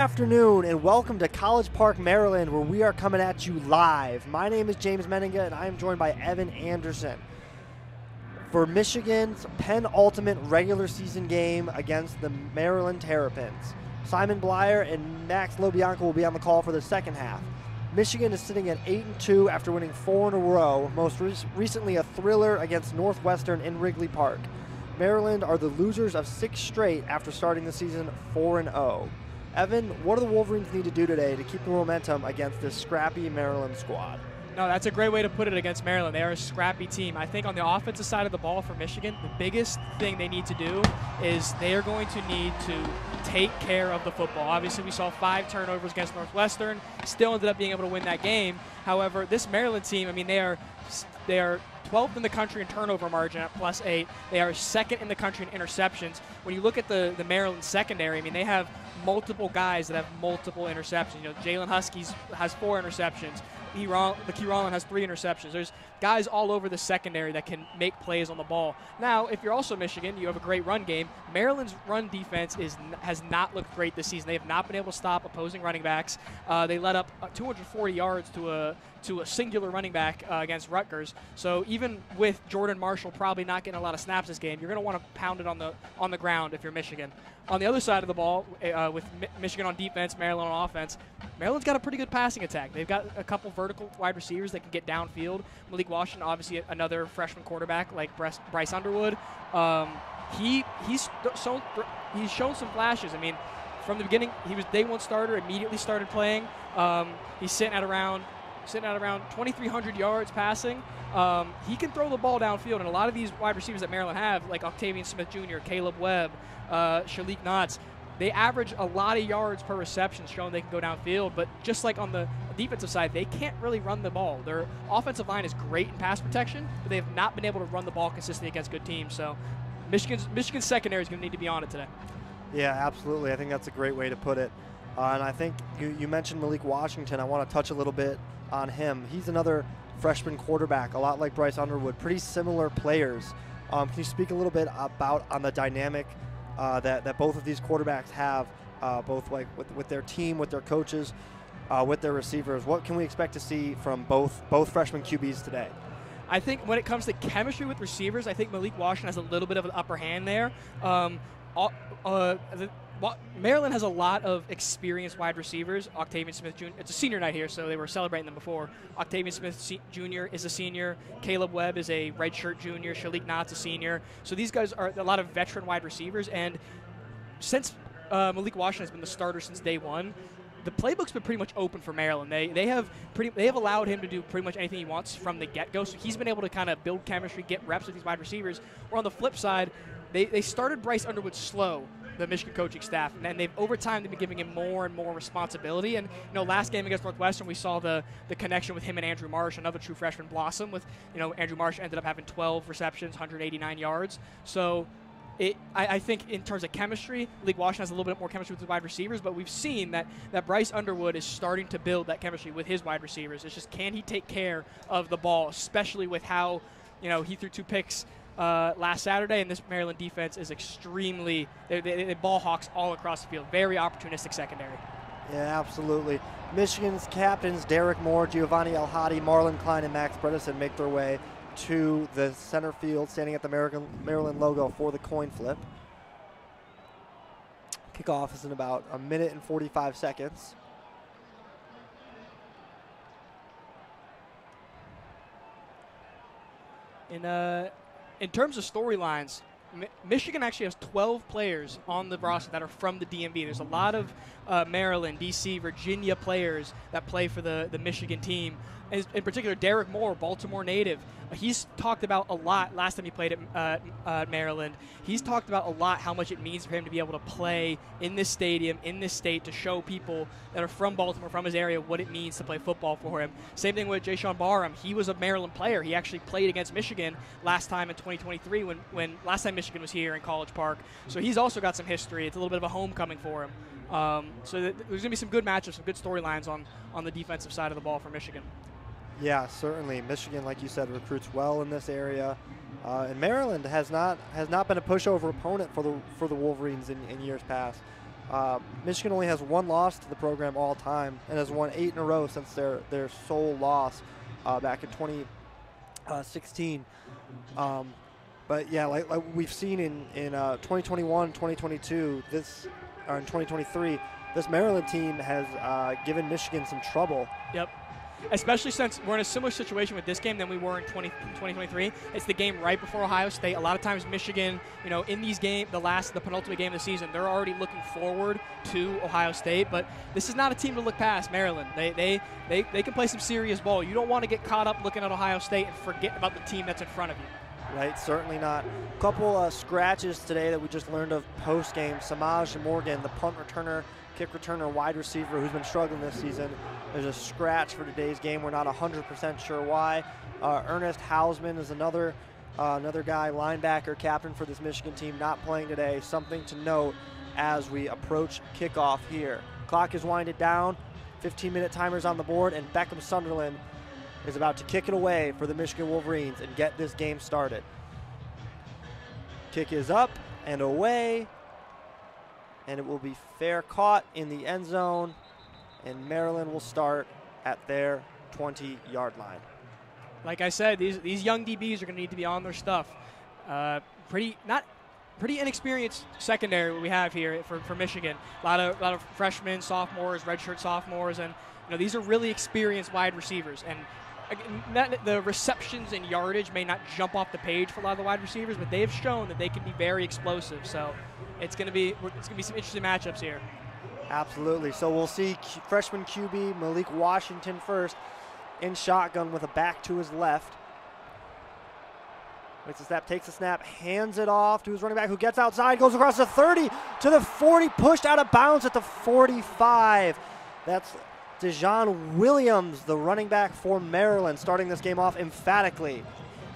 Afternoon and welcome to College Park, Maryland, where we are coming at you live. My name is James Meninga and I am joined by Evan Anderson for Michigan's penultimate regular season game against the Maryland Terrapins. Simon Bleier and Max Bianco will be on the call for the second half. Michigan is sitting at 8-2 after winning 4 in a row, most recently a thriller against Northwestern in Wrigley Park. Maryland are the losers of 6 straight after starting the season 4-0. Evan, what do the Wolverines need to do today to keep the momentum against this scrappy Maryland squad? No, that's a great way to put it against Maryland. They are a scrappy team. I think on the offensive side of the ball for Michigan, the biggest thing they need to do is they are going to need to take care of the football. Obviously, we saw 5 turnovers against Northwestern, still ended up being able to win that game. However, this Maryland team, I mean, they are 12th in the country in turnover margin at +8. They are 2nd in the country in interceptions. When you look at the Maryland secondary, I mean, they have multiple guys that have multiple interceptions. You know, Jalen Huskies has 4 interceptions. Key Rollin has 3 interceptions. There's guys all over the secondary that can make plays on the ball. Now, if you're also Michigan, you have a great run game. Maryland's run defense has not looked great this season. They have not been able to stop opposing running backs. They let up 240 yards to a singular running back against Rutgers. So even with Jordan Marshall probably not getting a lot of snaps this game, you're going to want to pound it on the ground if you're Michigan. On the other side of the ball, with Michigan on defense, Maryland on offense, Maryland's got a pretty good passing attack. They've got a couple vertical wide receivers that can get downfield. Malik Washington, obviously another freshman quarterback like Bryce Underwood. He's shown some flashes. I mean, from the beginning, he was day 1 starter, immediately started playing. He's sitting at around 2,300 yards passing. He can throw the ball downfield, and a lot of these wide receivers that Maryland have, like Octavian Smith Jr., Caleb Webb, Shalik Knotts, they average a lot of yards per reception, showing they can go downfield. But just like on the defensive side, they can't really run the ball. Their offensive line is great in pass protection, but they have not been able to run the ball consistently against good teams. So Michigan's secondary is going to need to be on it today. Yeah, absolutely. I think that's a great way to put it. And I think you mentioned Malik Washington. I want to touch a little bit on him. He's another freshman quarterback, a lot like Bryce Underwood, pretty similar players. Can you speak a little bit about on the dynamic that both of these quarterbacks have, both like with their team, with their coaches, with their receivers? What can we expect to see from both freshman QBs today? I think when it comes to chemistry with receivers, I think Malik Washington has a little bit of an upper hand there. Maryland has a lot of experienced wide receivers. Octavian Smith Jr. It's a senior night here, so they were celebrating them before. Octavian Smith Jr. is a senior. Caleb Webb is a redshirt junior. Shalik Knott's a senior. So these guys are a lot of veteran wide receivers. And since Malik Washington has been the starter since day 1, the playbook's been pretty much open for Maryland. They have allowed him to do pretty much anything he wants from the get-go. So he's been able to kind of build chemistry, get reps with these wide receivers. Or on the flip side, they started Bryce Underwood slow, the Michigan coaching staff, and over time they've been giving him more and more responsibility. And last game against Northwestern, we saw the connection with him and Andrew Marsh, another true freshman blossom. With Andrew Marsh ended up having 12 receptions, 189 yards. So I think in terms of chemistry, Malik Washington has a little bit more chemistry with his wide receivers, but we've seen that Bryce Underwood is starting to build that chemistry with his wide receivers. It's just, can he take care of the ball, especially with how he threw 2 picks last Saturday, and this Maryland defense is extremely they ball hawks all across the field. Very opportunistic secondary. Yeah, absolutely. Michigan's captains Derek Moore, Giovanni El-Hadi, Marlon Klein, and Max Bredesen make their way to the center field, standing at the Maryland logo for the coin flip. Kickoff is in about 1 minute and 45 seconds. In terms of storylines, Michigan actually has 12 players on the roster that are from the DMV. There's a lot of Maryland, D.C., Virginia players that play for the Michigan team. In particular, Derek Moore, Baltimore native. He's talked about a lot last time he played at Maryland. He's talked about a lot how much it means for him to be able to play in this stadium, in this state, to show people that are from Baltimore, from his area, what it means to play football for him. Same thing with Jayshawn Barham. He was a Maryland player. He actually played against Michigan last time in 2023 when last time Michigan was here in College Park. So he's also got some history. It's a little bit of a homecoming for him. So there's going to be some good matchups, some good storylines on the defensive side of the ball for Michigan. Yeah, certainly. Michigan, like you said, recruits well in this area, and Maryland has not been a pushover opponent for the Wolverines in years past. Michigan only has one loss to the program all time and has won 8 in a row since their sole loss back in 2016. But yeah, like we've seen in 2021, 2022, in 2023, this Maryland team has given Michigan some trouble. Yep. Especially since we're in a similar situation with this game than we were in 2023. It's the game right before Ohio State. A lot of times Michigan, in these games, the penultimate game of the season, they're already looking forward to Ohio State. But this is not a team to look past, Maryland. They can play some serious ball. You don't want to get caught up looking at Ohio State and forget about the team that's in front of you. Right, certainly not. A couple scratches today that we just learned of post-game. Samaj Morgan, the punt returner, kick returner, wide receiver who's been struggling this season. There's a scratch for today's game. We're not 100% sure why. Ernest Hausman is another guy, linebacker, captain for this Michigan team, not playing today. Something to note as we approach kickoff here. Clock is winded down. 15-minute timers on the board, and Beckham Sunderland is about to kick it away for the Michigan Wolverines and get this game started. Kick is up and away, and it will be fair caught in the end zone, and Maryland will start at their 20-yard line. Like I said, these young DBs are going to need to be on their stuff. Pretty inexperienced secondary we have here for Michigan. A lot of freshmen, sophomores, redshirt sophomores, and these are really experienced wide receivers. And the receptions and yardage may not jump off the page for a lot of the wide receivers, but they have shown that they can be very explosive. So it's going to be some interesting matchups here. Absolutely. So we'll see freshman QB Malik Washington first in shotgun with a back to his left. Makes a snap, takes a snap, hands it off to his running back who gets outside, goes across the 30 to the 40, pushed out of bounds at the 45. That's Dejon Williams, the running back for Maryland, starting this game off emphatically.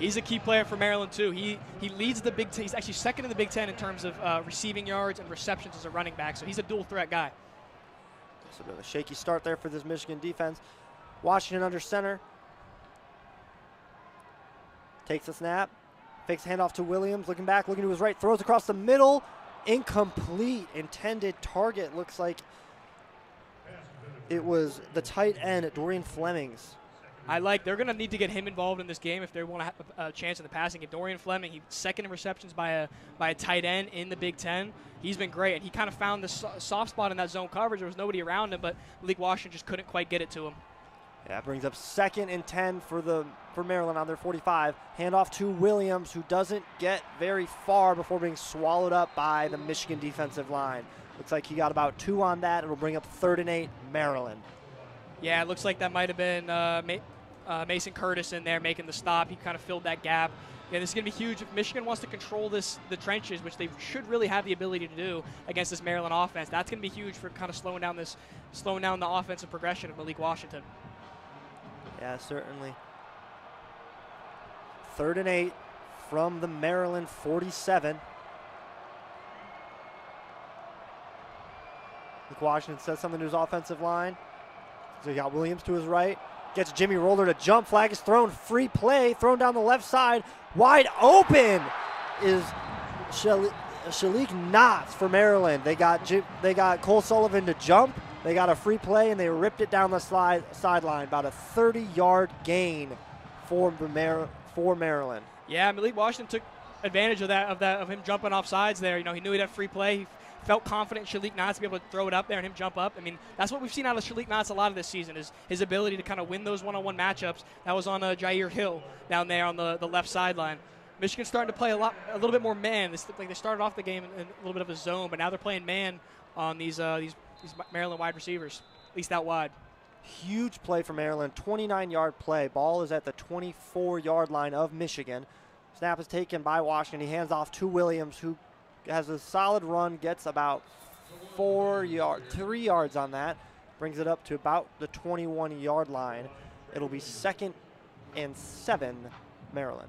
He's a key player for Maryland, too. He leads the Big Ten. He's actually second in the Big Ten in terms of receiving yards and receptions as a running back, so he's a dual-threat guy. So a bit of a shaky start there for this Michigan defense. Washington under center. Takes a snap. Fakes handoff to Williams. Looking back, looking to his right. Throws across the middle. Incomplete. Intended target. Looks like it was the tight end, Dorian Flemings. They're going to need to get him involved in this game if they want to have a chance in the passing game. Dorian Fleming, he's second in receptions by a tight end in the Big Ten. He's been great, and he kind of found the soft spot in that zone coverage. There was nobody around him, but Malik Washington just couldn't quite get it to him. Yeah, brings up 2nd and 10 for Maryland on their 45. Handoff to Williams, who doesn't get very far before being swallowed up by the Michigan defensive line. Looks like he got about 2 on that. It'll bring up 3rd and 8, Maryland. Yeah, it looks like that might have been Mason Curtis in there making the stop. He kind of filled that gap. Yeah, this is going to be huge. If Michigan wants to control the trenches, which they should really have the ability to do against this Maryland offense, that's going to be huge for kind of slowing down the offensive progression of Malik Washington. Yeah, certainly. 3rd and 8 from the Maryland 47. Malik Washington says something to his offensive line. So he got Williams to his right. Gets Jimmy Roller to jump. Flag is thrown. Free play. Thrown down the left side. Wide open is Shalik Knotts for Maryland. They got Cole Sullivan to jump. They got a free play, and they ripped it down the sideline. About a 30-yard gain for Maryland. Yeah, Malik Washington took advantage of him jumping off sides there. He knew he'd have free play. He felt confident in Shalik Knotts to be able to throw it up there and him jump up. I mean, that's what we've seen out of Shalik Knotts a lot of this season, is his ability to kind of win those one-on-one matchups. That was on Jair Hill down there on the left sideline. Michigan's starting to play a little bit more man. They started off the game in a little bit of a zone, but now they're playing man on these Maryland wide receivers, at least out wide. Huge play for Maryland, 29-yard play. Ball is at the 24-yard line of Michigan. Snap is taken by Washington. He hands off to Williams, who has a solid run, gets about 3 yards on that. Brings it up to about the 21-yard line. It'll be 2nd and 7, Maryland.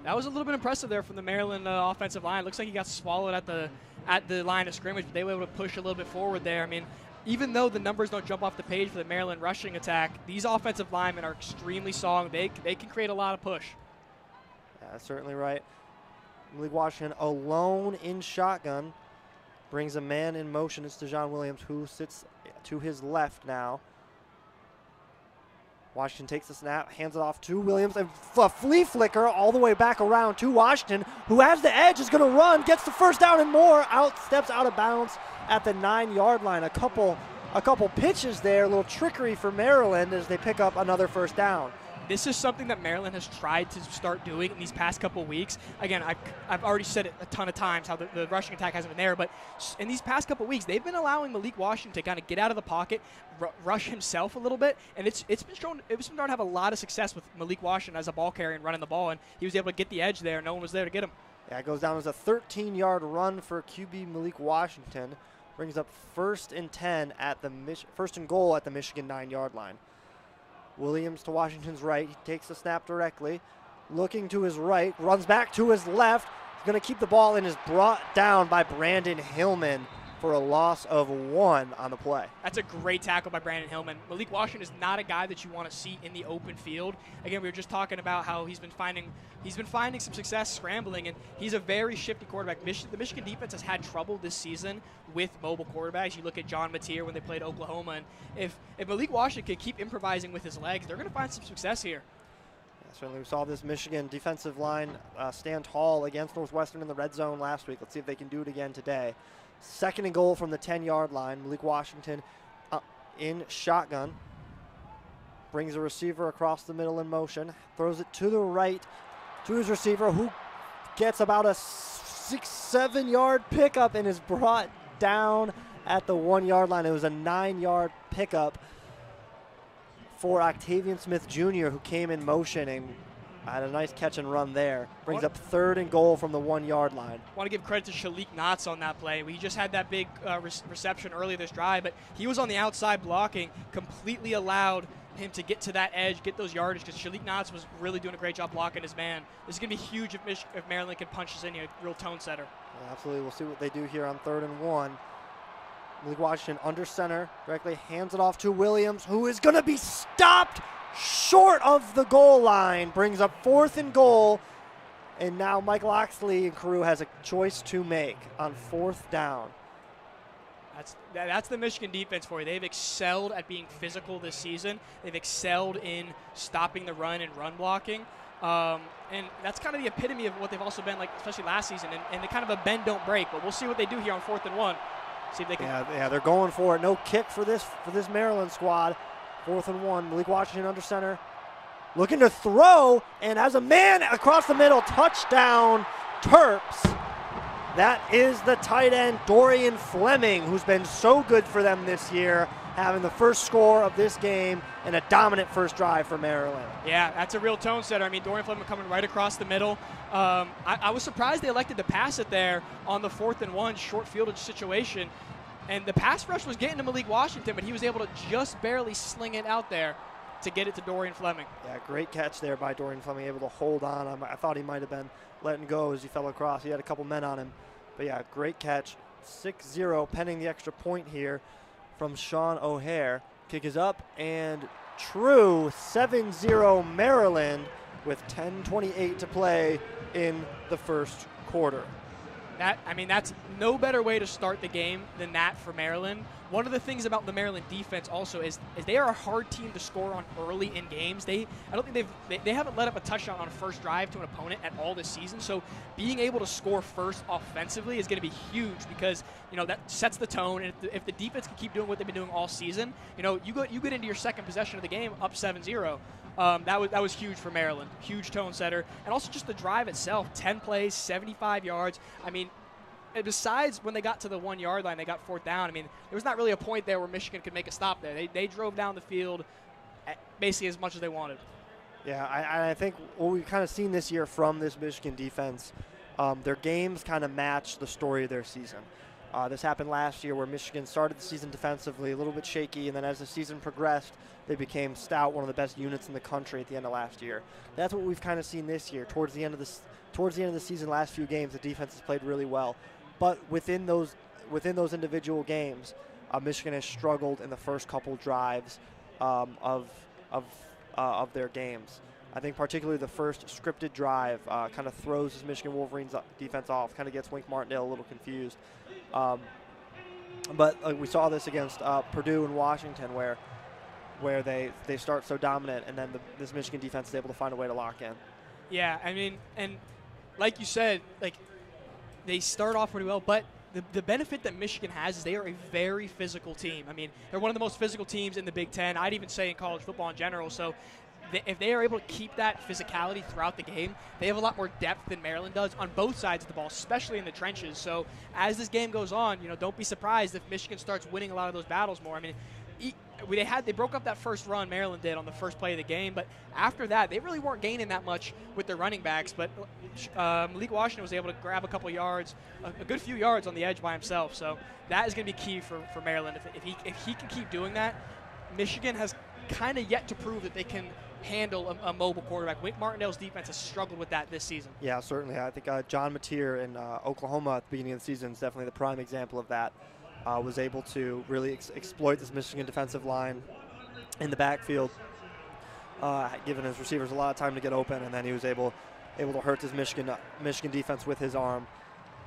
That was a little bit impressive there from the Maryland offensive line. Looks like he got swallowed at the line of scrimmage, but they were able to push a little bit forward there. I mean, even though the numbers don't jump off the page for the Maryland rushing attack, these offensive linemen are extremely strong. They can create a lot of push. Yeah, that's certainly right. Malik Washington alone in shotgun. Brings a man in motion. It's DeJon Williams, who sits to his left now. Washington takes the snap, hands it off to Williams, and a flea flicker all the way back around to Washington, who has the edge, is going to run, gets the first down and more, steps out of bounds at the 9-yard line. A couple pitches there, a little trickery for Maryland as they pick up another first down. This is something that Maryland has tried to start doing in these past couple weeks. Again, I've already said it a ton of times how the rushing attack hasn't been there, but in these past couple weeks, they've been allowing Malik Washington to kind of get out of the pocket, rush himself a little bit, and it's been shown to have a lot of success with Malik Washington as a ball carrier and running the ball, and he was able to get the edge there. No one was there to get him. Yeah, it goes down as a 13-yard run for QB Malik Washington. Brings up 1st and 10 at the first and goal at the Michigan 9-yard line. Williams to Washington's right. He takes the snap directly. Looking to his right. Runs back to his left. He's going to keep the ball and is brought down by Brandon Hillman for a loss of 1 on the play. That's a great tackle by Brandon Hillman. Malik Washington is not a guy that you want to see in the open field. Again, we were just talking about how he's been finding some success scrambling, and he's a very shifty quarterback. The Michigan defense has had trouble this season with mobile quarterbacks. You look at John Mateer when they played Oklahoma, and if Malik Washington can keep improvising with his legs, they're going to find some success here. Yeah, certainly we saw this Michigan defensive line stand tall against Northwestern in the red zone last week. Let's see if they can do it again today. 2nd and goal from the 10-yard line. Malik Washington in shotgun. Brings a receiver across the middle in motion. Throws it to the right to his receiver, who gets about a 6-7 yard pickup and is brought down at the 1-yard line. It was a 9-yard pickup for Octavian Smith Jr., who came in motion and had a nice catch and run there. Brings up 3rd and goal from the 1-yard line. I want to give credit to Shalik Knotts on that play. We just had that big reception earlier this drive, but he was on the outside blocking, completely allowed him to get to that edge, get those yardage, because Shalik Knotts was really doing a great job blocking his man. This is going to be huge if Maryland can punch this in here, real tone setter. Yeah, absolutely. We'll see what they do here on 3rd and 1. Malik Washington under center, directly hands it off to Williams, who is going to be stopped short of the goal line. Brings up 4th and goal, and now Mike Loxley and crew has a choice to make on 4th down. That's the Michigan defense for you. They've excelled at being physical this season. They've excelled in stopping the run and run blocking. And that's kind of the epitome of what they've also been like, especially last season, and the kind of a bend don't break. But we'll see what they do here on 4th and 1. See if they can. Yeah, they're going for it. No kick for this Maryland squad. 4th and 1. Malik Washington under center, looking to throw, and has a man across the middle. Touchdown, Terps. That is the tight end, Dorian Fleming, who's been so good for them this year, having the first score of this game and a dominant first drive for Maryland. Yeah, that's a real tone setter. I mean, Dorian Fleming coming right across the middle. I was surprised they elected to pass it there on the 4th and 1 short fielded situation. And the pass rush was getting to Malik Washington, but he was able to just barely sling it out there to get it to Dorian Fleming. Yeah, great catch there by Dorian Fleming, able to hold on. I thought he might have been letting go as he fell across. He had a couple men on him. But yeah, great catch. 6-0, pending the extra point here from Sean O'Hare. Kick is up and true. 7-0 Maryland with 10:28 to play in the first quarter. That's no better way to start the game than that for Maryland. One of the things about the Maryland defense also is they are a hard team to score on early in games. I don't think they haven't let up a touchdown on a first drive to an opponent at all this season. So being able to score first offensively is going to be huge because that sets the tone. And if the defense can keep doing what they've been doing all season, you get into your second possession of the game up 7-0. That was huge for Maryland. Huge tone setter. And also just the drive itself, 10 plays, 75 yards. I mean, besides when they got to the 1-yard line, they got 4th down. I mean, there was not really a point there where Michigan could make a stop there. They drove down the field basically as much as they wanted. Yeah, I think what we've kind of seen this year from this Michigan defense, their games kind of match the story of their season. This happened last year where Michigan started the season defensively a little bit shaky, and then as the season progressed, they became stout, one of the best units in the country at the end of last year. That's what we've kind of seen this year. Towards the end of the season, last few games, the defense has played really well. But within those individual games, Michigan has struggled in the first couple drives of their games. I think particularly the first scripted drive kind of throws this Michigan Wolverines defense off, kind of gets Wink Martindale a little confused. But we saw this against Purdue and Washington, where they start so dominant, and then this Michigan defense is able to find a way to lock in. Yeah, I mean, and like you said, like they start off pretty well, but the benefit that Michigan has is they are a very physical team. I mean, they're one of the most physical teams in the Big Ten. I'd even say in college football in general. So if they are able to keep that physicality throughout the game, they have a lot more depth than Maryland does on both sides of the ball, especially in the trenches. So as this game goes on, don't be surprised if Michigan starts winning a lot of those battles more. I mean, they broke up that first run, Maryland did, on the first play of the game, but after that, they really weren't gaining that much with their running backs. But Malik Washington was able to grab a couple yards, a good few yards on the edge by himself. So that is going to be key for Maryland. If he can keep doing that, Michigan has kind of yet to prove that they can handle a mobile quarterback. Wink Martindale's defense has struggled with that this season. Yeah, certainly. I think John Mateer in Oklahoma at the beginning of the season is definitely the prime example of that. Was able to really exploit this Michigan defensive line in the backfield, giving his receivers a lot of time to get open, and then he was able to hurt his Michigan defense with his arm.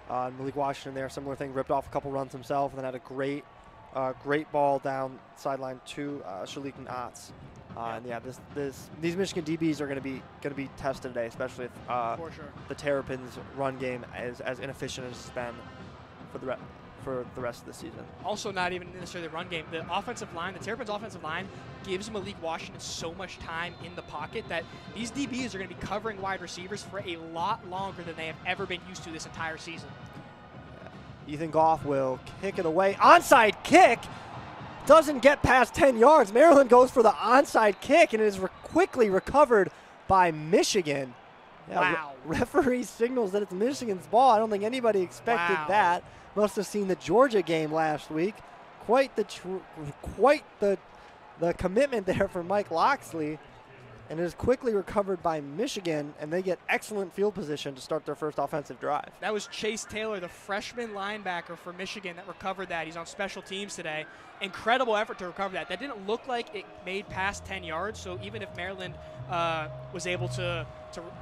Malik Washington there, similar thing, ripped off a couple runs himself, and then had a great ball down sideline to Shalik Knotts. And yeah, these Michigan DBs are going to be tested today, especially if For sure. the Terrapins' run game is as inefficient as it's been for the rest of the season. Also, not even necessarily the run game. The offensive line, the Terrapins' offensive line, gives Malik Washington so much time in the pocket that these DBs are going to be covering wide receivers for a lot longer than they have ever been used to this entire season. Yeah. Ethan Goff will kick it away. Onside kick! Doesn't get past 10 yards. Maryland goes for the onside kick, and it is quickly recovered by Michigan. Yeah, wow. Referee signals that it's Michigan's ball. I don't think anybody expected that. Must have seen the Georgia game last week. Quite the commitment there for Mike Loxley, and it is quickly recovered by Michigan, and they get excellent field position to start their first offensive drive. That was Chase Taylor, the freshman linebacker for Michigan, that recovered that. He's on special teams today. Incredible effort to recover that. That didn't look like it made past 10 yards, so even if Maryland was able to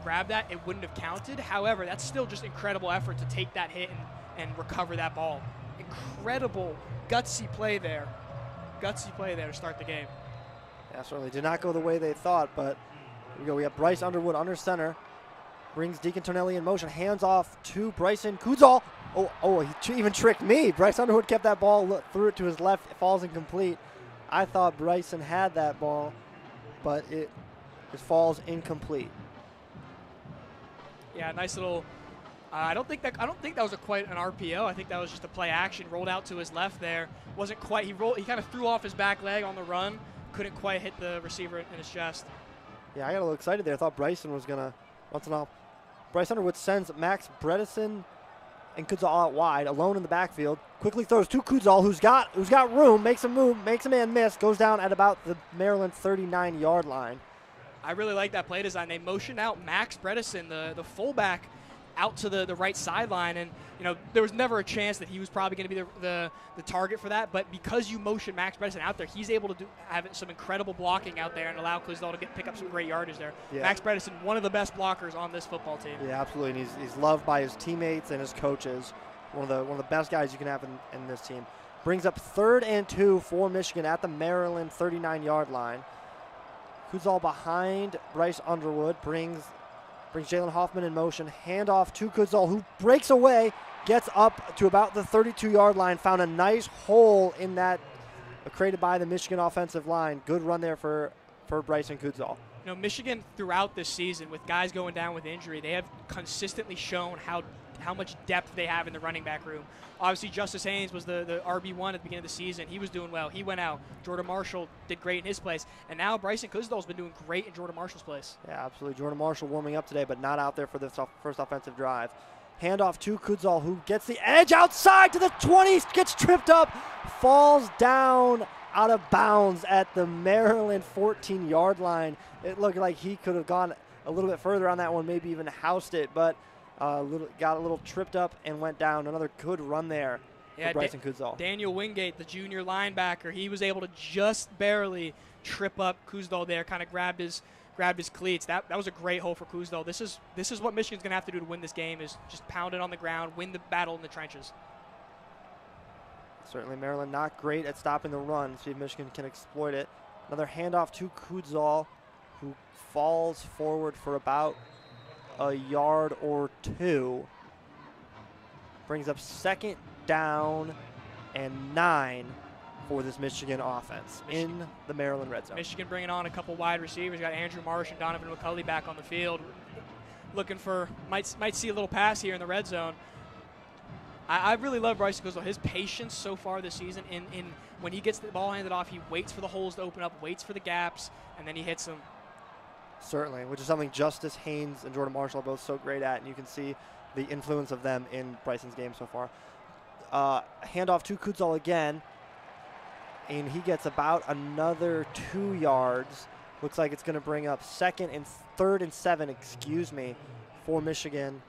grab that, it wouldn't have counted. However, that's still just incredible effort to take that hit and recover that ball. Incredible, gutsy play there. Gutsy play there to start the game. Yeah, certainly did not go the way they thought, but here we go. We have Bryce Underwood under center. Brings Deacon Tonelli in motion. Hands off to Bryson Kudzall. Oh, he even tricked me. Bryce Underwood kept that ball, threw it to his left. It falls incomplete. I thought Bryson had that ball, but it falls incomplete. Yeah, nice little. I don't think that was quite an RPO. I think that was just a play action. Rolled out to his left there. Wasn't quite. He kind of threw off his back leg on the run. Couldn't quite hit the receiver in his chest. Yeah, I got a little excited there. I thought Bryson was gonna. Once in a while, Bryce Underwood sends Max Bredesen and Kudzall out wide, alone in the backfield. Quickly throws to Kudzall, who's got room, makes a move, makes a man miss, goes down at about the Maryland 39-yard line. I really like that play design. They motioned out Max Bredesen, the fullback, out to the right sideline, and there was never a chance that he was probably going to be the target for that. But because you motion Max Bredesen out there, he's able to have some incredible blocking out there and allow Kuzdal to pick up some great yardage there. Yeah. Max Bredesen, one of the best blockers on this football team. Yeah, absolutely, and he's loved by his teammates and his coaches. One of the best guys you can have in this team. Brings up 3rd and 2 for Michigan at the Maryland 39-yard line. Kudzall behind Bryce Underwood brings Jalen Hoffman in motion. Handoff to Kudzall, who breaks away, gets up to about the 32-yard line, found a nice hole in that created by the Michigan offensive line. Good run there for Bryson Kudzall. Michigan throughout this season, with guys going down with injury, they have consistently shown how much depth they have in the running back room. Obviously, Justice Haynes was the RB1 at the beginning of the season. He was doing well. He went out. Jordan Marshall did great in his place. And now Bryson Kuzdal's been doing great in Jordan Marshall's place. Yeah, absolutely. Jordan Marshall warming up today, but not out there for the first offensive drive. Handoff to Kudzall, who gets the edge outside to the 20, gets tripped up, falls down out of bounds at the Maryland 14-yard line. It looked like he could have gone a little bit further on that one, maybe even housed it, but got a little tripped up and went down. Another good run there for Bryson Kudzall. Daniel Wingate, the junior linebacker, he was able to just barely trip up Kuzdal there, kind of grabbed his cleats. That was a great hole for Kuzdal. This is what Michigan's going to have to do to win this game, is just pound it on the ground, win the battle in the trenches. Certainly Maryland not great at stopping the run. See if Michigan can exploit it. Another handoff to Kudzal, who falls forward for about a yard or two. Brings up 2nd down and 9 for this Michigan offense in the Maryland red zone. Michigan bringing on a couple wide receivers. Got Andrew Marsh and Donovan McCulley back on the field. Looking for, might see a little pass here in the red zone. I really love Bryce Kudzal. His patience so far this season in when he gets the ball handed off, he waits for the holes to open up, waits for the gaps, and then he hits them. Certainly, which is something Justice Haynes and Jordan Marshall are both so great at, and you can see the influence of them in Bryson's game so far. Handoff to Kudzal again, and he gets about another 2 yards. Looks like it's going to bring up 3rd and 7, for Michigan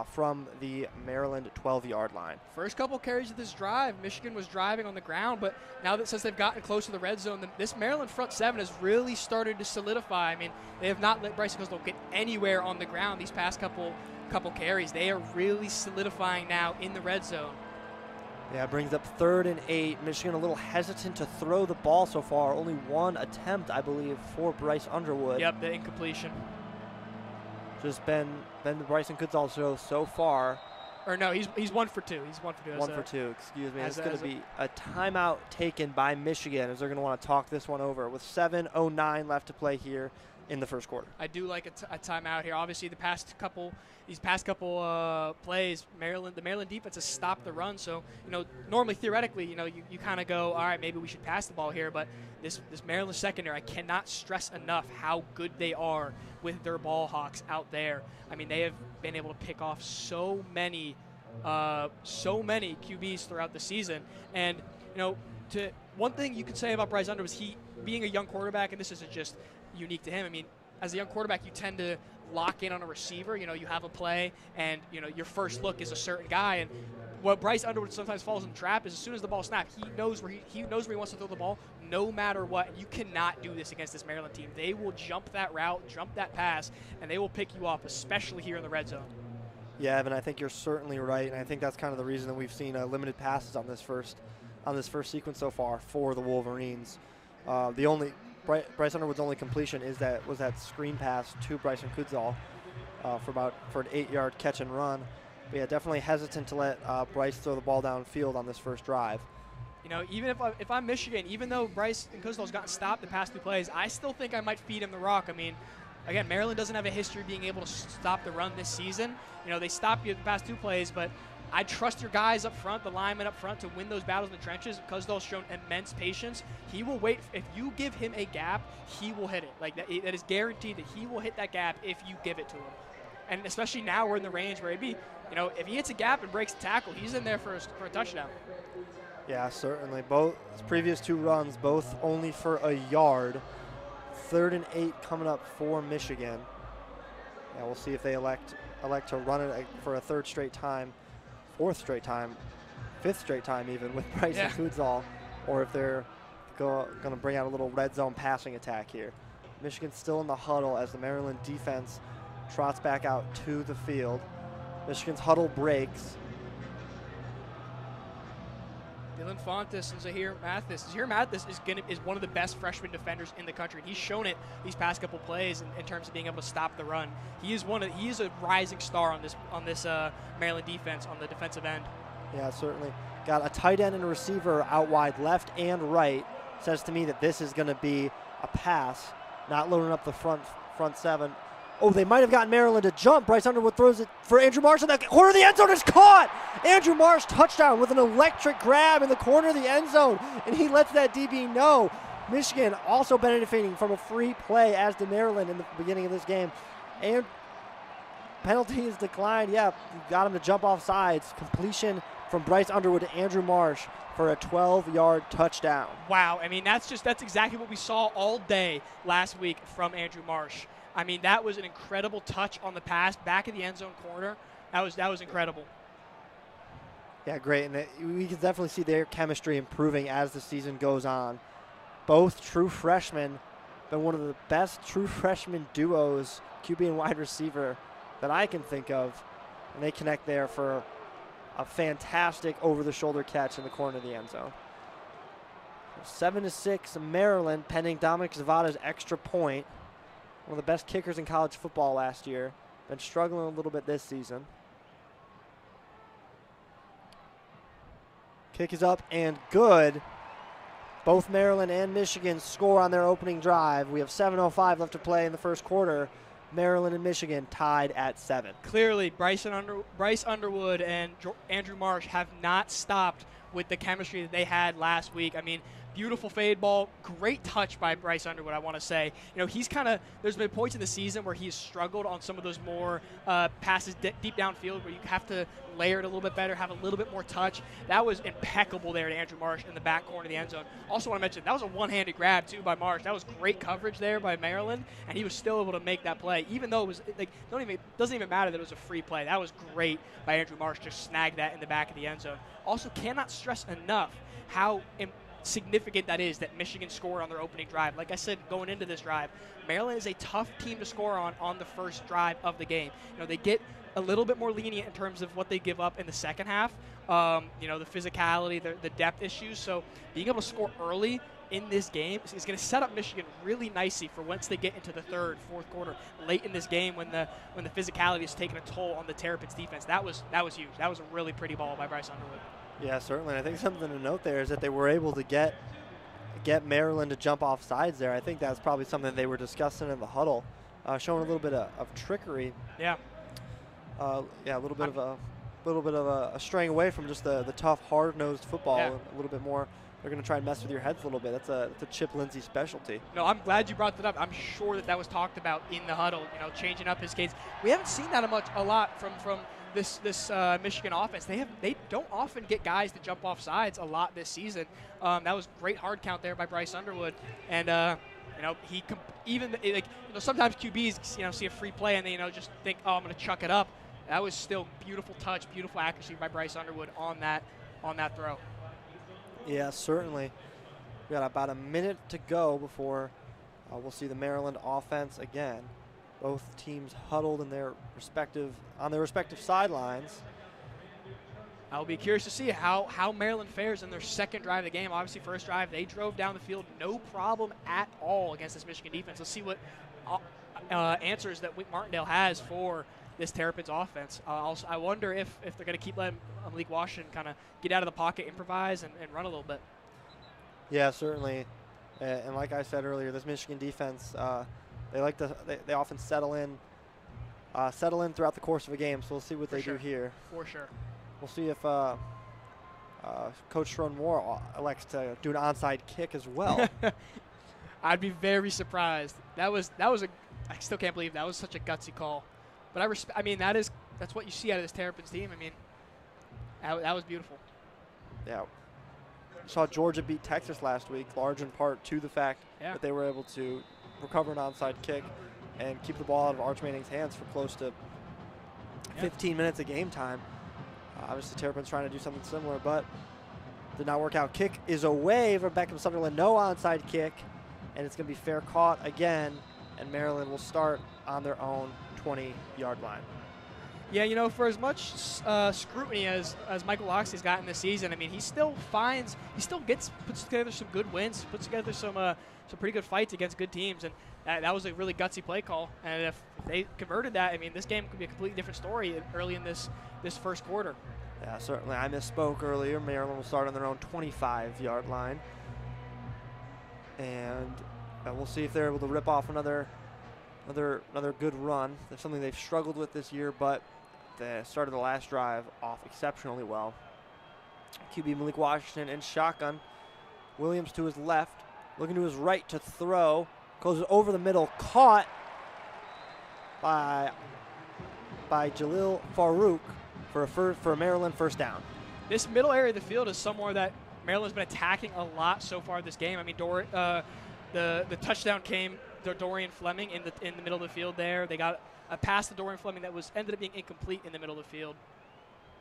from the Maryland 12-yard line. First couple carries of this drive, Michigan was driving on the ground, but now that since they've gotten close to the red zone, this Maryland front 7 has really started to solidify. I mean, they have not let Bryce Kudzal get anywhere on the ground these past couple carries. They are really solidifying now in the red zone. Yeah, it brings up 3rd and 8. Michigan a little hesitant to throw the ball so far. Only 1 attempt, I believe, for Bryce Underwood. Yep, the incompletion. Just been the Bryson Kudzal show so far. Or no, he's 1 for 2. He's 1 for 2. 1 for 2, excuse me. It's going to be a timeout taken by Michigan, as they're going to want to talk this one over with 7:09 left to play here in the first quarter. I do like a timeout here. Obviously, these past couple plays, the Maryland defense has stopped the run. So, normally, theoretically, you kind of go, all right, maybe we should pass the ball here. But this Maryland secondary, I cannot stress enough how good they are with their ball hawks out there. I mean, they have been able to pick off so many QBs throughout the season. And, one thing you could say about Bryce Underwood is he being a young quarterback, and this isn't just unique to him. I mean, as a young quarterback, you tend to lock in on a receiver. You have a play, and your first look is a certain guy. And what Bryce Underwood sometimes falls in the trap is as soon as the ball snaps, he knows where he wants to throw the ball, no matter what. And you cannot do this against this Maryland team. They will jump that route, jump that pass, and they will pick you off, especially here in the red zone. Yeah, Evan, I think you're certainly right, and I think that's kind of the reason that we've seen limited passes on this first sequence so far for the Wolverines. The only Bryce Underwood's only completion was that screen pass to Bryson Kudzal for an 8-yard catch and run. But yeah, definitely hesitant to let Bryce throw the ball downfield on this first drive. Even if I'm Michigan, even though Bryce and Kudzal's gotten stopped the past 2 plays, I still think I might feed him the rock. I mean, again, Maryland doesn't have a history of being able to stop the run this season. They stopped you the past 2 plays, but I trust your guys up front, the linemen up front, to win those battles in the trenches. Kudzal's shown immense patience. He will wait. If you give him a gap, he will hit it. Like that is guaranteed that he will hit that gap if you give it to him. And especially now we're in the range where if he hits a gap and breaks a tackle, he's in there for a touchdown. Yeah, certainly. Both previous 2 runs, both only for a yard. 3rd and 8 coming up for Michigan. Yeah, we'll see if they elect to run it for a 3rd straight time, 4th straight time, 5th straight time even with Bryson Kudzal, or if they're going to bring out a little red zone passing attack here. Michigan's still in the huddle as the Maryland defense trots back out to the field. Michigan's huddle breaks. Dylan Fontes and Zahir Mathis. Zahir Mathis is one of the best freshman defenders in the country. He's shown it these past couple plays in terms of being able to stop the run. He is a rising star on this Maryland defense on the defensive end. Yeah, certainly. Got a tight end and a receiver out wide left and right. Says to me that this is going to be a pass, not loading up the front 7. Oh, they might have gotten Maryland to jump. Bryce Underwood throws it for Andrew Marsh, and the corner of the end zone is caught. Andrew Marsh touchdown with an electric grab in the corner of the end zone, and he lets that DB know. Michigan also benefiting from a free play, as did Maryland in the beginning of this game. And penalty is declined. Yeah, got him to jump off sides. Completion from Bryce Underwood to Andrew Marsh for a 12-yard touchdown. Wow, I mean, that's exactly what we saw all day last week from Andrew Marsh. I mean, that was an incredible touch on the pass, back of the end zone corner. That was incredible. Yeah, great. And we can definitely see their chemistry improving as the season goes on. Both true freshmen, been one of the best true freshman duos, QB and wide receiver, that I can think of. And they connect there for a fantastic over-the-shoulder catch in the corner of the end zone. 7-6 Maryland, pending Dominic Zavada's extra point. One of the best kickers in college football last year. Been struggling a little bit this season. Kick is up and good. Both Maryland and Michigan score on their opening drive. We have 7:05 left to play in the first quarter. Maryland and Michigan tied at 7. Clearly, Bryce Underwood and Andrew Marsh have not stopped with the chemistry that they had last week. I mean, beautiful fade ball, great touch by Bryce Underwood, I want to say. You know, he's kind of, there's been points in the season where he's struggled on some of those more passes deep downfield where you have to layer it a little bit better, have a little bit more touch. That was impeccable there to Andrew Marsh in the back corner of the end zone. Also want to mention, that was a one-handed grab, too, by Marsh. That was great coverage there by Maryland, and he was still able to make that play, even though it was, like, doesn't even matter that it was a free play. That was great by Andrew Marsh to snag that in the back of the end zone. Also, cannot stress enough how significant that is that Michigan scored on their opening drive. Like I said, going into this drive, Maryland is a tough team to score on the first drive of the game. You know, they get a little bit more lenient in terms of what they give up in the second half. You know, the physicality, the depth issues. So being able to score early in this game is going to set up Michigan really nicely for once they get into the third, fourth quarter, late in this game when the physicality is taking a toll on the Terrapins defense. That was huge. That was a really pretty ball by Bryce Underwood. Yeah, certainly. I think something to note there is that they were able to get Maryland to jump off sides there. I think that's probably something they were discussing in the huddle, showing a little bit of trickery. Yeah. A little bit of a straying away from just the tough, hard-nosed football. Yeah. A little bit more. They're going to try and mess with your heads a little bit. That's a Chip Lindsey specialty. No, I'm glad you brought that up. I'm sure that was talked about in the huddle. You know, changing up his cadence. We haven't seen that a lot from this Michigan offense. They don't often get guys to jump off sides a lot this season. That was great hard count there by Bryce Underwood, and you know, sometimes QBs see a free play and they just think, oh, I'm going to chuck it up. That was still beautiful touch, beautiful accuracy by Bryce Underwood on that throw. Yeah, certainly. We got about a minute to go before we'll see the Maryland offense again. Both teams huddled on their respective sidelines. I'll be curious to see how Maryland fares in their second drive of the game. Obviously, first drive, they drove down the field no problem at all against this Michigan defense. Let's see what answers that Wink Martindale has for this Terrapins offense. I wonder if they're going to keep letting Malik Washington kind of get out of the pocket, improvise, and run a little bit. Yeah, certainly. And like I said earlier, this Michigan defense, they often settle in throughout the course of a game. So we'll see what they do here. For sure. We'll see if Coach Sharon Moore elects to do an onside kick as well. I'd be very surprised. I still can't believe that was such a gutsy call. But that's what you see out of this Terrapins team. I mean, that was beautiful. Yeah. Saw Georgia beat Texas last week, large in part to the fact that they were able to recover an onside kick and keep the ball out of Arch Manning's hands for close to 15 minutes of game time. Obviously, Terrapins trying to do something similar, but did not work out. Kick is away from Beckham Sutherland. No onside kick, and it's going to be fair caught again, and Maryland will start on their own 20-yard line. Yeah, for as much scrutiny as Michael Locksley's gotten this season, I mean, puts together some good wins, puts together some pretty good fights against good teams, and that was a really gutsy play call. And if they converted that, I mean, this game could be a completely different story early in this first quarter. Yeah, certainly. I misspoke earlier. Maryland will start on their own 25-yard line, and we'll see if they're able to rip off another good run. That's something they've struggled with this year, but they started the last drive off exceptionally well. QB Malik Washington in shotgun. Williams to his left, looking to his right to throw. Goes over the middle, caught by Jalil Farouk for a Maryland first down. This middle area of the field is somewhere that Maryland's been attacking a lot so far this game. I mean, the touchdown came to Dorian Fleming in the middle of the field there. They got a pass to Dorian Fleming that ended up being incomplete in the middle of the field.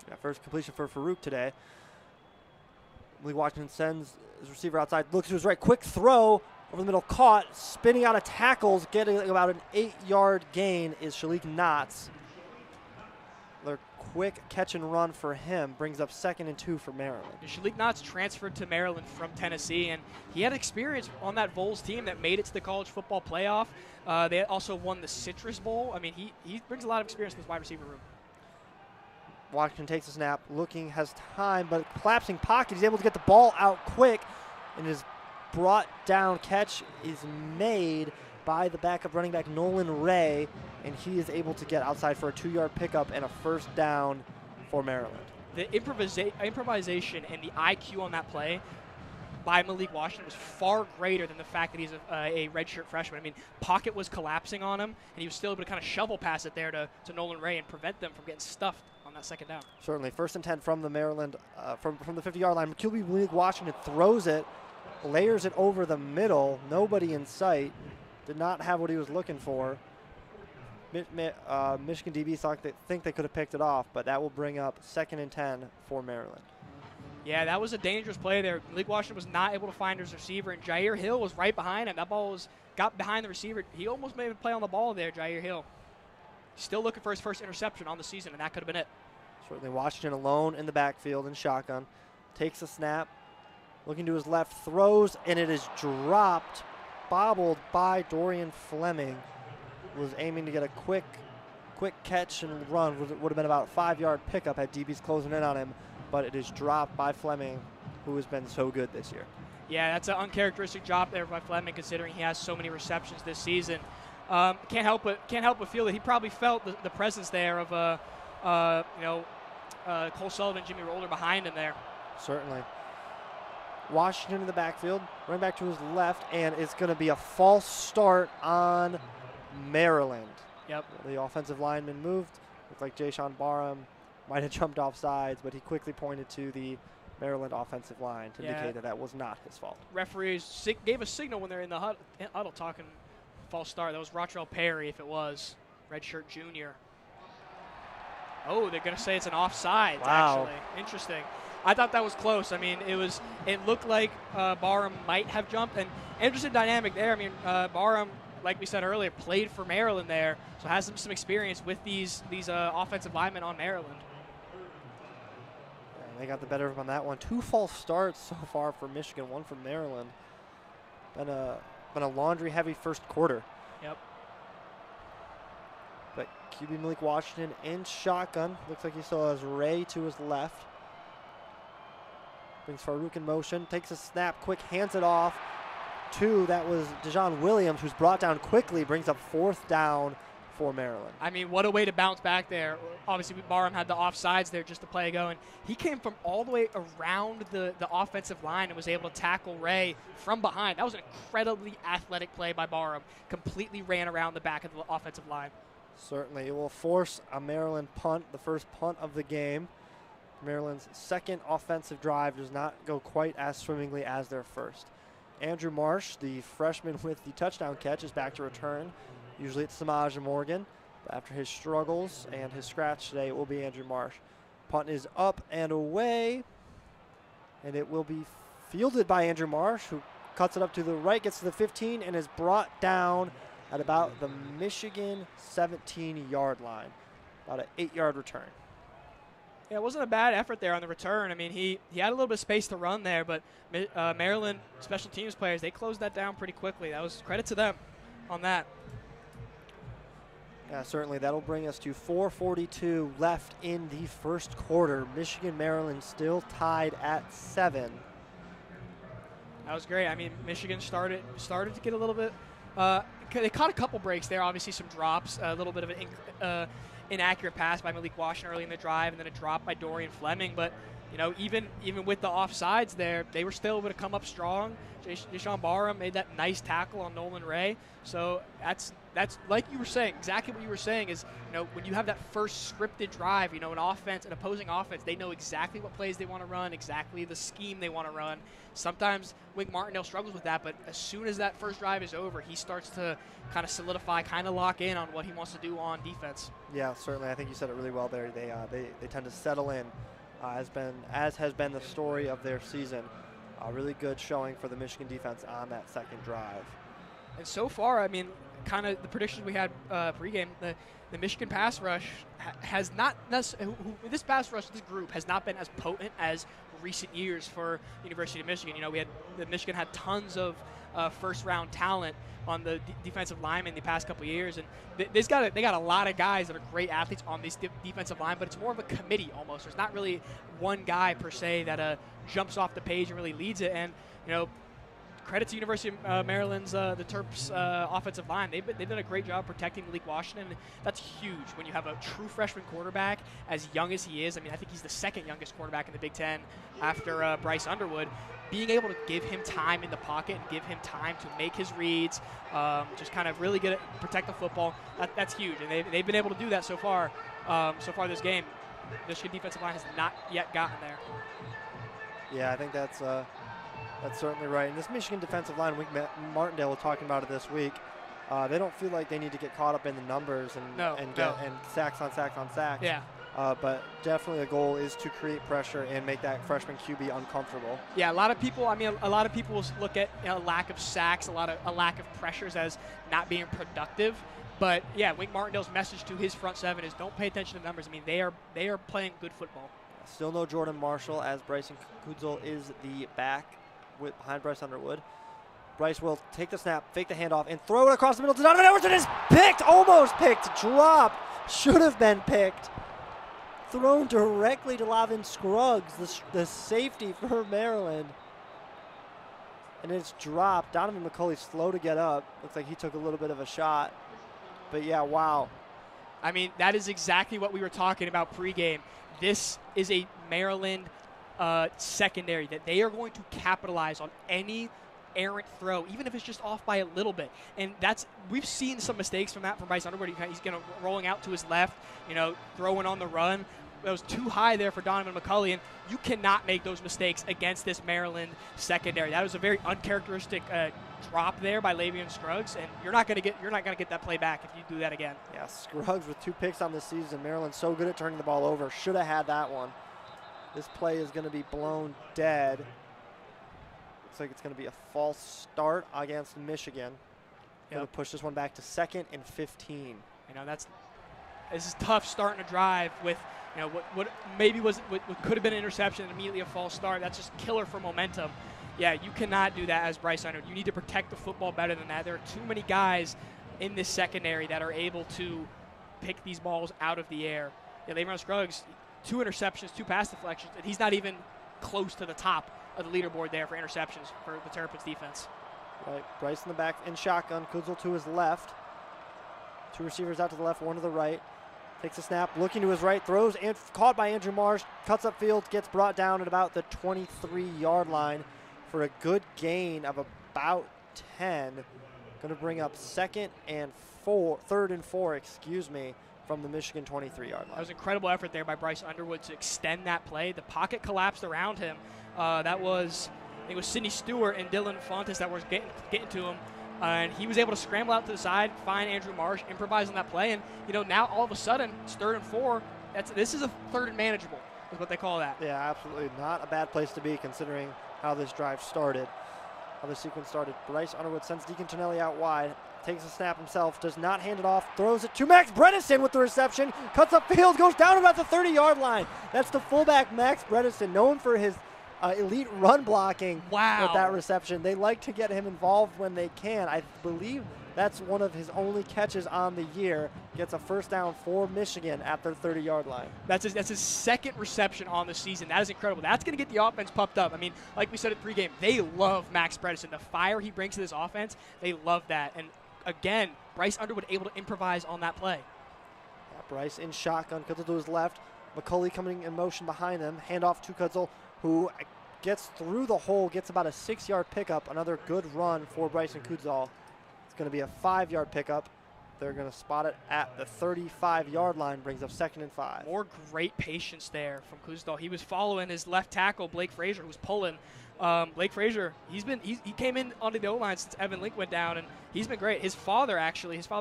Yeah, first completion for Farouk today. Malik Washington sends his receiver outside, looks to his right, quick throw over the middle, caught, spinning out of tackles, getting about an 8-yard gain is Shalik Knotts. Their quick catch and run for him brings up 2nd and 2 for Maryland. Shalik Knott's transferred to Maryland from Tennessee, and he had experience on that Vols team that made it to the college football playoff. They also won the Citrus Bowl. I mean, he brings a lot of experience in this wide receiver room. Washington takes a snap, looking, has time, but collapsing pocket. He's able to get the ball out quick, and his brought down catch is made by the backup running back Nolan Ray, and he is able to get outside for a 2-yard pickup and a 1st down for Maryland. The improvisation and the IQ on that play by Malik Washington was far greater than the fact that he's a redshirt freshman. I mean, pocket was collapsing on him, and he was still able to kind of shovel pass it there to Nolan Ray and prevent them from getting stuffed on that 2nd down. Certainly. 1st and 10 from the Maryland, from the 50-yard line. QB Malik Washington throws it, layers it over the middle, nobody in sight. Did not have what he was looking for. Michigan DB think they could have picked it off, but that will bring up 2nd and 10 for Maryland. Yeah, that was a dangerous play there. Malik Washington was not able to find his receiver, and Jair Hill was right behind him. That ball got behind the receiver. He almost made a play on the ball there, Jair Hill. Still looking for his first interception on the season, and that could have been it. Certainly Washington alone in the backfield in shotgun. Takes a snap, looking to his left, throws, and it is dropped, bobbled by Dorian Fleming. Was aiming to get a quick catch and run. Would have been about a 5-yard pickup had DBs closing in on him, but it is dropped by Fleming, who has been so good this year. Yeah, that's an uncharacteristic job there by Fleming, considering he has so many receptions this season. Can't help but feel that he probably felt the presence there of Cole Sullivan, Jimmy Roller behind him there. Certainly. Washington in the backfield, running back to his left, and it's going to be a false start on Maryland. Yep. The offensive lineman moved. Looked like Jayshawn Barham might have jumped off sides, but he quickly pointed to the Maryland offensive line to indicate that was not his fault. Referees gave a signal when they're in the huddle talking false start. That was Rotrell Perry, if it was. Redshirt junior. Oh, they're going to say it's an offside, wow. Actually. Interesting. I thought that was close. I mean, it looked like Barham might have jumped. And interesting dynamic there. I mean, Barham, like we said earlier, played for Maryland there, so has some experience with these offensive linemen on Maryland. Yeah, they got the better of him on that one. 2 false starts so far for Michigan, 1 for Maryland. Been a laundry-heavy first quarter. Yep. But QB Malik Washington in shotgun. Looks like he still has Ray to his left. Brings Farouk in motion, takes a snap, quick, hands it off. That was Dejon Williams, who's brought down quickly, brings up 4th down for Maryland. I mean, what a way to bounce back there. Obviously, Barham had the offsides there just to play going. He came from all the way around the offensive line and was able to tackle Ray from behind. That was an incredibly athletic play by Barham. Completely ran around the back of the offensive line. Certainly. It will force a Maryland punt, the first punt of the game. Maryland's second offensive drive does not go quite as swimmingly as their first. Andrew Marsh, the freshman with the touchdown catch, is back to return. Usually it's Samaj Morgan. But after his struggles and his scratch today, it will be Andrew Marsh. Punt is up and away. And it will be fielded by Andrew Marsh, who cuts it up to the right, gets to the 15, and is brought down at about the Michigan 17-yard line. About an 8-yard return. Yeah, it wasn't a bad effort there on the return. I mean, he had a little bit of space to run there, but Maryland special teams players, they closed that down pretty quickly. That was credit to them on that. Yeah, certainly. That'll bring us to 4:42 left in the first quarter. Michigan, Maryland still tied at 7. That was great. I mean, Michigan started to get a little bit they caught a couple breaks there, obviously some drops, a little bit of an inaccurate pass by Malik Washington early in the drive, and then a drop by Dorian Fleming. But, you know, even with the offsides there, they were still able to come up strong. Jayshawn Barham made that nice tackle on Nolan Ray. So that's like you were saying, exactly what you were saying is, you know, when you have that first scripted drive, you know, an opposing offense, they know exactly what plays they want to run, exactly the scheme they want to run. Sometimes Wink Martindale struggles with that, but as soon as that first drive is over, he starts to kind of solidify, kind of lock in on what he wants to do on defense. Yeah, certainly. I think you said it really well there. They tend to settle in, as has been the story of their season. A really good showing for the Michigan defense on that second drive. And so far, I mean, kind of the predictions we had pregame, the Michigan pass rush has not this group has not been as potent as recent years for University of Michigan. You know, Michigan had tons of first-round talent on the defensive line in the past couple of years, and they got a lot of guys that are great athletes on this defensive line, but it's more of a committee almost. There's not really one guy per se that jumps off the page and really leads it. And you know, credit to University of Maryland's the Terps offensive line. They've done a great job protecting Malik Washington. That's huge when you have a true freshman quarterback as young as he is. I mean, I think he's the second youngest quarterback in the Big Ten after Bryce Underwood. Being able to give him time in the pocket and give him time to make his reads, just kind of really good at protect the football, that's huge. And they've been able to do that so far this game. The Michigan defensive line has not yet gotten there. Yeah, I think that's certainly right. And this Michigan defensive line, Martindale was talking about it this week. They don't feel like they need to get caught up in the numbers and sacks on sacks on sacks. Yeah. But definitely a goal is to create pressure and make that freshman QB uncomfortable. Yeah, a lot of people will look at a lack of sacks, a lack of pressures as not being productive. But yeah, Wink Martindale's message to his front seven is don't pay attention to numbers. I mean, they are playing good football. Still no Jordan Marshall as Bryson Kudzol is the back behind Bryce Underwood. Bryce will take the snap, fake the handoff, and throw it across the middle to Donovan Edwards. It is picked, almost picked, dropped, should have been picked. Thrown directly to Lavin Scruggs, the safety for Maryland. And it's dropped. Donovan McCulley's slow to get up. Looks like he took a little bit of a shot. But yeah, wow. I mean, that is exactly what we were talking about pregame. This is a Maryland secondary that they are going to capitalize on any errant throw, even if it's just off by a little bit. And we've seen some mistakes from Bryce Underwood. He's rolling out to his left, throwing on the run. That was too high there for Donovan McCulley, and you cannot make those mistakes against this Maryland secondary. That was a very uncharacteristic drop there by Lavian Scruggs, and you're not going to get that play back if you do that again. Yeah, Scruggs with 2 picks on this season. Maryland's so good at turning the ball over. Should have had that one. This play is going to be blown dead. Looks like it's going to be a false start against Michigan. Going to push this one back to 2nd and 15. This is tough starting a drive with what could have been an interception and immediately a false start. That's just killer for momentum. Yeah, you cannot do that as Bryce Underwood. You need to protect the football better than that. There are too many guys in this secondary that are able to pick these balls out of the air. Yeah, Lavian Scruggs, 2 interceptions, 2 pass deflections, and he's not even close to the top of the leaderboard there for interceptions for the Terrapins defense. Right, Bryce in the back in shotgun, Kudzol to his left. 2 receivers out to the left, 1 to the right. Takes a snap, looking to his right, throws, and caught by Andrew Marsh, cuts up field, gets brought down at about the 23-yard line for a good gain of about 10. Going to bring up 3rd and 4, from the Michigan 23-yard line. That was an incredible effort there by Bryce Underwood to extend that play. The pocket collapsed around him. It was Sidney Stewart and Dylan Fontes that were getting to him. And he was able to scramble out to the side, find Andrew Marsh, improvise on that play. And, now all of a sudden, it's 3rd and 4. This is a 3rd and manageable, is what they call that. Yeah, absolutely. Not a bad place to be considering how this drive started, how the sequence started. Bryce Underwood sends Deacon Tonelli out wide, takes a snap himself, does not hand it off, throws it to Max Bredesen with the reception, cuts up field, goes down about the 30-yard line. That's the fullback Max Bredesen, known for his elite run blocking. Wow. With that reception. They like to get him involved when they can. I believe that's one of his only catches on the year. Gets a first down for Michigan at their 30-yard line. That's his 2nd reception on the season. That is incredible. That's going to get the offense pumped up. I mean, like we said at pregame, they love Max Bredesen. The fire he brings to this offense, they love that. And again, Bryce Underwood able to improvise on that play. Yeah, Bryce in shotgun, Kudzol to his left. McCulley coming in motion behind him. Handoff to Kudzol, who gets through the hole, gets about a 6-yard pickup. Another good run for Bryson Kudzol. It's going to be a 5-yard pickup. They're going to spot it at the 35-yard line, brings up 2nd and 5. More great patience there from Kuzdal. He was following his left tackle, Blake Frazier, who was pulling. Blake Frazier, he came in onto the O-line since Evan Link went down, and he's been great. His father,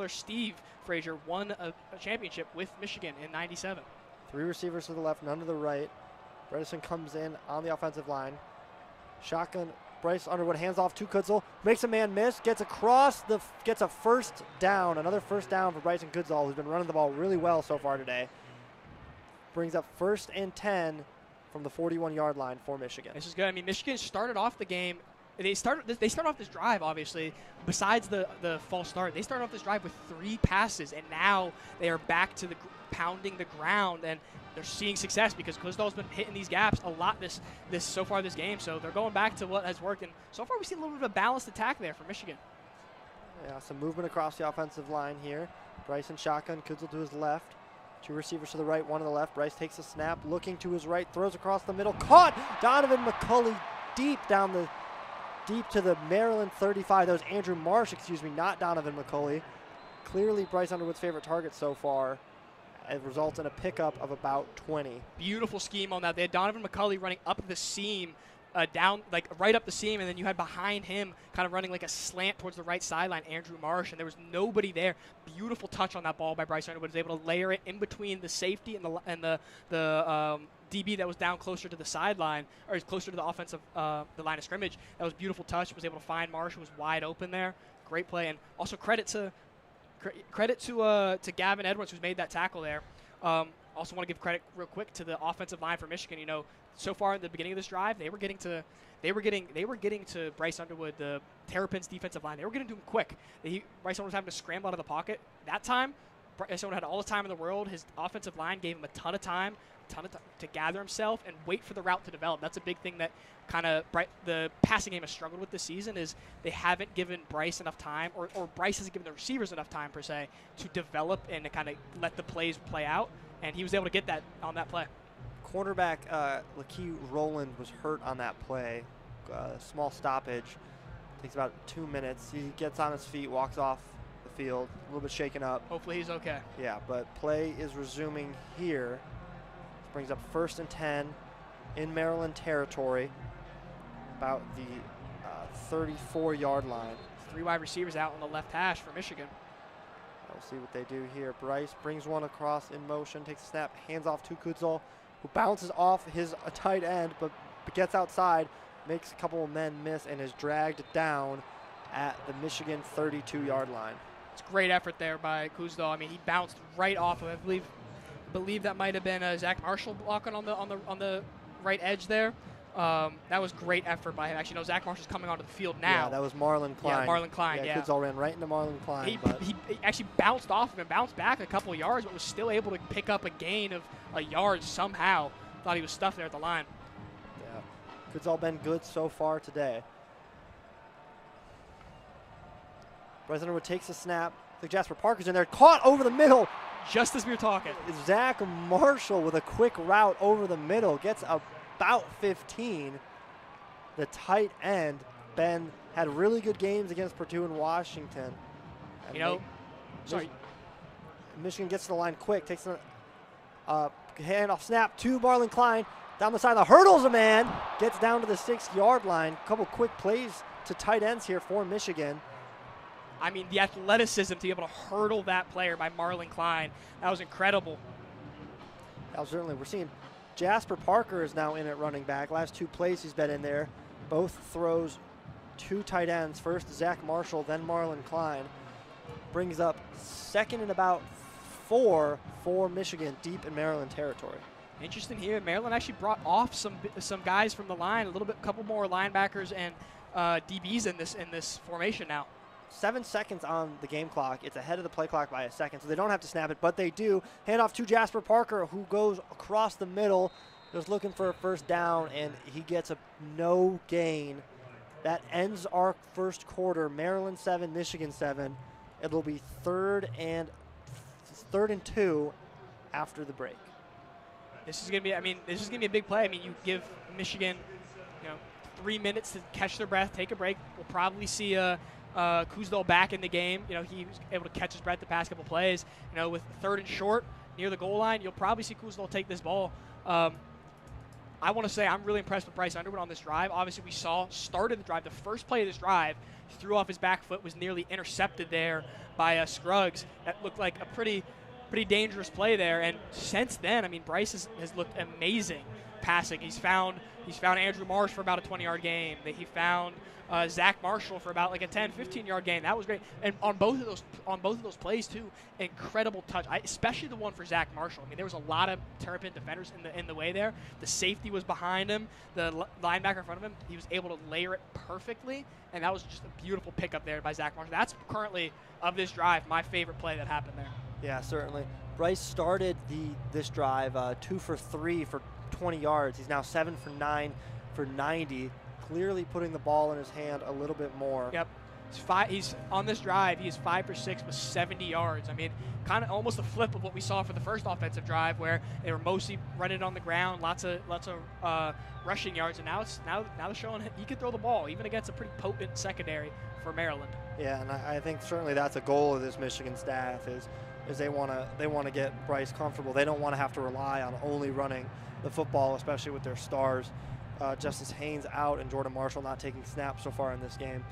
Steve Frazier, won a championship with Michigan in '97. 3 receivers to the left, none to the right. Bredesen comes in on the offensive line. Shotgun Bryce Underwood hands off to Kudzall, makes a man miss, gets across, gets a first down, another first down for Bryson Kudzall, who's been running the ball really well so far today. Brings up 1st and 10 from the 41-yard line for Michigan. This is good. I mean, Michigan started off the game. They start off this drive, obviously, besides the false start. They started off this drive with 3 passes, and now they are back to pounding the ground, and they're seeing success because Kuzdal's been hitting these gaps a lot so far this game. So they're going back to what has worked, and so far we see a little bit of a balanced attack there for Michigan. Yeah, some movement across the offensive line here. Bryson shotgun, Kudzall to his left. 2 receivers to the right, 1 to the left. Bryce takes a snap, looking to his right, throws across the middle, caught! Donovan McCulley deep to the Maryland 35. That was Andrew Marsh, not Donovan McCulley. Clearly Bryce Underwood's favorite target so far. It results in a pickup of about 20. Beautiful scheme on that. They had Donovan McCulley running up the seam, right up the seam, and then you had behind him kind of running like a slant towards the right sideline, Andrew Marsh, and there was nobody there. Beautiful touch on that ball by Bryce Underwood. Was able to layer it in between the safety and the DB that was down closer to the sideline, or closer to the offensive the line of scrimmage. That was a beautiful touch. Was able to find Marsh, who was wide open there. Great play, and also credit to Gavin Edwards, who's made that tackle there. Also want to give credit real quick to the offensive line for Michigan. You know, so far at the beginning of this drive, they were getting to Bryce Underwood, the Terrapins defensive line. They were getting to him quick. Bryce Underwood was having to scramble out of the pocket. That time, Bryce Underwood had all the time in the world. His offensive line gave him a ton of time to gather himself and wait for the route to develop. That's a big thing that kind of the passing game has struggled with this season, is they haven't given Bryce enough time, or Bryce hasn't given the receivers enough time, per se, to develop and to kind of let the plays play out. And he was able to get that on that play. Cornerback Lakeith Rowland was hurt on that play. Small stoppage. Takes about 2 minutes. He gets on his feet, walks off the field, a little bit shaken up. Hopefully he's okay. Yeah, but play is resuming here. Brings up 1st and 10 in Maryland territory, about the 34-yard line. 3 wide receivers out on the left hash for Michigan. We'll see what they do here. Bryce brings one across in motion, takes a snap, hands off to Kudzall, who bounces off his tight end, but gets outside, makes a couple of men miss, and is dragged down at the Michigan 32-yard line. It's great effort there by Kuzdal. I mean, he bounced right off of it. I believe that might have been Zach Marshall blocking on the right edge there. That was great effort by him. Actually, no, Zach Marshall's coming onto the field now. Yeah, that was Marlon Klein. Yeah, Marlon Klein, yeah. Kudzall ran right into Marlon Klein. He actually bounced off of him, bounced back a couple of yards, but was still able to pick up a gain of a yard somehow. Thought he was stuffed there at the line. Yeah, Kudzall been good so far today. Bryce Underwood takes a snap. The Jasper Parker's in there, caught over the middle. Just as we were talking. Zach Marshall with a quick route over the middle, gets about 15. The tight end, Ben, had really good games against Purdue and Washington. And Michigan gets to the line quick, takes a handoff snap to Marlon Klein. Down the side, hurdles a man, gets down to the 6-yard line. A couple quick plays to tight ends here for Michigan. I mean, the athleticism to be able to hurdle that player by Marlon Klein, that was incredible. Certainly. We're seeing Jasper Parker is now in at running back. Last 2 plays he's been in there. Both throws 2 tight ends. First Zach Marshall, then Marlon Klein. Brings up 2nd and about 4 for Michigan, deep in Maryland territory. Interesting here. Maryland actually brought off some guys from the line, a couple more linebackers and DBs in this formation now. 7 seconds on the game clock. It's ahead of the play clock by a second, so they don't have to snap it, but they do. Hand off to Jasper Parker, who goes across the middle, just looking for a first down, and he gets a no gain. That ends our first quarter. Maryland 7, Michigan 7. It'll be 3rd and 2 after the break. This is gonna be a big play. I mean, you give Michigan, 3 minutes to catch their breath, take a break. We'll probably see Kuzdal back in the game. He was able to catch his breath the past couple plays. With 3rd and short near the goal line, you'll probably see Kuzdal take this ball. I want to say I'm really impressed with Bryce Underwood on this drive. Obviously, we started the drive. The first play of this drive, he threw off his back foot, was nearly intercepted there by Scruggs. That looked like a pretty dangerous play there. And since then, I mean, Bryce has looked amazing. passing. He's found Andrew Marsh for about a 20-yard game. He found Zach Marshall for about like a 10, 15-yard game. That was great. And on both of those plays too, incredible touch. Especially the one for Zach Marshall. I mean, there was a lot of Terrapin defenders in the way there. The safety was behind him. The linebacker in front of him. He was able to layer it perfectly, and that was just a beautiful pickup there by Zach Marshall. That's currently, of this drive, my favorite play that happened there. Yeah, certainly. Bryce started this drive 2 for 3 for 20 yards. He's now 7 for 9 for 90. Clearly putting the ball in his hand a little bit more. Yep. He's on this drive. He is 5 for 6 with 70 yards. I mean, kind of almost a flip of what we saw for the first offensive drive, where they were mostly running on the ground, lots of rushing yards, and now they're showing he can throw the ball even against a pretty potent secondary for Maryland. Yeah, and I think certainly that's a goal of this Michigan staff is they want to get Bryce comfortable. They don't want to have to rely on only running the football, especially with their stars. Justice Haynes out and Jordan Marshall not taking snaps so far in this game.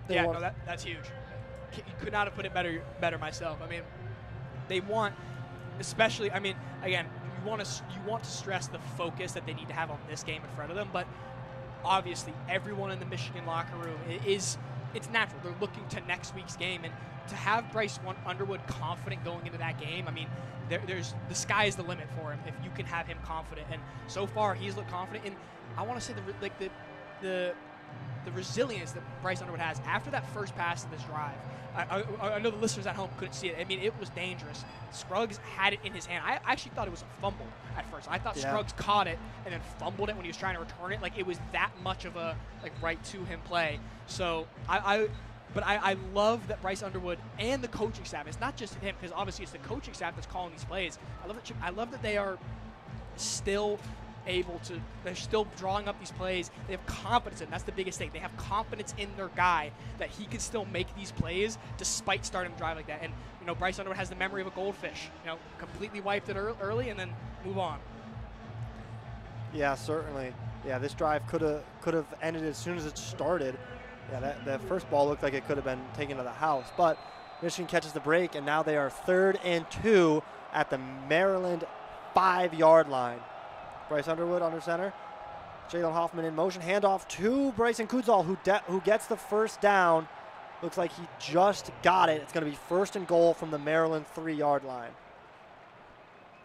That's huge. You could not have put it better myself. I mean, they want, especially, I mean, again, you want to stress the focus that they need to have on this game in front of them, but obviously everyone in the Michigan locker room it's natural. They're looking to next week's game, and to have Bryce Underwood confident going into that game, I mean, there's the sky is the limit for him if you can have him confident. And so far, he's looked confident. And I want to say the resilience that Bryce Underwood has after that first pass of this drive. I know the listeners at home couldn't see it. I mean, it was dangerous. Scruggs had it in his hand. I actually thought it was a fumble at first. I thought Scruggs caught it and then fumbled it when he was trying to return it. Like, it was that much of a right to him play. So But I love that Bryce Underwood and the coaching staff, it's not just him, because obviously it's the coaching staff that's calling these plays. I love that they are still they're still drawing up these plays. They have confidence in. That's the biggest thing. They have confidence in their guy that he can still make these plays despite starting to drive like that. And, Bryce Underwood has the memory of a goldfish. Completely wiped it early and then move on. Yeah, certainly. Yeah, this drive could have ended as soon as it started. Yeah, that first ball looked like it could have been taken to the house, but Michigan catches the break, and now they are 3rd and 2 at the Maryland 5-yard line. Bryce Underwood under center. Jalen Hoffman in motion. Handoff to Bryson Kudzal, who gets the first down. Looks like he just got it. It's going to be 1st and goal from the Maryland 3-yard line.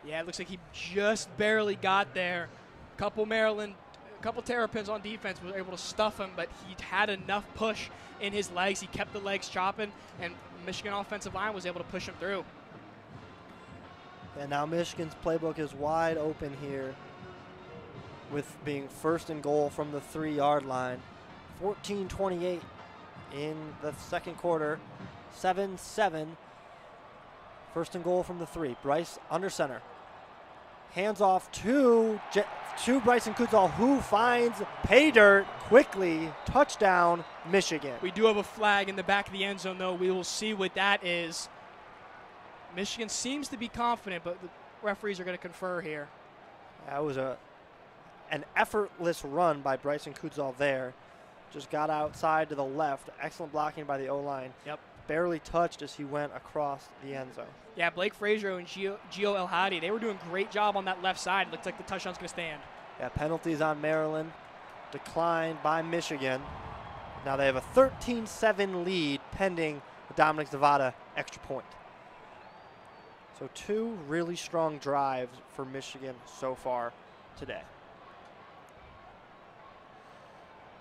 Yeah, it looks like he just barely got there. Couple Terrapins on defense were able to stuff him, but he had enough push in his legs. He kept the legs chopping, and Michigan offensive line was able to push him through. And now Michigan's playbook is wide open here with being 1st and goal from the 3-yard line. 14-28 in the second quarter. 7-7. 1st and goal from the 3. Bryce under center. Hands off to Bryson Kudzal, who finds pay dirt quickly. Touchdown, Michigan. We do have a flag in the back of the end zone, though. We will see what that is. Michigan seems to be confident, but the referees are going to confer here. That was an effortless run by Bryson Kudzal there. Just got outside to the left. Excellent blocking by the O-line. Yep. Barely touched as he went across the end zone. Yeah, Blake Frazier and Gio El Hadi, they were doing a great job on that left side. It looks like the touchdown's going to stand. Yeah, penalties on Maryland. Declined by Michigan. Now they have a 13-7 lead pending the Dominic Zavada extra point. So 2 really strong drives for Michigan so far today.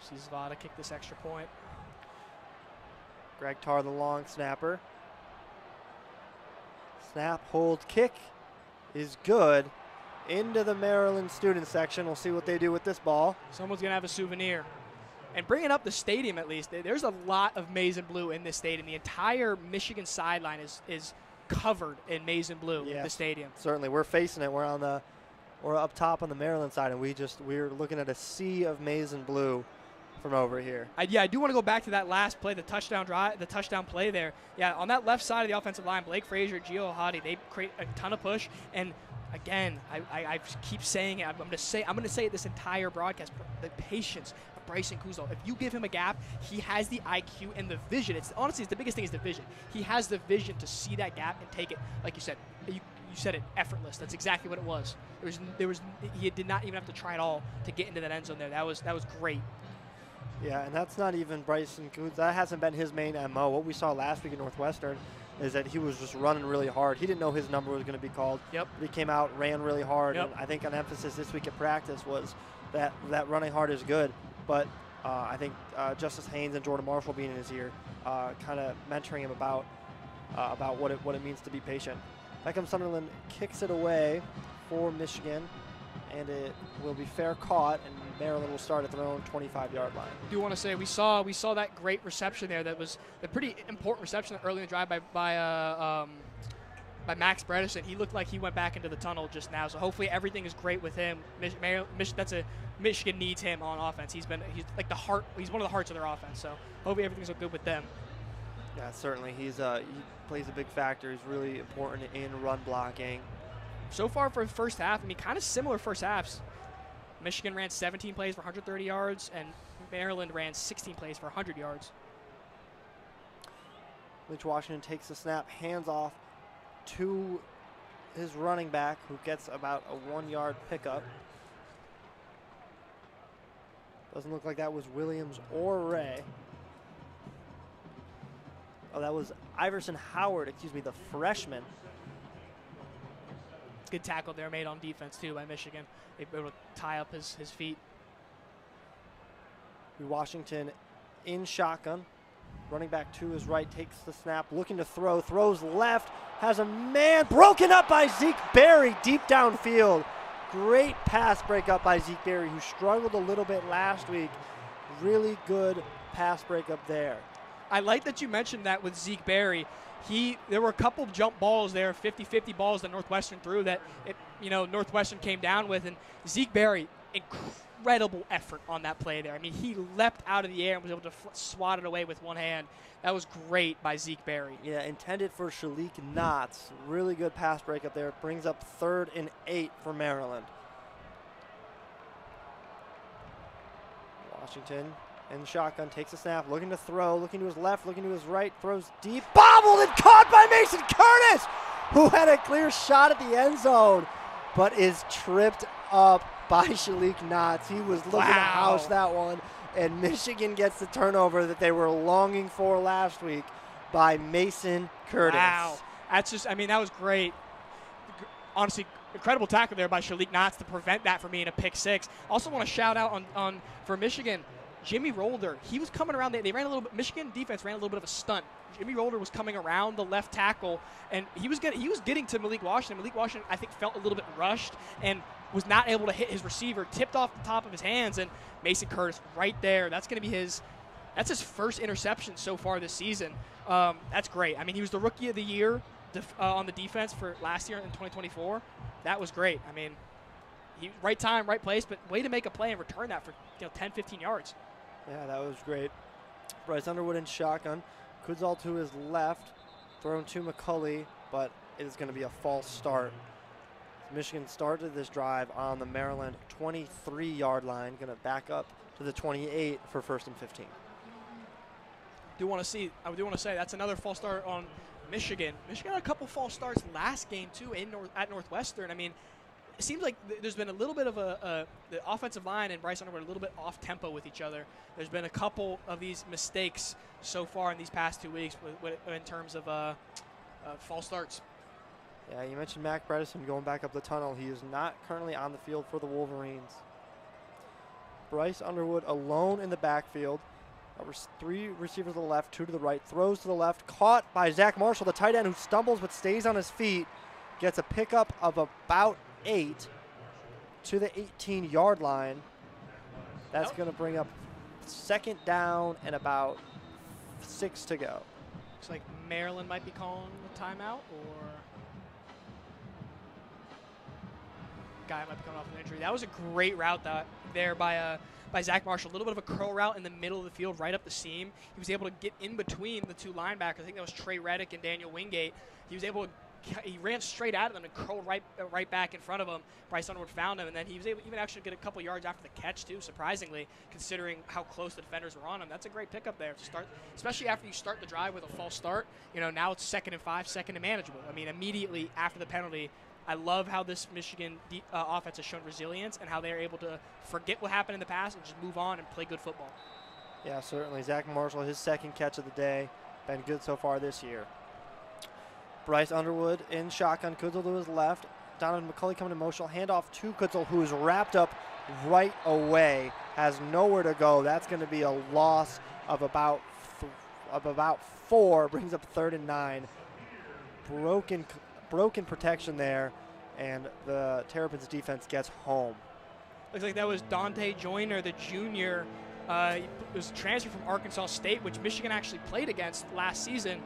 See Zavada kick this extra point. Greg Tarr, the long snapper. Snap, hold, kick is good. Into the Maryland student section. We'll see what they do with this ball. Someone's going to have a souvenir. And bringing up the stadium, at least, there's a lot of maize and blue in this stadium. The entire Michigan sideline is covered in maize and blue in the stadium. Certainly. We're facing it. We're up top on the Maryland side, and we're looking at a sea of maize and blue from over here. I do want to go back to that last play, the touchdown play there. Yeah, on that left side of the offensive line, Blake Frazier, Gio Hadi, they create a ton of push. And again, I keep saying it. I'm going to say it this entire broadcast. The patience of Bryson Kudzal. If you give him a gap, he has the IQ and the vision. Honestly, the biggest thing is the vision. He has the vision to see that gap and take it. Like you said, said it, effortless. That's exactly what it was. He did not even have to try at all to get into that end zone there. That was great. Yeah, and that's not even Bryson Coots. That hasn't been his main MO. What we saw last week at Northwestern is that he was just running really hard. He didn't know his number was going to be called. Yep. But he came out, ran really hard. Yep. And I think an emphasis this week at practice was that running hard is good. But I think Justice Haynes and Jordan Marshall being in his ear, kind of mentoring him about what it means to be patient. Beckham Sunderland kicks it away for Michigan, and it will be fair caught, and Maryland will start at their own 25-yard line. I do want to say we saw that great reception there. That was a pretty important reception early in the drive by Max Bredesen. He looked like he went back into the tunnel just now. So hopefully everything is great with him. Michigan needs him on offense. He's like the heart. He's one of the hearts of their offense. So hopefully everything's good with them. Yeah, certainly. He plays a big factor. He's really important in run blocking. So far for the first half, I mean, kind of similar first halves. Michigan ran 17 plays for 130 yards, and Maryland ran 16 plays for 100 yards. Mitch Washington takes the snap, hands off to his running back, who gets about a 1-yard pickup. Doesn't look like that was Williams or Ray. Oh, that was Iverson Howard, the freshman. Good tackle there made on defense, too, by Michigan. They were able to tie up his feet. Washington in shotgun. Running back to his right, takes the snap, looking to throw, throws left, has a man broken up by Zeke Berry deep downfield. Great pass breakup by Zeke Berry, who struggled a little bit last week. Really good pass breakup there. I like that you mentioned that with Zeke Berry. There were a couple of jump balls there, 50-50 balls that Northwestern threw that Northwestern came down with, and Zeke Berry, incredible effort on that play there. I mean, he leapt out of the air and was able to swat it away with one hand. That was great by Zeke Berry. Yeah, intended for Shalik Knotts. Really good pass breakup there. Brings up 3rd and 8 for Maryland. Washington in shotgun, takes a snap, looking to throw, looking to his left, looking to his right, throws deep, bobbled and caught by Mason Curtis, who had a clear shot at the end zone, but is tripped up by Shalik Knotts. He was looking to house that one, and Michigan gets the turnover that they were longing for last week by Mason Curtis. Wow. That was great. Honestly, incredible tackle there by Shalik Knotts to prevent that from being a pick six. Also want to shout out for Michigan, Jimmy Rolder. He was coming around. They ran a little bit. Michigan defense ran a little bit of a stunt. Jimmy Rolder was coming around the left tackle, and he was getting to Malik Washington. Malik Washington, I think, felt a little bit rushed and was not able to hit his receiver. Tipped off the top of his hands, and Mason Curtis right there. That's going to be his first interception so far this season. That's great. I mean, he was the rookie of the year on the defense for last year in 2024. That was great. I mean, right time, right place, but way to make a play and return that for 10, 15 yards. Yeah, that was great. Bryce Underwood in shotgun. Kudzal to his left, thrown to McCulley, but it is going to be a false start. Michigan started this drive on the Maryland 23-yard line, going to back up to the 28 for 1st and 15. I do want to say that's another false start on Michigan. Michigan had a couple false starts last game too at Northwestern. I mean, it seems like there's been a little bit of the offensive line and Bryce Underwood a little bit off tempo with each other. There's been a couple of these mistakes so far in these past 2 weeks in terms of false starts. Yeah, you mentioned Mac Bredesen going back up the tunnel. He is not currently on the field for the Wolverines. Bryce Underwood alone in the backfield. 3 receivers to the left, 2 to the right. Throws to the left, caught by Zach Marshall, the tight end, who stumbles but stays on his feet. Gets a pickup of about 8 to the 18-yard line. That's going to bring up 2nd down and about 6 to go. Looks like Maryland might be calling the timeout, or guy might be coming off an injury. That was a great route there by Zach Marshall. A little bit of a curl route in the middle of the field, right up the seam. He was able to get in between the 2 linebackers. I think that was Trey Reddick and Daniel Wingate. He was able to he ran straight at them and curled right back in front of him. Bryce Underwood found him, and then he was able to even actually get a couple yards after the catch too, surprisingly, considering how close the defenders were on him. That's a great pickup there to start, especially after you start the drive with a false start. Now it's 2nd and 5, 2nd and manageable. I mean, immediately after the penalty, I love how this Michigan offense has shown resilience and how they're able to forget what happened in the past and just move on and play good football. Yeah, certainly. Zach Marshall, his 2nd catch of the day, been good so far this year. Bryce Underwood in shotgun, Kutzel to his left. Donovan McCulley coming in motion, handoff to Kutzel, who is wrapped up right away, has nowhere to go. That's going to be a loss of about 4, brings up 3rd and 9. Broken protection there, and the Terrapins defense gets home. Looks like that was Dante Joyner, the junior. He was transferred from Arkansas State, which Michigan actually played against last season.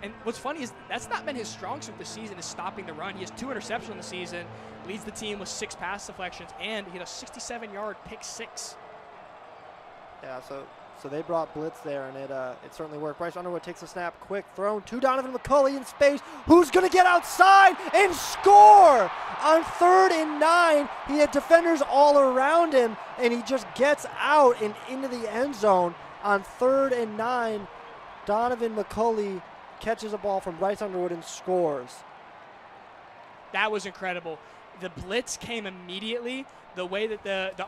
And what's funny is that's not been his strong suit this season, is stopping the run. He has 2 interceptions in the season, leads the team with 6 pass deflections, and he had a 67-yard pick 6. Yeah, so they brought blitz there, and it certainly worked. Bryce Underwood takes a snap, quick thrown to Donovan McCulley in space, who's going to get outside and score on 3rd and 9. He had defenders all around him, and he just gets out and into the end zone on 3rd and 9. Donovan McCulley catches a ball from Bryce Underwood and scores. That was incredible. The blitz came immediately. The way that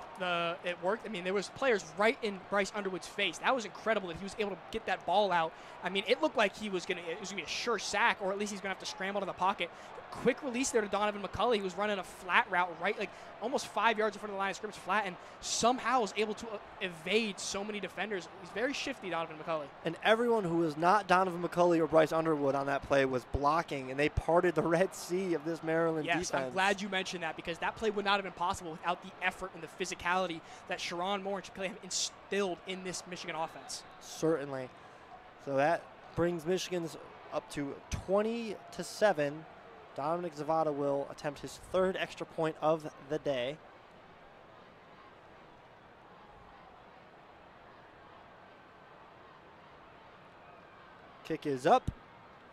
it worked, I mean, there was players right in Bryce Underwood's face. That was incredible that he was able to get that ball out. I mean, it looked like it was gonna be a sure sack, or at least he's gonna have to scramble to the pocket. Quick release there to Donovan McCulley. He was running a flat route right, like almost 5 yards in front of the line of scrimmage, flat, and somehow was able to evade so many defenders. He's very shifty, Donovan McCulley. And everyone who was not Donovan McCulley or Bryce Underwood on that play was blocking, and they parted the Red Sea of this Maryland defense. Yes, I'm glad you mentioned that, because that play would not have been possible without the effort and the physicality that Sharon Moore and Chick-fil-A have instilled in this Michigan offense. Certainly. So that brings Michigan's up to 20-7. Dominic Zavada will attempt his 3rd extra point of the day. Kick is up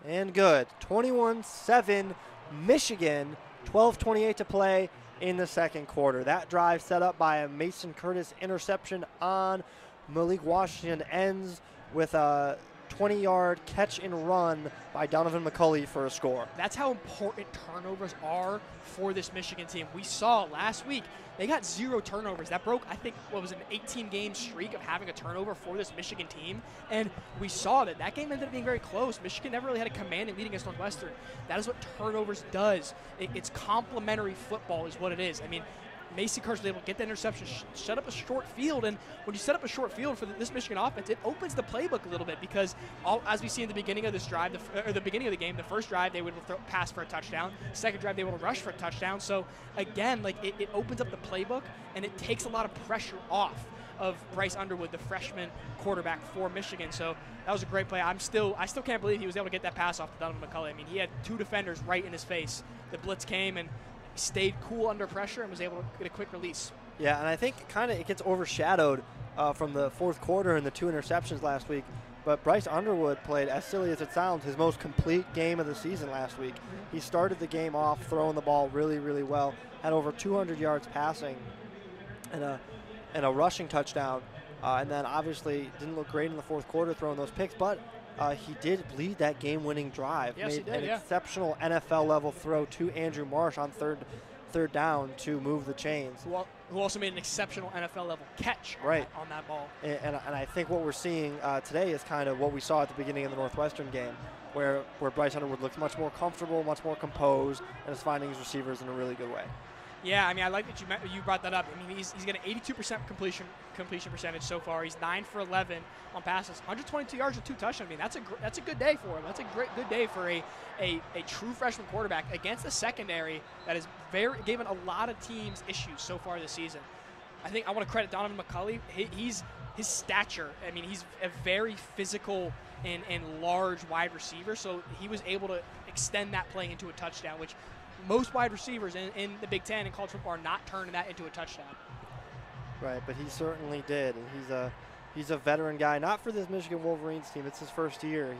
and good. 21-7 Michigan, 12:28 to play in the 2nd quarter. That drive set up by a Mason Curtis interception on Malik Washington ends with a 20-yard catch and run by Donovan McCulley for a score. That's how important turnovers are for this Michigan team. We saw last week they got 0 turnovers. That broke, I think, what was an 18-game streak of having a turnover for this Michigan team. And we saw that game ended up being very close. Michigan never really had a commanding lead against Northwestern. That is what turnovers does. It's complementary football is what it is. I mean, Mason Curtis was able to get that interception, set up a short field, and when you set up a short field for this Michigan offense, it opens the playbook a little bit, because as we see in the beginning of this drive, the beginning of the game, the first drive they would pass for a touchdown, second drive they would rush for a touchdown. So again, like it opens up the playbook, and it takes a lot of pressure off of Bryce Underwood, the freshman quarterback for Michigan. So that was a great play. I still can't believe he was able to get that pass off to Donovan McCulley. I mean, he had 2 defenders right in his face. The blitz came, and stayed cool under pressure and was able to get a quick release. Yeah, and I think kind of it gets overshadowed from the 4th quarter and the 2 interceptions last week. But Bryce Underwood played, as silly as it sounds, his most complete game of the season last week. He started the game off throwing the ball really, really well, had over 200 yards passing and a rushing touchdown. And then obviously didn't look great in the 4th quarter throwing those picks, but he did lead that game-winning drive. Yes, made he did, an exceptional NFL-level throw to Andrew Marsh on third down to move the chains. Who also made an exceptional NFL-level catch on that ball. And I think what we're seeing today is kind of what we saw at the beginning of the Northwestern game, where Bryce Underwood looks much more comfortable, much more composed, and is finding his receivers in a really good way. Yeah, I mean, I like that you brought that up. I mean, he's got an 82% completion percentage so far. He's 9 for 11 on passes, 122 yards with 2 touchdowns. I mean, that's a good day for him. That's a good day for a true freshman quarterback against a secondary that has given a lot of teams issues so far this season. I think I want to credit Donovan McCulley. His stature. I mean, he's a very physical and large wide receiver, so he was able to extend that play into a touchdown, which most wide receivers in the Big Ten and college football are not turning that into a touchdown. Right, but he certainly did, and He's a veteran guy, not for this Michigan Wolverines team. It's his first year.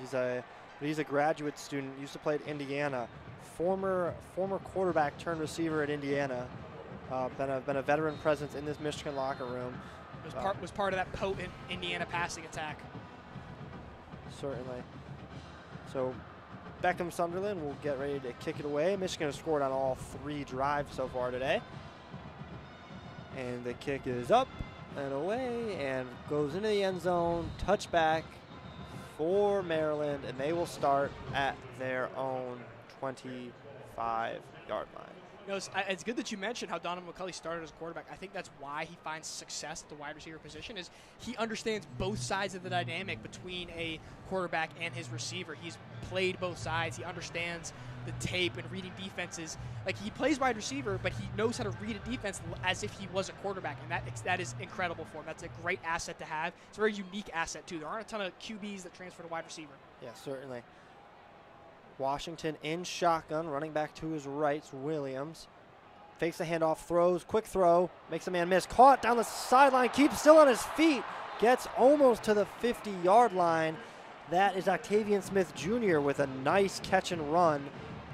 He's a graduate student. Used to play at Indiana. Former quarterback turned receiver at Indiana. Been a veteran presence in this Michigan locker room. Was part of that potent Indiana passing attack. Certainly. So Beckham Sunderland will get ready to kick it away. Michigan has scored on all 3 drives so far today. And the kick is up and away and goes into the end zone. Touchback for Maryland, and they will start at their own 25-yard line. You know, it's good that you mentioned how Donovan McCulley started as a quarterback. I think that's why he finds success at the wide receiver position is he understands both sides of the dynamic between a quarterback and his receiver. He's played both sides. He understands the tape and reading defenses. Like, he plays wide receiver, but he knows how to read a defense as if he was a quarterback, and that is incredible for him. That's a great asset to have. It's a very unique asset, too. There aren't a ton of QBs that transfer to wide receiver. Yeah, certainly. Washington in shotgun, running back to his right, Williams. Fakes the handoff, throws, quick throw, makes a man miss. Caught down the sideline, keeps still on his feet, gets almost to the 50-yard line. That is Octavian Smith Jr. with a nice catch and run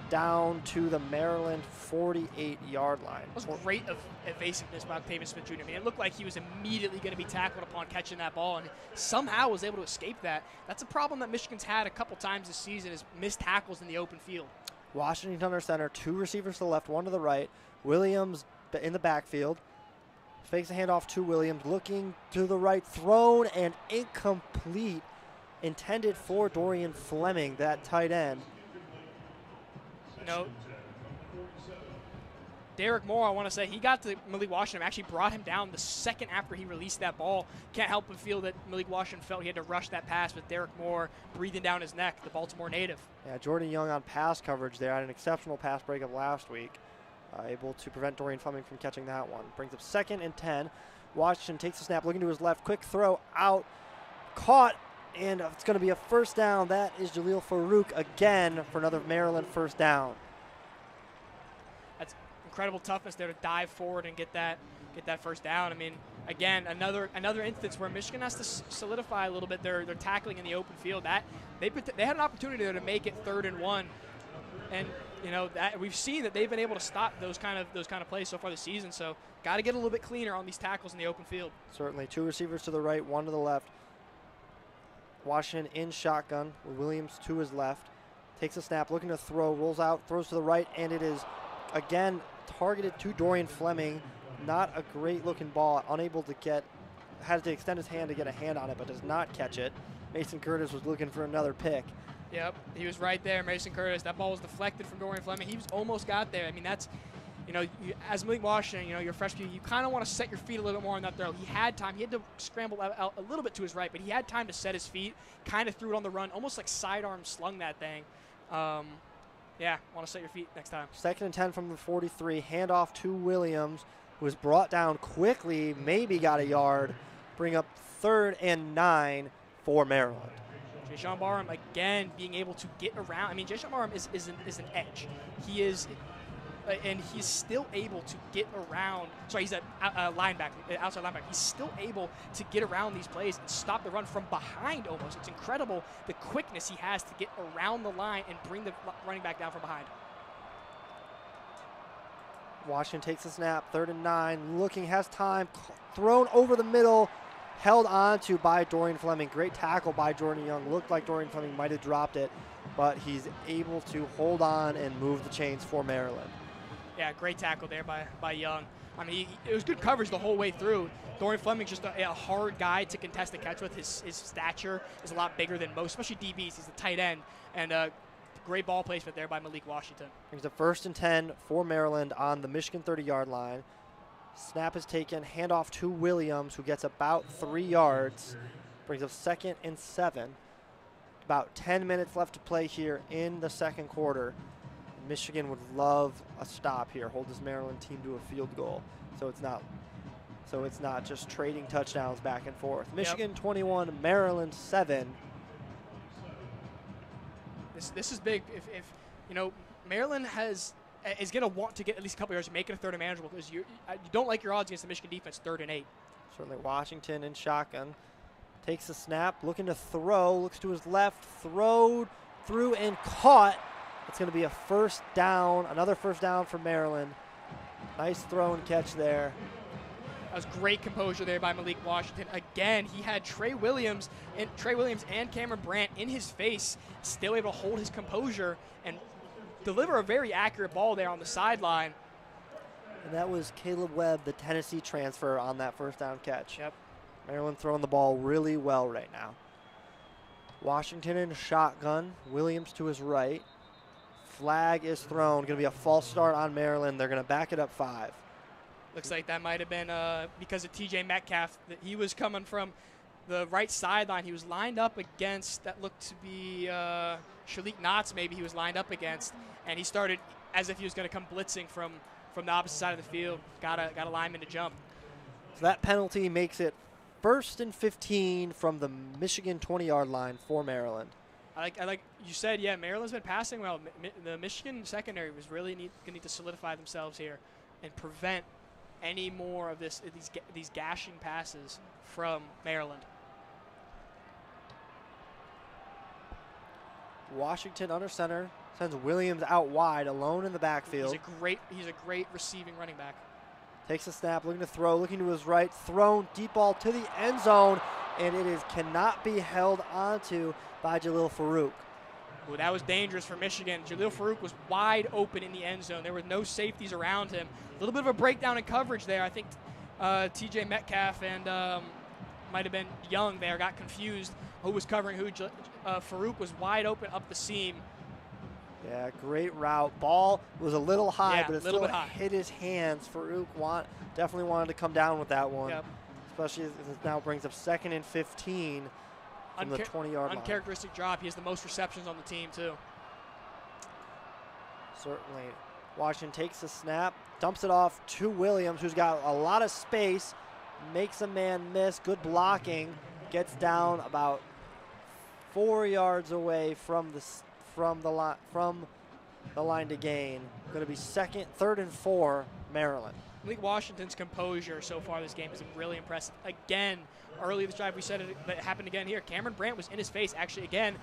down to the Maryland 48-yard line. That was great evasiveness by Octavian Smith Jr. I mean, it looked like he was immediately going to be tackled upon catching that ball, and somehow was able to escape that. That's a problem that Michigan's had a couple times this season is missed tackles in the open field. Washington under center, 2 receivers to the left, 1 to the right. Williams in the backfield. Fakes a handoff to Williams, looking to the right, thrown and incomplete. Intended for Dorian Fleming, that tight end. No. Derek Moore, I want to say, he got to Malik Washington, actually brought him down the second after he released that ball. Can't help but feel that Malik Washington felt he had to rush that pass with Derek Moore breathing down his neck, the Baltimore native. Yeah, Jordan Young on pass coverage there. Had an exceptional pass breakup last week. Able to prevent Dorian Fleming from catching that one. Brings up 2nd and 10. Washington takes the snap, looking to his left. Quick throw out. Caught. And it's going to be a first down. That is Jaleel Farouk again for another Maryland first down. That's incredible toughness there to dive forward and get that first down. I mean, again, another instance where Michigan has to solidify a little bit their tackling in the open field. That they had an opportunity there to make it 3rd and 1, and you know that we've seen that they've been able to stop those kind of plays so far this season. So got to get a little bit cleaner on these tackles in the open field. Certainly, 2 receivers to the right, 1 to the left. Washington in shotgun, Williams to his left, takes a snap, looking to throw, rolls out, throws to the right, and it is, again, targeted to Dorian Fleming. Not a great-looking ball, unable to get, had to extend his hand to get a hand on it, but does not catch it. Mason Curtis was looking for another pick. Yep, he was right there, Mason Curtis. That ball was deflected from Dorian Fleming. He was almost got there. I mean, that's, you know, as Malik Washington, you know, your freshman, you kind of want to set your feet a little bit more on that throw. He had time. He had to scramble out a little bit to his right, but he had time to set his feet, kind of threw it on the run, almost like sidearm slung that thing. Yeah, want to set your feet next time. 2nd and 10 from the 43. Handoff to Williams, who was brought down quickly, maybe got a yard. Bring up 3rd and 9 for Maryland. Jayshawn Barham, again, being able to get around. I mean, Jayshawn Barham is an edge. He is, and he's still able to get around. Sorry, he's a linebacker, outside linebacker. He's still able to get around these plays and stop the run from behind almost. It's incredible the quickness he has to get around the line and bring the running back down from behind. Washington takes the snap, 3rd and 9, looking, has time, thrown over the middle, held on to by Dorian Fleming. Great tackle by Jordan Young. Looked like Dorian Fleming might have dropped it, but he's able to hold on and move the chains for Maryland. Yeah, great tackle there by Young. I mean, it was good coverage the whole way through. Dorian Fleming's just a hard guy to contest the catch with. His stature is a lot bigger than most, especially DBs. He's a tight end, and great ball placement there by Malik Washington. Brings a 1st and 10 for Maryland on the Michigan 30-yard line. Snap is taken, handoff to Williams, who gets about 3 yards. Brings up 2nd and 7. About 10 minutes left to play here in the 2nd quarter. Michigan would love a stop here, hold this Maryland team to a field goal. So it's not just trading touchdowns back and forth. Michigan 21, Maryland 7. This is big. If you know, Maryland is going to want to get at least a couple yards to make it a 3rd and manageable, because you don't like your odds against the Michigan defense 3rd and 8. Certainly Washington in shotgun. Takes a snap, looking to throw, looks to his left, throw through and caught. It's going to be a first down, another first down for Maryland. Nice throw and catch there. That was great composure there by Malik Washington. Again, he had Trey Williams and Cameron Brandt in his face, still able to hold his composure and deliver a very accurate ball there on the sideline. And that was Caleb Webb, the Tennessee transfer, on that first down catch. Yep. Maryland throwing the ball really well right now. Washington in shotgun, Williams to his right. Flag is thrown, going to be a false start on Maryland. They're going to back it up 5. Looks like that might have been because of TJ Metcalf. That he was coming from the right sideline. He was lined up against, that looked to be Shalik Knotts maybe he was lined up against. And he started as if he was going to come blitzing from the opposite side of the field. Got a lineman to jump. So that penalty makes it 1st and 15 from the Michigan 20-yard line for Maryland. I like you said, yeah, Maryland's been passing well. The Michigan secondary was really going to need to solidify themselves here and prevent any more of these gashing passes from Maryland. Washington under center, sends Williams out wide, alone in the backfield. He's a great receiving running back. Takes a snap, looking to throw, looking to his right, thrown deep ball to the end zone, and it cannot be held onto by Jalil Farouk. Ooh, that was dangerous for Michigan. Jalil Farouk was wide open in the end zone. There were no safeties around him. A little bit of a breakdown in coverage there. I think TJ Metcalf and might have been Young there got confused who was covering who. Farouk was wide open up the seam. Yeah, great route. Ball was a little high, Yeah, but it little still bit high. hit his hands. Farouk definitely wanted to come down with that one, Yep. especially as it now brings up 2nd and 15 from the 20-yard line. Uncharacteristic drop. He has the most receptions on the team, too. Certainly. Washington takes the snap, dumps it off to Williams, who's got a lot of space, makes a man miss. Good blocking. Gets down about 4 yards away from the line to gain. Going to be 3rd and 4, Maryland. Malik Washington's composure so far this game has been really impressive. Again, early this drive we said it, but it happened again here. Cameron Brandt was in his face, actually, again,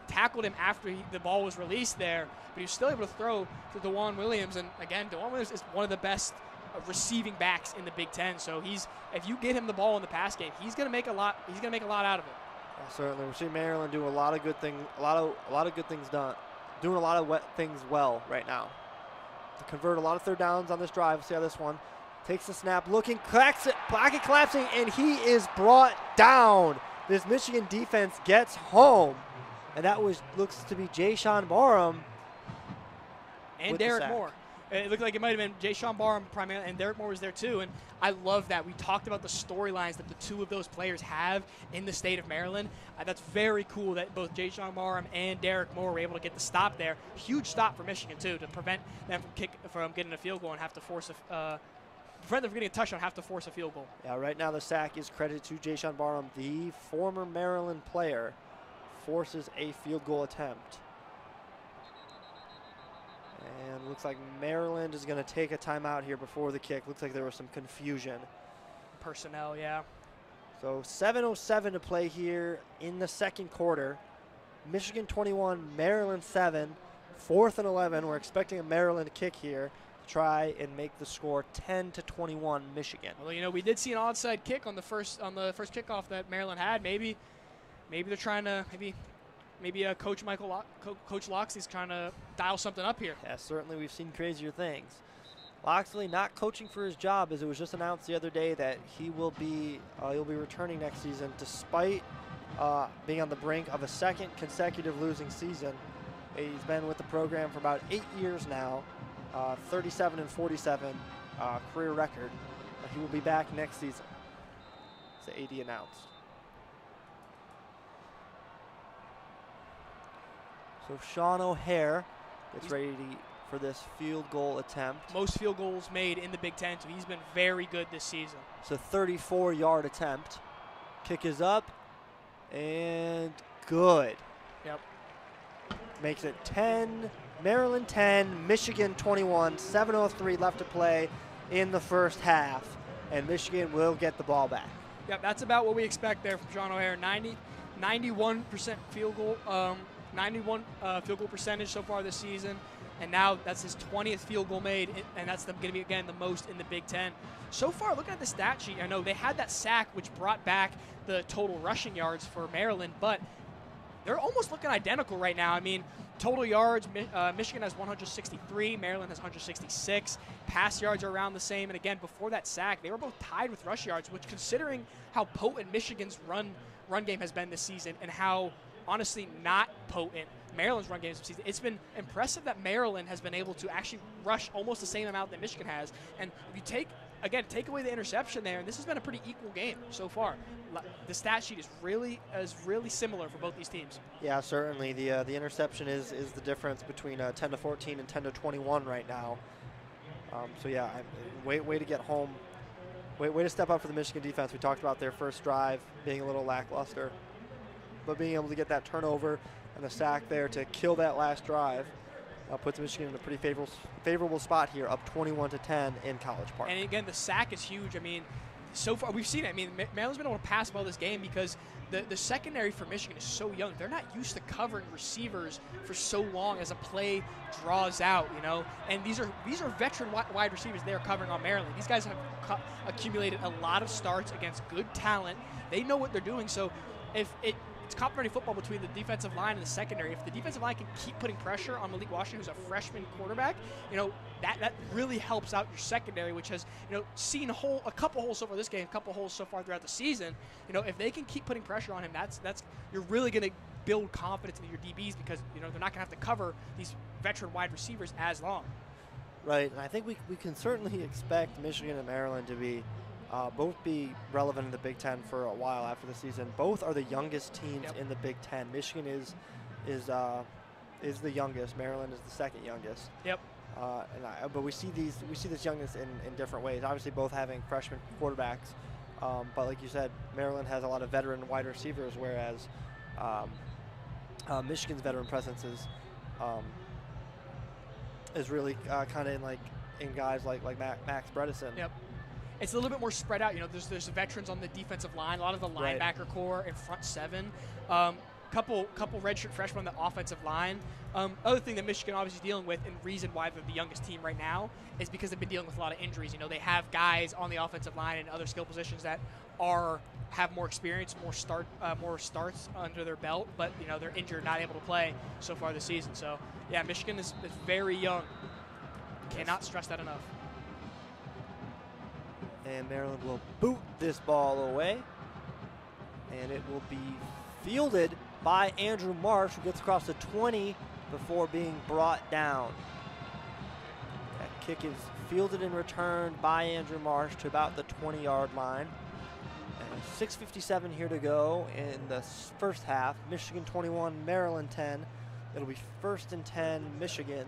tackled him after the ball was released there, but he was still able to throw to DeJuan Williams. And again, DeJuan Williams is one of the best receiving backs in the Big Ten. So if you get him the ball in the pass game, he's going to make a lot out of it. Yeah, certainly, we're seeing Maryland do a lot of good things, a lot of good things done, doing a lot of things well right now. To convert a lot of 3rd downs on this drive. See how this one takes the snap, looking, cracks it, pocket collapsing, and he is brought down. This Michigan defense gets home, and that looks to be Jayshawn Barham and Derek Moore. It looked like it might have been Jayshawn Barham primarily, and Derek Moore was there too. And I love that. We talked about the storylines that the two of those players have in the state of Maryland. That's very cool that both Jayshawn Barham and Derek Moore were able to get the stop there. Huge stop for Michigan too, to prevent them from getting a field goal and have to force prevent them from getting a touchdown, have to force a field goal. Yeah, right now the sack is credited to Jayshawn Barham, the former Maryland player, forces a field goal attempt. And looks like Maryland is going to take a timeout here before the kick. Looks like there was some confusion. Personnel, yeah. So 7:07 to play here in the 2nd quarter. Michigan 21, Maryland 7, 4th and 11. We're expecting a Maryland kick here to try and make the score 10-21 Michigan. Well, you know, we did see an onside kick on the first kickoff that Maryland had. Maybe they're trying to Maybe Coach Loxley's trying to dial something up here. Yeah, certainly we've seen crazier things. Loxley not coaching for his job, as it was just announced the other day that he'll be returning next season, despite being on the brink of a 2nd consecutive losing season. He's been with the program for about 8 years now, 37-47 career record. He will be back next season. The AD announced. So Sean O'Hare gets ready for this field goal attempt. Most field goals made in the Big Ten, so he's been very good this season. It's a 34-yard attempt. Kick is up, and good. Yep. Makes it 10, Maryland 10, Michigan 21, 7:03 left to play in the first half, and Michigan will get the ball back. Yeah, that's about what we expect there from Sean O'Hare. 91% field goal, 91 field goal percentage so far this season, and now that's his 20th field goal made, and that's going to be, again, the most in the Big Ten. So far, looking at the stat sheet, I know they had that sack, which brought back the total rushing yards for Maryland, but they're almost looking identical right now. I mean, total yards, Michigan has 163, Maryland has 166. Pass yards are around the same, and again, before that sack, they were both tied with rush yards, which, considering how potent Michigan's run game has been this season and how, honestly, not potent Maryland's run game this season, it's been impressive that Maryland has been able to actually rush almost the same amount that Michigan has. And if you take away the interception there, and this has been a pretty equal game so far. The stat sheet is really similar for both these teams. Yeah, certainly. The interception is the difference between 10 to 14 and 10 to 21 right now. So yeah, way to get home. Way to step up for the Michigan defense. We talked about their first drive being a little lackluster, but being able to get that turnover and the sack there to kill that last drive puts Michigan in a pretty favorable spot here, up 21-10 in College Park. And again, the sack is huge. I mean, so far we've seen it. I mean, Maryland's been able to pass well this game because the secondary for Michigan is so young. They're not used to covering receivers for so long as a play draws out, you know. And these are veteran wide receivers they are covering on Maryland. These guys have accumulated a lot of starts against good talent. They know what they're doing. So if it's complementary football between the defensive line and the secondary. If the defensive line can keep putting pressure on Malik Washington, who's a freshman quarterback, you know, that really helps out your secondary, which has, you know, seen a couple holes so far this game, a couple holes so far throughout the season. You know, if they can keep putting pressure on him, that's you're really going to build confidence in your DBs because, you know, they're not going to have to cover these veteran wide receivers as long. Right, and I think we can certainly expect Michigan and Maryland to both be relevant in the Big Ten for a while after the season. Both are the youngest teams in the Big Ten. Michigan is the youngest. Maryland is the second youngest. Yep. But we see this youngness in different ways. Obviously, both having freshman quarterbacks, but like you said, Maryland has a lot of veteran wide receivers, whereas Michigan's veteran presence is really kind of in guys like Max Bredesen. Yep. It's a little bit more spread out. You know, there's veterans on the defensive line, a lot of the linebacker core and front seven. Couple redshirt freshmen on the offensive line. Other thing that Michigan obviously is dealing with, and reason why they're the youngest team right now, is because they've been dealing with a lot of injuries. You know, they have guys on the offensive line and other skill positions that have more experience, more starts under their belt, but you know they're injured, not able to play so far this season. So yeah, Michigan is very young. Cannot stress that enough. And Maryland will boot this ball away, and it will be fielded by Andrew Marsh, who gets across the 20 before being brought down. That kick is fielded and returned by Andrew Marsh to about the 20-yard line. And 6:57 here to go in the first half. Michigan 21, Maryland 10. It'll be 1st and 10, Michigan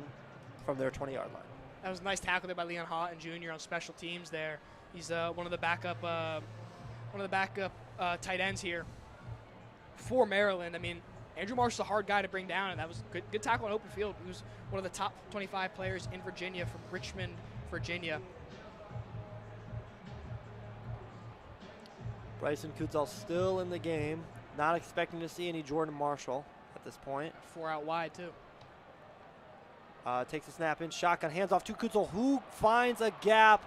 from their 20-yard line. That was a nice tackle there by Leon Houghton Jr. on special teams there. He's one of the backup tight ends here for Maryland. I mean, Andrew Marsh is a hard guy to bring down, and that was good tackle on open field. He was one of the top 25 players in Virginia from Richmond, Virginia. Bryson Kudzall still in the game. Not expecting to see any Jordan Marshall at this point. 4 out wide, too. Takes a snap in, shotgun, hands off to Kudzall, who finds a gap.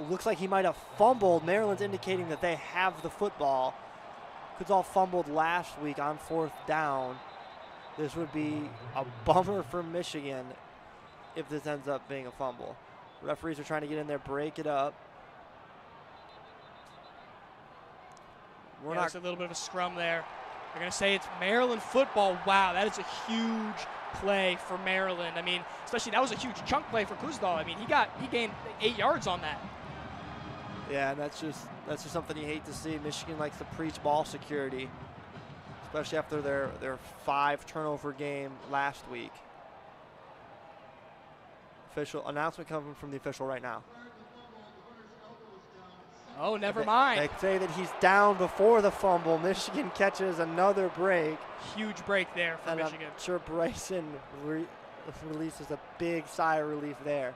Looks like he might have fumbled. Maryland's indicating that they have the football. Kudzall fumbled last week on 4th down. This would be a bummer for Michigan if this ends up being a fumble. Referees are trying to get in there, break it up. It's a little bit of a scrum there. They're going to say it's Maryland football. Wow, that is a huge play for Maryland. I mean, especially that was a huge chunk play for Kuzdal. I mean, he gained 8 yards on that. Yeah, and that's just something you hate to see. Michigan likes to preach ball security, especially after their 5 turnover game last week. Official announcement coming from the official right now. Oh, never mind. They say that he's down before the fumble. Michigan catches another break. Huge break there for Michigan. I'm sure Bryson releases a big sigh of relief there.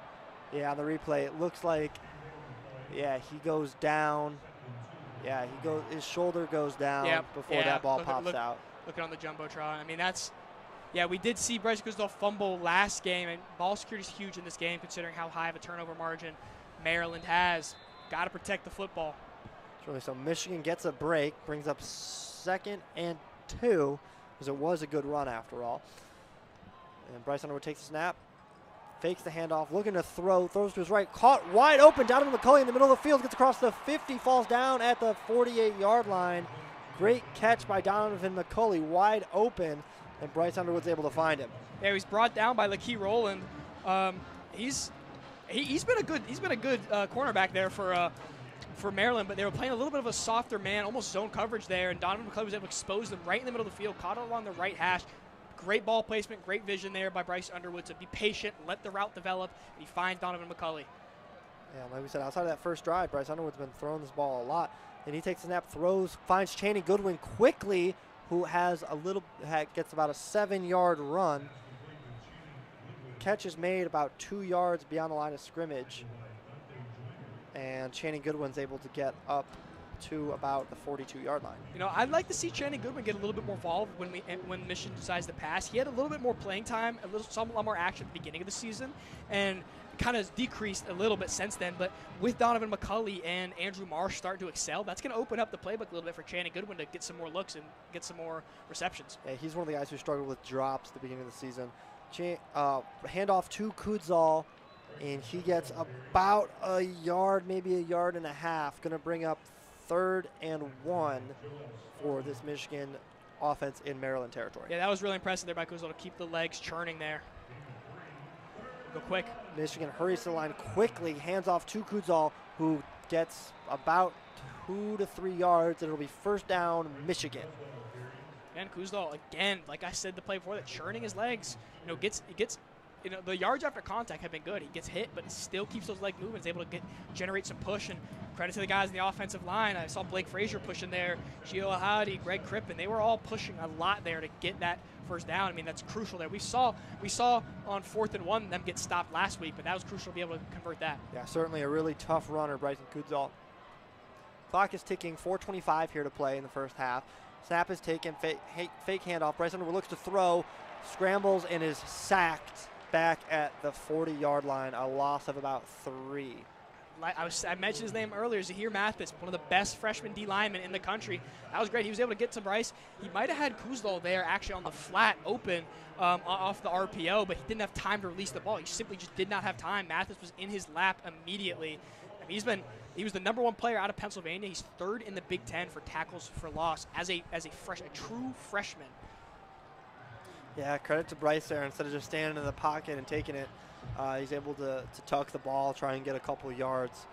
Yeah, on the replay, it looks like, yeah, he goes down Yeah, his shoulder goes down before that ball pops out. Looking on the Jumbotron. I mean, we did see Bryce Griswold fumble last game, and ball security is huge in this game considering how high of a turnover margin Maryland has. Got to protect the football. Really, so Michigan gets a break, brings up 2nd and 2, because it was a good run after all. And Bryce Underwood takes the snap, fakes the handoff, looking to throw, throws to his right, caught wide open. Donovan McCulley in the middle of the field, gets across the 50, falls down at the 48-yard line. Great catch by Donovan McCulley, wide open, and Bryce Underwood's able to find him. Yeah, he's brought down by Lakeith Rowland. He's been a good cornerback there for Maryland, but they were playing a little bit of a softer man, almost zone coverage there, and Donovan McCulley was able to expose them right in the middle of the field, caught it along the right hash. Great ball placement, great vision there by Bryce Underwood to be patient, let the route develop, and he finds Donovan McCulley. Yeah, like we said, outside of that first drive, Bryce Underwood's been throwing this ball a lot. And he takes the snap, throws, finds Channing Goodwin quickly, who gets about a 7-yard run. Catch is made about 2 yards beyond the line of scrimmage. And Channing Goodwin's able to get up to about the 42-yard line. You know, I'd like to see Channing Goodwin get a little bit more involved when Michigan decides to pass. He had a little bit more playing time, a lot more action at the beginning of the season, and kind of decreased a little bit since then. But with Donovan McCulley and Andrew Marsh starting to excel, that's going to open up the playbook a little bit for Channing Goodwin to get some more looks and get some more receptions. Yeah, he's one of the guys who struggled with drops at the beginning of the season. Handoff to Kudzal, and he gets about a yard, maybe a yard and a half. Going to bring up 3rd and 1 for this Michigan offense in Maryland territory. Yeah, that was really impressive there by Kudzal to keep the legs churning there. Go quick. Michigan hurries to the line quickly, hands off to Kudzal, who gets about 2 to 3 yards. It'll be 1st down, Michigan. And Kuzdal, again, like I said the play before, that churning his legs, the yards after contact have been good. He gets hit, but he still keeps those legs moving. He's able to generate some push, and credit to the guys in the offensive line. I saw Blake Frazier pushing there, Gio Ahadi, Greg Crippen. They were all pushing a lot there to get that 1st down. I mean, that's crucial there. We saw on 4th and 1 them get stopped last week, but that was crucial to be able to convert that. Yeah, certainly a really tough runner, Bryson Kudzal. Clock is ticking, 4:25 here to play in the first half. Snap is taken, fake handoff. Bryce Underwood looks to throw, scrambles, and is sacked back at the 40-yard line, a loss of about 3. I mentioned his name earlier, Zahir Mathis, one of the best freshman D linemen in the country. That was great. He was able to get to Bryce. He might have had Kuzdal there actually on the flat open off the RPO, but he didn't have time to release the ball. He simply just did not have time. Mathis was in his lap immediately. I mean, he was the #1 player out of Pennsylvania. He's 3rd in the Big Ten for tackles for loss as a true freshman. Yeah, credit to Bryce there. Instead of just standing in the pocket and taking it, he's able to tuck the ball, try and get a couple of yards,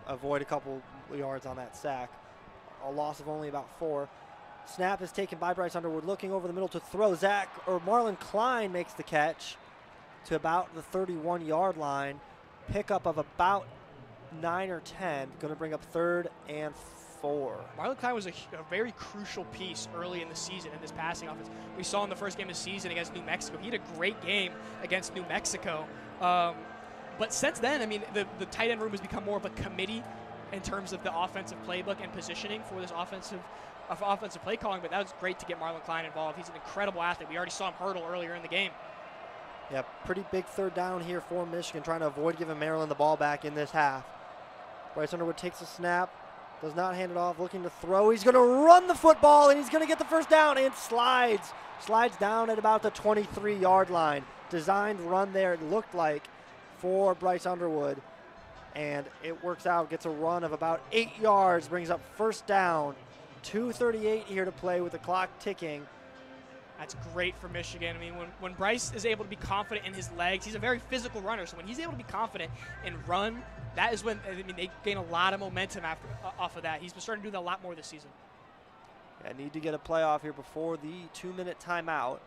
avoid a couple yards on that sack. A loss of only about 4. Snap is taken by Bryce Underwood, looking over the middle to throw. Marlon Klein makes the catch to about the 31-yard line. Pickup of about 9 or 10. Going to bring up 3rd and 4. Marlon Klein was a very crucial piece early in the season in this passing offense. We saw in the first game of the season against New Mexico. He had a great game against New Mexico. But since then, I mean, the tight end room has become more of a committee in terms of the offensive playbook and positioning for this offensive play calling. But that was great to get Marlon Klein involved. He's an incredible athlete. We already saw him hurdle earlier in the game. Yeah, pretty big 3rd down here for Michigan, trying to avoid giving Maryland the ball back in this half. Bryce Underwood takes a snap, does not hand it off, looking to throw. He's going to run the football, and he's going to get the 1st down, and slides down at about the 23-yard line. Designed run there, it looked like, for Bryce Underwood, and it works out, gets a run of about 8 yards, brings up 1st down. 2:38 here to play with the clock ticking. That's great for Michigan. I mean, when Bryce is able to be confident in his legs, he's a very physical runner. So when he's able to be confident and run, that is when they gain a lot of momentum off of that. He's been starting to do that a lot more this season. Yeah, need to get a playoff here before the 2-minute timeout.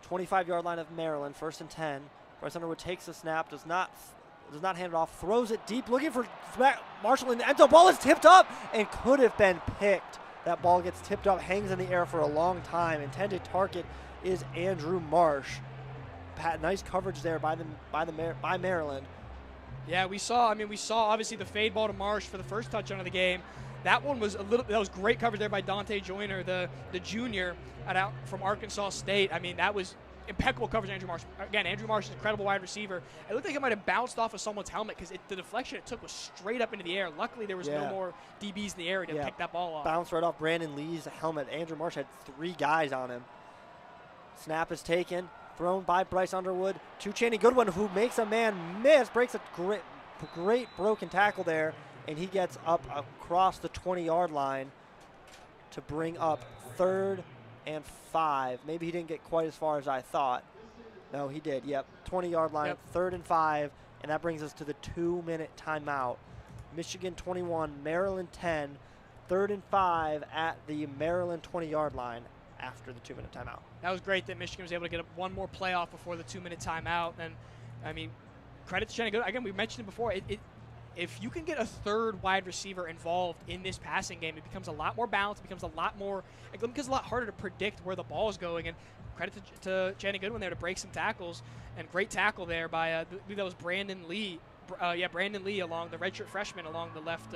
25-yard line of Maryland, 1st and 10. Bryce Underwood takes the snap, does not hand it off, throws it deep, looking for Marshall in the end zone. Ball is tipped up and could have been picked. That ball gets tipped up, hangs in the air for a long time. Intended target is Andrew Marsh. Nice coverage there by Maryland. Yeah, we saw obviously the fade ball to Marsh for the first touchdown of the game. That one was that was great coverage there by Dante Joyner, the junior out from Arkansas State. I mean, that was impeccable coverage of Andrew Marsh. Again, Andrew Marsh is an incredible wide receiver. It looked like it might have bounced off of someone's helmet because the deflection it took was straight up into the air. Luckily, there was no more DBs in the area to pick that ball off. Bounced right off Brandon Lee's helmet. Andrew Marsh had 3 guys on him. Snap is taken, thrown by Bryce Underwood to Channing Goodwin, who makes a man miss, breaks a great broken tackle there, and he gets up across the 20-yard line to bring up 3rd and 5. Maybe he didn't get quite as far as I thought. No, he did. Yep, 20-yard line, 3rd and 5, and that brings us to the 2-minute timeout. Michigan 21, Maryland 10, 3rd and 5 at the Maryland 20-yard line after the 2-minute timeout. That was great that Michigan was able to get one more play off before the 2-minute timeout. And, I mean, credit to Channing Goodwin. Again, we mentioned it before. If you can get a 3rd wide receiver involved in this passing game, it becomes a lot more balanced. It becomes a lot harder to predict where the ball is going. And credit to Channing Goodwin there to break some tackles. And great tackle there by, I believe that was Brandon Lee. Brandon Lee along the redshirt freshman along the left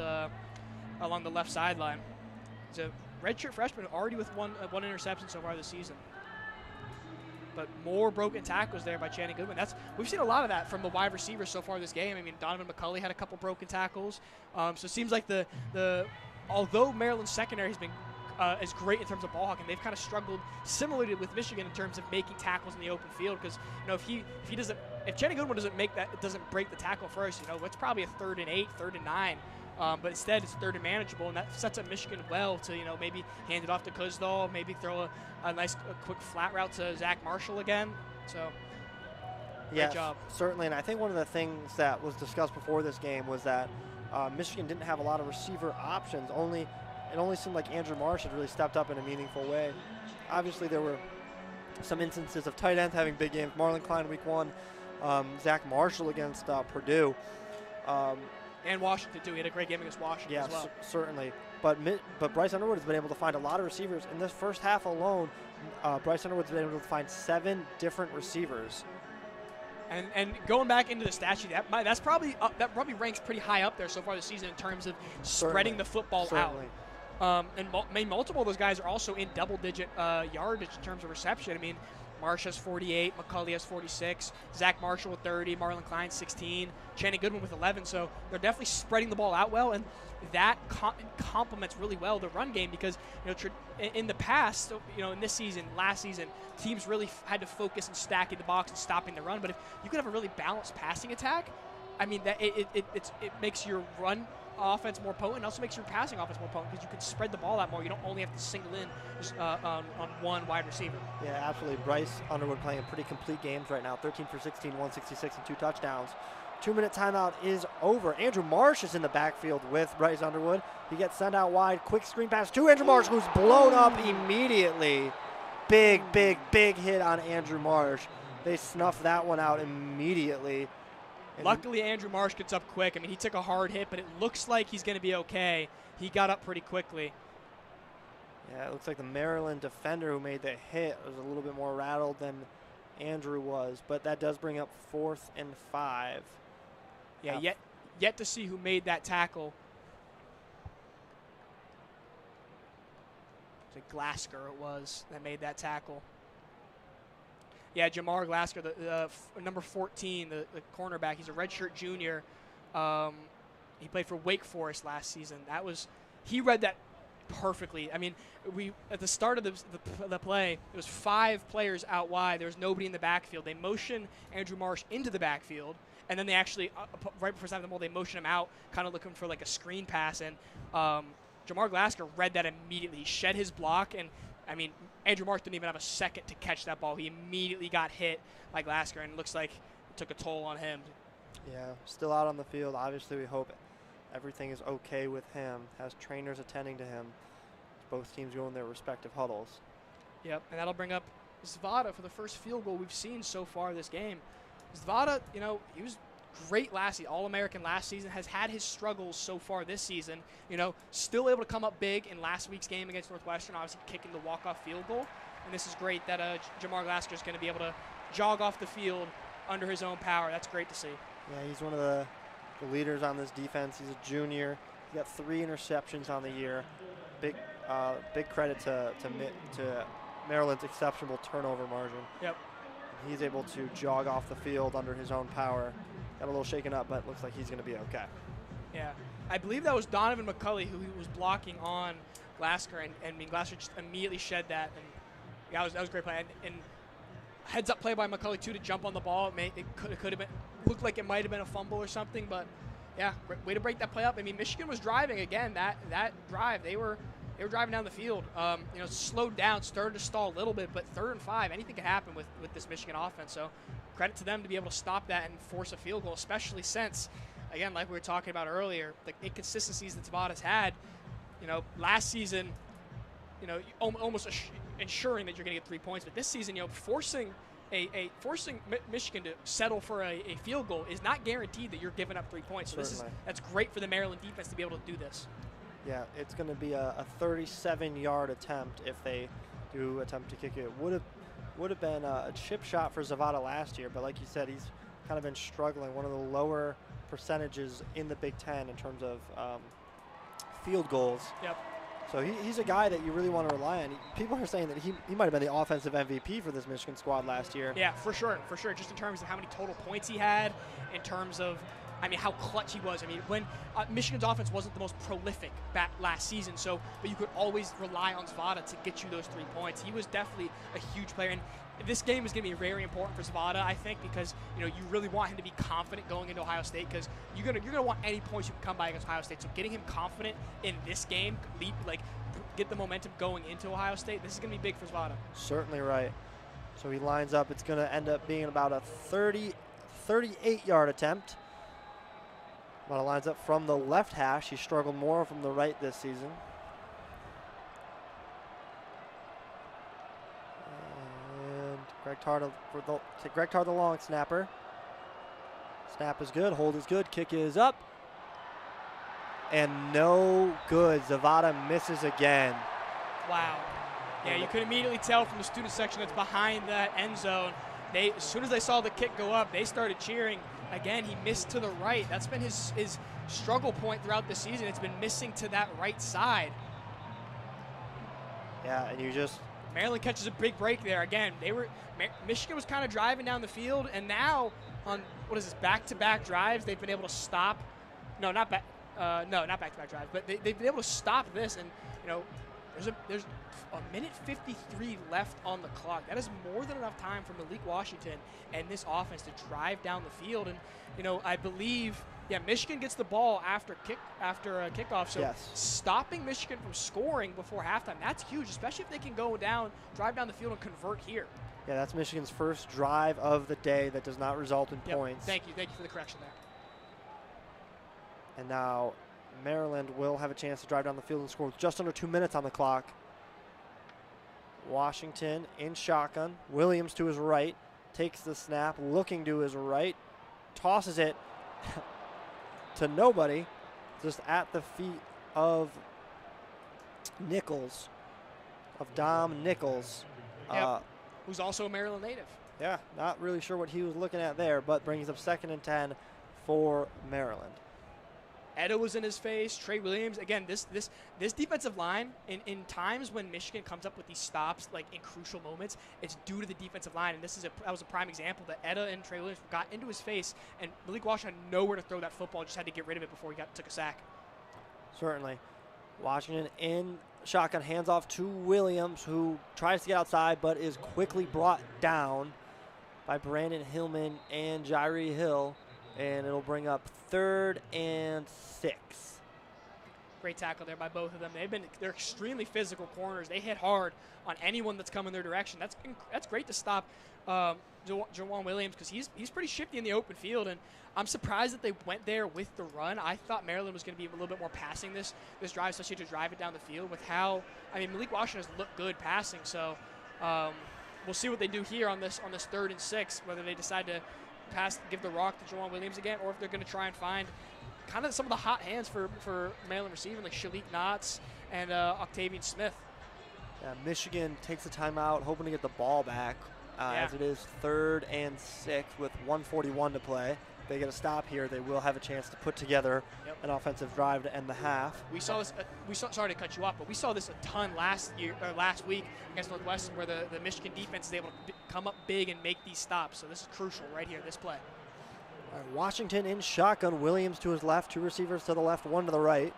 sideline. He's a redshirt freshman already with one interception so far this season. But more broken tackles there by Channing Goodwin. We've seen a lot of that from the wide receivers so far this game. I mean, Donovan McCulley had a couple broken tackles. So it seems like although Maryland's secondary has been is great in terms of ball hawking, they've kind of struggled similarly with Michigan in terms of making tackles in the open field. Because if Channing Goodwin doesn't break the tackle first, it's probably a 3rd and 8, 3rd and 9. But instead, it's 3rd and manageable, and that sets up Michigan well to, maybe hand it off to Kuzdal, maybe throw a quick flat route to Zach Marshall again. So, great job. Certainly, and I think one of the things that was discussed before this game was that Michigan didn't have a lot of receiver options. It only seemed like Andrew Marsh had really stepped up in a meaningful way. Obviously, there were some instances of tight ends having big games. Marlon Klein week 1, Zach Marshall against Purdue. And Washington, too. He had a great game against Washington as well. Certainly. But Bryce Underwood has been able to find a lot of receivers. In this first half alone, Bryce Underwood's been able to find 7 different receivers. And going back into the stat sheet, that probably ranks pretty high up there so far this season in terms of spreading the football out. And multiple of those guys are also in double-digit yardage in terms of reception. I mean, Marsh has 48, McCulley has 46, Zach Marshall with 30, Marlon Klein 16, Channing Goodwin with 11. So they're definitely spreading the ball out well, and that complements really well the run game because in the past, in this season, last season, teams really had to focus on stacking the box and stopping the run. But if you could have a really balanced passing attack, I mean, that it makes your run offense more potent, and also makes your passing offense more potent because you can spread the ball out more. You don't only have to single in on one wide receiver. Yeah, absolutely. Bryce Underwood playing pretty complete games right now. 13 for 16, 166, and 2 touchdowns. 2-minute timeout is over. Andrew Marsh is in the backfield with Bryce Underwood. He gets sent out wide. Quick screen pass to Andrew Marsh, who's blown up immediately. Big hit on Andrew Marsh. They snuff that one out immediately. Luckily, Andrew Marsh gets up quick. I mean, he took a hard hit, but it looks like he's going to be okay. He got up pretty quickly. Yeah, it looks like the Maryland defender who made the hit was a little bit more rattled than Andrew was, but that does bring up 4th and 5. Yeah, yet to see who made that tackle. It's Glasker it was that made that tackle. Yeah, Jamar Glasker, the number 14, the cornerback. He's a redshirt junior. He played for Wake Forest last season. He read that perfectly. I mean, at the start of the play, it was 5 players out wide. There was nobody in the backfield. They motioned Andrew Marsh into the backfield, and then they actually, right before snapping the ball, they motioned him out, kind of looking for like a screen pass. And Jamar Glasker read that immediately. He shed his block, and I mean, Andrew Marsh didn't even have a second to catch that ball. He immediately got hit by Glasker, and it looks like it took a toll on him. Yeah, still out on the field. Obviously, we hope everything is okay with him. Has trainers attending to him. Both teams go in their respective huddles. Yep, and that'll bring up Zvada for the first field goal we've seen so far this game. Zvada, he was great last season, All-American last season, has had his struggles so far this season. Still able to come up big in last week's game against Northwestern, obviously kicking the walk-off field goal. And this is great that Jamar Glasker is going to be able to jog off the field under his own power. That's great to see. Yeah, he's one of the the leaders on this defense. He's a junior. He got 3 interceptions on the year. Big credit to Maryland's exceptional turnover margin. Yep. He's able to jog off the field under his own power. Got a little shaken up, but looks like he's going to be okay. Yeah. I believe that was Donovan McCulley who was blocking on Glasker, and Glasker just immediately shed that. And yeah, that was a great play. And heads up play by McCulley too to jump on the ball. It could have been, looked like it might have been a fumble or something, but yeah, way to break that play up. I mean, Michigan was driving again. That drive, they were driving down the field. Slowed down, started to stall a little bit, but 3rd and 5, anything could happen with this Michigan offense. So credit to them to be able to stop that and force a field goal, especially since, again, like we were talking about earlier, the inconsistencies that Zavada's had. Last season, almost ensuring that you're going to get 3 points, but this season, forcing Michigan to settle for a field goal is not guaranteed that you're giving up 3 points. So that's great for the Maryland defense to be able to do this. Yeah, it's going to be a 37-yard attempt if they do attempt to kick it. Would have been a chip shot for Zavada last year, but like you said, he's kind of been struggling. One of the lower percentages in the Big Ten in terms of field goals. Yep. So he's a guy that you really want to rely on. People are saying that he might have been the offensive MVP for this Michigan squad last year. Yeah, for sure. Just in terms of how many total points he had, in terms of, how clutch he was. When Michigan's offense wasn't the most prolific back last season, but you could always rely on Zavada to get you those 3 points. He was definitely a huge player, and this game is going to be very important for Zavada, I think, because you really want him to be confident going into Ohio State, because you're gonna want any points you can come by against Ohio State. So getting him confident in this game, get the momentum going into Ohio State, this is going to be big for Zavada. Certainly right. So he lines up. It's going to end up being about a 38-yard attempt. Zavada lines up from the left hash. He struggled more from the right this season. And Greg Tarr, the long snapper. Snap is good. Hold is good. Kick is up. And no good. Zavada misses again. Wow. Yeah, you could immediately tell from the student section that's behind that end zone. As soon as they saw the kick go up, they started cheering. Again, he missed to the right. That's been his struggle point throughout the season. It's been missing to that right side. Yeah, and Maryland catches a big break there. Again, Michigan was kind of driving down the field, and now on back-to-back drives, they've been able to stop. Not back-to-back drives, but they've been able to stop this. And there's a minute 53 left on the clock. That is more than enough time for Malik Washington and this offense to drive down the field. And I believe, Michigan gets the ball after a kickoff. So yes, stopping Michigan from scoring before halftime, that's huge, especially if they can drive down the field and convert here. Yeah, that's Michigan's first drive of the day that does not result in points. Thank you for the correction there. And now Maryland will have a chance to drive down the field and score with just under 2 minutes on the clock. Washington in shotgun. Williams to his right. Takes the snap, looking to his right. Tosses it to nobody. Just at the feet of Nichols. Of Dom Nichols. Who's also a Maryland native. Yeah, not really sure what he was looking at there, but brings up 2nd and 10 for Maryland. Etta was in his face. Trey Williams. Again, this defensive line, in times when Michigan comes up with these stops, like in crucial moments, it's due to the defensive line. And that was a prime example that Etta and Trey Williams got into his face, and Malik Washington had nowhere to throw that football. Just had to get rid of it before he took a sack. Certainly. Washington in shotgun, hands off to Williams, who tries to get outside but is quickly brought down by Brandon Hillman and Jairi Hill. And it'll bring up 3rd and 6. Great tackle there by both of them. They're extremely physical corners. They hit hard on anyone that's coming their direction. That's great to stop Jawan Williams, because he's pretty shifty in the open field, and I'm surprised that they went there with the run. I thought Maryland was going to be a little bit more passing this drive, especially to drive it down the field. With Malik Washington has looked good passing, so we'll see what they do here on this 3rd and 6, whether they decide to give the rock to Jawan Williams again, or if they're going to try and find kind of some of the hot hands for Maryland receiving, like Shalik Knotts and Octavian Smith. Yeah, Michigan takes a timeout, hoping to get the ball back as it is 3rd and 6 with 1:41 to play. they get a stop here, they will have a chance to put together an offensive drive to end the half. We saw this. Sorry to cut you off, but we saw this a ton last week against Northwestern, where the Michigan defense is able to come up big and make these stops. So this is crucial right here, this play. All right, Washington in shotgun. Williams to his left, 2 receivers to the left, 1 to the right.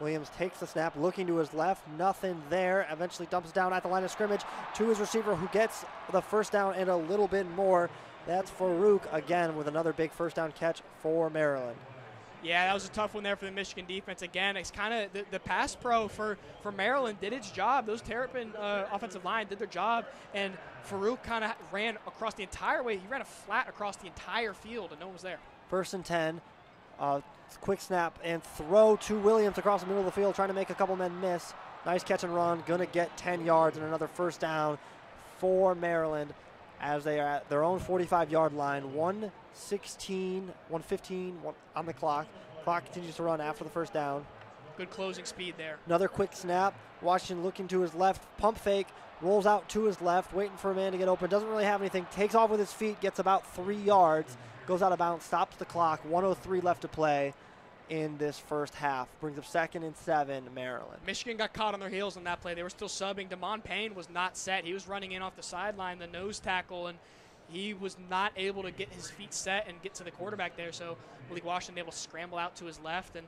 Williams takes the snap, looking to his left, nothing there. Eventually dumps down at the line of scrimmage to his receiver, who gets the first down and a little bit more. That's Farouk again with another big first down catch for Maryland. Yeah, that was a tough one there for the Michigan defense. Again, it's kind of the pass pro for Maryland did its job. Those Terrapin offensive line did their job, and Farouk kind of ran across the entire way. He ran a flat across the entire field, and no one was there. 1st and 10. Quick snap and throw to Williams across the middle of the field, trying to make a couple men miss. Nice catch and run. Going to get 10 yards and another first down for Maryland as they are at their own 45-yard line. 1:15 on the clock. Clock continues to run after the first down. Good closing speed there. Another quick snap. Washington looking to his left. Pump fake. Rolls out to his left, waiting for a man to get open. Doesn't really have anything. Takes off with his feet. Gets about 3 yards. Goes out of bounds. Stops the clock. 1:03 left to play in this first half. Brings up 2nd and 7, Maryland. Michigan got caught on their heels on that play. They were still subbing. Damon Payne was not set. He was running in off the sideline, the nose tackle, and he was not able to get his feet set and get to the quarterback there. So Malik Washington able to scramble out to his left. And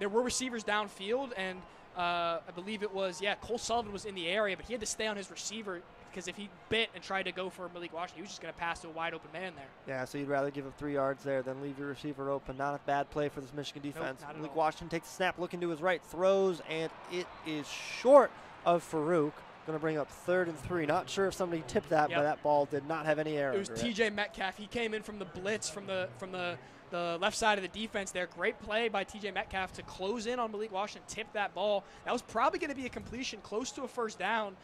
there were receivers downfield, and I believe it was, Cole Sullivan was in the area, but he had to stay on his receiver because if he bit and tried to go for Malik Washington, he was just going to pass to a wide open man there. Yeah, so you'd rather give up 3 yards there than leave your receiver open. Not a bad play for this Michigan defense. Nope, Malik Washington takes a snap, looking to his right, throws, and it is short of Farouk. Going to bring up 3rd and 3. Not sure if somebody tipped that, but that ball did not have any error. It was TJ Metcalf. He came in from the blitz from the left side of the defense there. Great play by TJ Metcalf to close in on Malik Washington, tip that ball. That was probably going to be a completion close to a first down.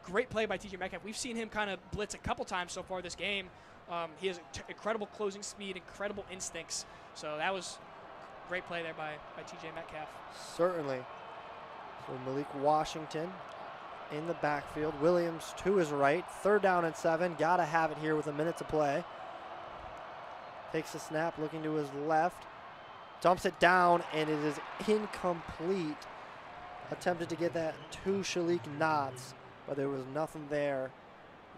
Great play by TJ Metcalf. We've seen him kind of blitz a couple times so far this game. He has incredible closing speed, incredible instincts. So that was great play there by TJ Metcalf. Certainly. So Malik Washington in the backfield. Williams to his right. 3rd down and 7. Got to have it here with a minute to play. Takes the snap, looking to his left. Dumps it down, and it is incomplete. Attempted to get that to Shalik Knotts, but there was nothing there.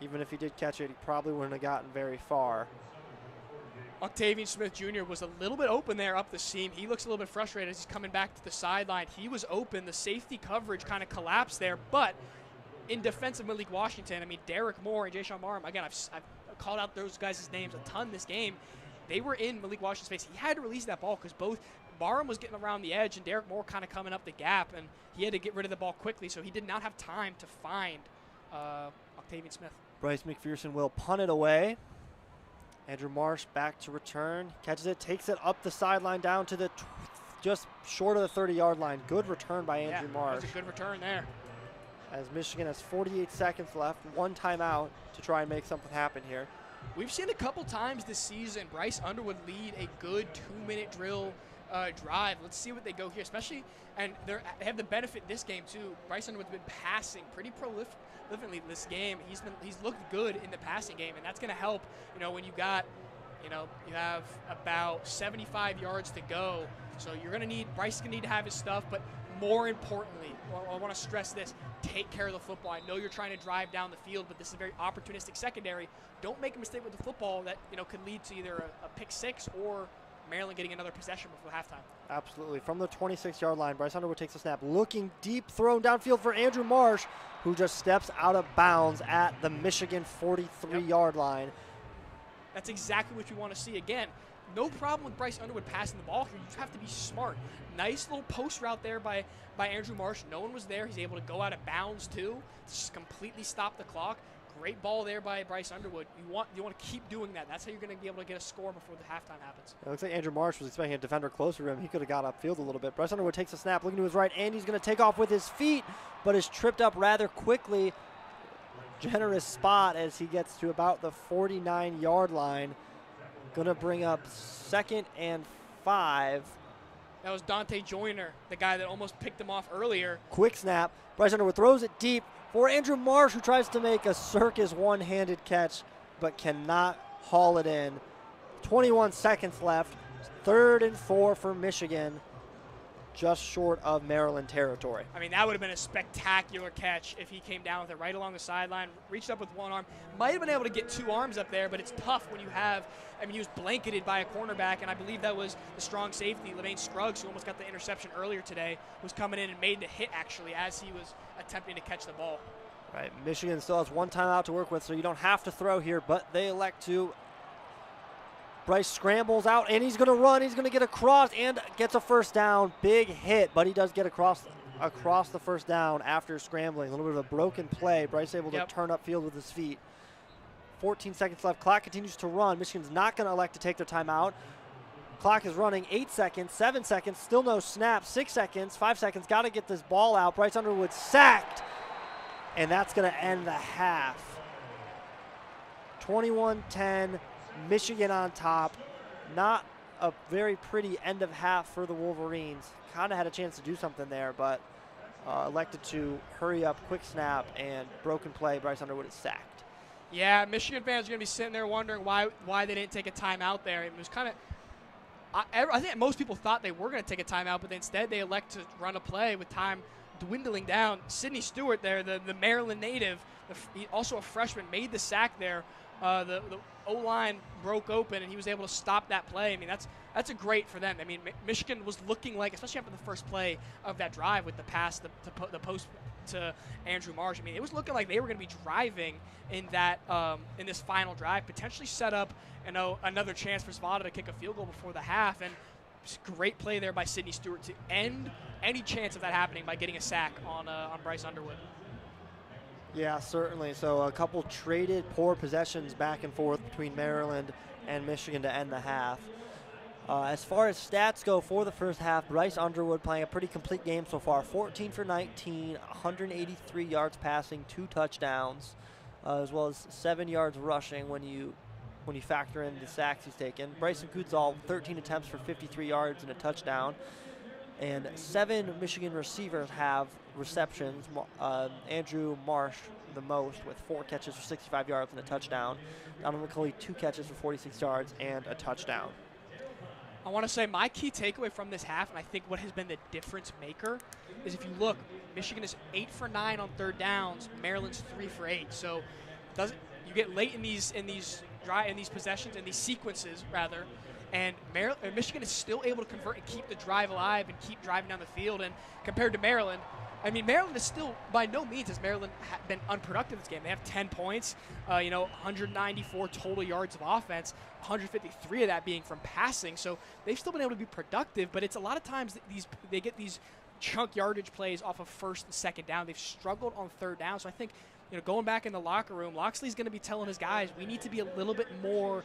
Even if he did catch it, he probably wouldn't have gotten very far. Octavian Smith Jr. was a little bit open there up the seam. He looks a little bit frustrated as he's coming back to the sideline. He was open. The safety coverage kind of collapsed there, but in defense of Malik Washington, I mean, Derek Moore and Jayshon Marham, again, I've called out those guys' names a ton this game. They were in Malik Washington's face. He had to release that ball because both Marham was getting around the edge and Derek Moore kind of coming up the gap, and he had to get rid of the ball quickly, so he did not have time to find Octavian Smith. Bryce McPherson will punt it away. Andrew Marsh back to return. Catches it, takes it up the sideline down to the just short of the 30-yard line. Good return by Andrew Marsh. That was a good return there. As Michigan has 48 seconds left, 1 timeout to try and make something happen here. We've seen a couple times this season Bryce Underwood lead a good 2-minute drill drive. Let's see what they go here, especially, and they have the benefit this game too. Bryce Underwood's been passing pretty prolifically this game. He's looked good in the passing game, and that's going to help. You know, when you have about 75 yards to go, so you're going to need Bryce is going to need to have his stuff, but more importantly, I want to stress this: take care of the football. I know you're trying to drive down the field, but this is a very opportunistic secondary. Don't make a mistake with the football that could lead to either a pick six or Maryland getting another possession before halftime. Absolutely. From the 26-yard line, Bryce Underwood takes a snap, looking deep, thrown downfield for Andrew Marsh, who just steps out of bounds at the Michigan 43-yard line. That's exactly what you want to see. Again, no problem with Bryce Underwood passing the ball here. You have to be smart. Nice little post route there by Andrew Marsh. No one was there. He's able to go out of bounds too. Just completely stop the clock. Great ball there by Bryce Underwood. You want to keep doing that. That's how you're going to be able to get a score before the halftime happens. It looks like Andrew Marsh was expecting a defender closer to him. He could have got upfield a little bit. Bryce Underwood takes a snap, looking to his right, and he's going to take off with his feet, but is tripped up rather quickly. Generous spot as he gets to about the 49-yard line. Going to bring up 2nd and 5. That was Dante Joyner, the guy that almost picked him off earlier. Quick snap. Bryce Underwood throws it deep for Andrew Marsh, who tries to make a circus one-handed catch but cannot haul it in. 21 seconds left. 3rd and 4 for Michigan, just short of Maryland territory. I mean, that would have been a spectacular catch if he came down with it right along the sideline, reached up with one arm. Might have been able to get 2 arms up there, but it's tough when you have, I mean, he was blanketed by a cornerback, and I believe that was the strong safety, Levain Scruggs, who almost got the interception earlier today, was coming in and made the hit, actually, as he was attempting to catch the ball. Right, Michigan still has 1 timeout to work with, so you don't have to throw here, but they elect to. Bryce scrambles out, and he's going to run. He's going to get across and gets a first down. Big hit, but he does get across the first down after scrambling. A little bit of a broken play. Bryce able to turn upfield with his feet. 14 seconds left. Clock continues to run. Michigan's not going to elect to take their timeout. Clock is running. 8 seconds, 7 seconds, still no snap. 6 seconds, 5 seconds. Got to get this ball out. Bryce Underwood sacked, and that's going to end the half. 21-10. Michigan on top. Not a very pretty end of half for the Wolverines. Kind of had a chance to do something there, but elected to hurry up, quick snap, and broken play. Bryce Underwood is sacked. Yeah, Michigan fans are going to be sitting there wondering why they didn't take a timeout there. It was kind of, I think most people thought they were going to take a timeout, but instead they elect to run a play with time dwindling down. Sidney Stewart there, the Maryland native, also a freshman, made the sack there. The O-line broke open, and he was able to stop that play. I mean, that's a great for them. I mean, Michigan was looking like, especially after the first play of that drive with the pass, the post to Andrew Marsh. I mean, it was looking like they were going to be driving in that in this final drive, potentially set up another chance for Zvada to kick a field goal before the half. And great play there by Sidney Stewart to end any chance of that happening by getting a sack on Bryce Underwood. Yeah, certainly. So a couple traded poor possessions back and forth between Maryland and Michigan to end the half. As far as stats go for the first half, Bryce Underwood playing a pretty complete game so far. 14 for 19, 183 yards passing, 2 touchdowns, as well as 7 yards rushing when you factor in the sacks he's taken. Bryson Kutzall, 13 attempts for 53 yards and a touchdown. And 7 Michigan receivers have receptions. Andrew Marsh the most with 4 catches for 65 yards and a touchdown. Donovan McCulley 2 catches for 46 yards and a touchdown. I want to say my key takeaway from this half, and I think what has been the difference maker, is if you look, Michigan is 8 for 9 on third downs. Maryland's 3 for 8. So you get late in these possessions, in these sequences rather, and Michigan is still able to convert and keep the drive alive and keep driving down the field. And compared to Maryland, I mean, Maryland is still, by no means has Maryland been unproductive this game. They have 10 points, 194 total yards of offense, 153 of that being from passing. So they've still been able to be productive, but it's a lot of times they get these chunk yardage plays off of first and second down. They've struggled on third down. So I think, going back in the locker room, Loxley's going to be telling his guys, we need to be a little bit more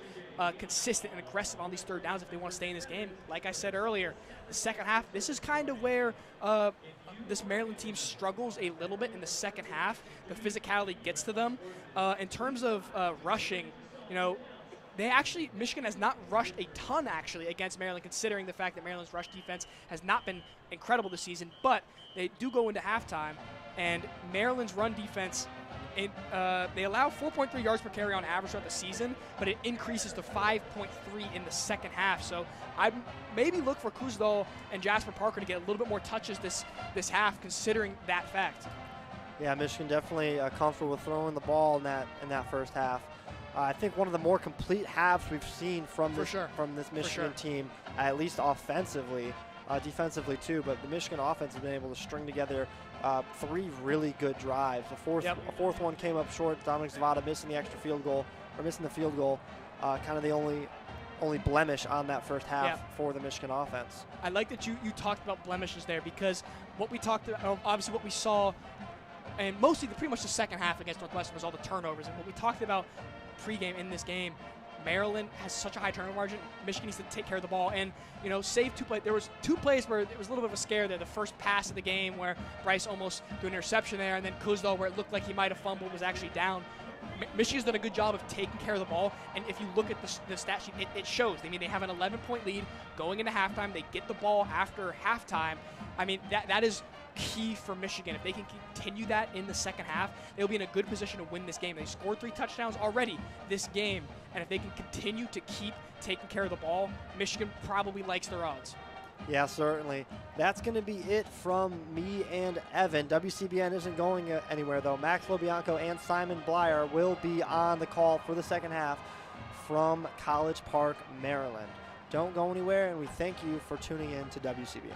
consistent and aggressive on these third downs if they want to stay in this game. Like I said earlier, the second half, this is kind of where this Maryland team struggles a little bit in the second half. The physicality gets to them. In terms of rushing, Michigan has not rushed a ton, actually, against Maryland, considering the fact that Maryland's rush defense has not been incredible this season. But they do go into halftime, and Maryland's run defense, they allow 4.3 yards per carry on average throughout the season, but it increases to 5.3 in the second half. So I maybe look for Kuzdal and Jasper Parker to get a little bit more touches this half, considering that fact. Yeah, Michigan definitely comfortable with throwing the ball in that first half. I think one of the more complete halves we've seen from this Michigan team, at least offensively, defensively too. But the Michigan offense has been able to string together 3 really good drives. A fourth one came up short. Dominic Zvada missing the field goal. Kind of the only blemish on that first half for the Michigan offense. I like that you talked about blemishes there, because what we talked about, obviously what we saw, and mostly pretty much the second half against Northwestern was all the turnovers. And what we talked about pregame in this game, Maryland has such a high turnover margin. Michigan needs to take care of the ball and, save 2 plays. There was 2 plays where it was a little bit of a scare there. The first pass of the game where Bryce almost threw an interception there, and then Kuzdal where it looked like he might have fumbled, was actually down. Michigan's done a good job of taking care of the ball, and if you look at the stat sheet, it shows. I mean, they have an 11-point lead going into halftime. They get the ball after halftime. I mean, that is key for Michigan. If they can continue that in the second half, they'll be in a good position to win this game. They scored 3 touchdowns already this game, and if they can continue to keep taking care of the ball, Michigan probably likes their odds. Yeah, certainly. That's going to be it from me and Evan. WCBN isn't going anywhere, though. Maxwell Bianco and Simon Bleier will be on the call for the second half from College Park, Maryland. Don't go anywhere, and we thank you for tuning in to WCBN.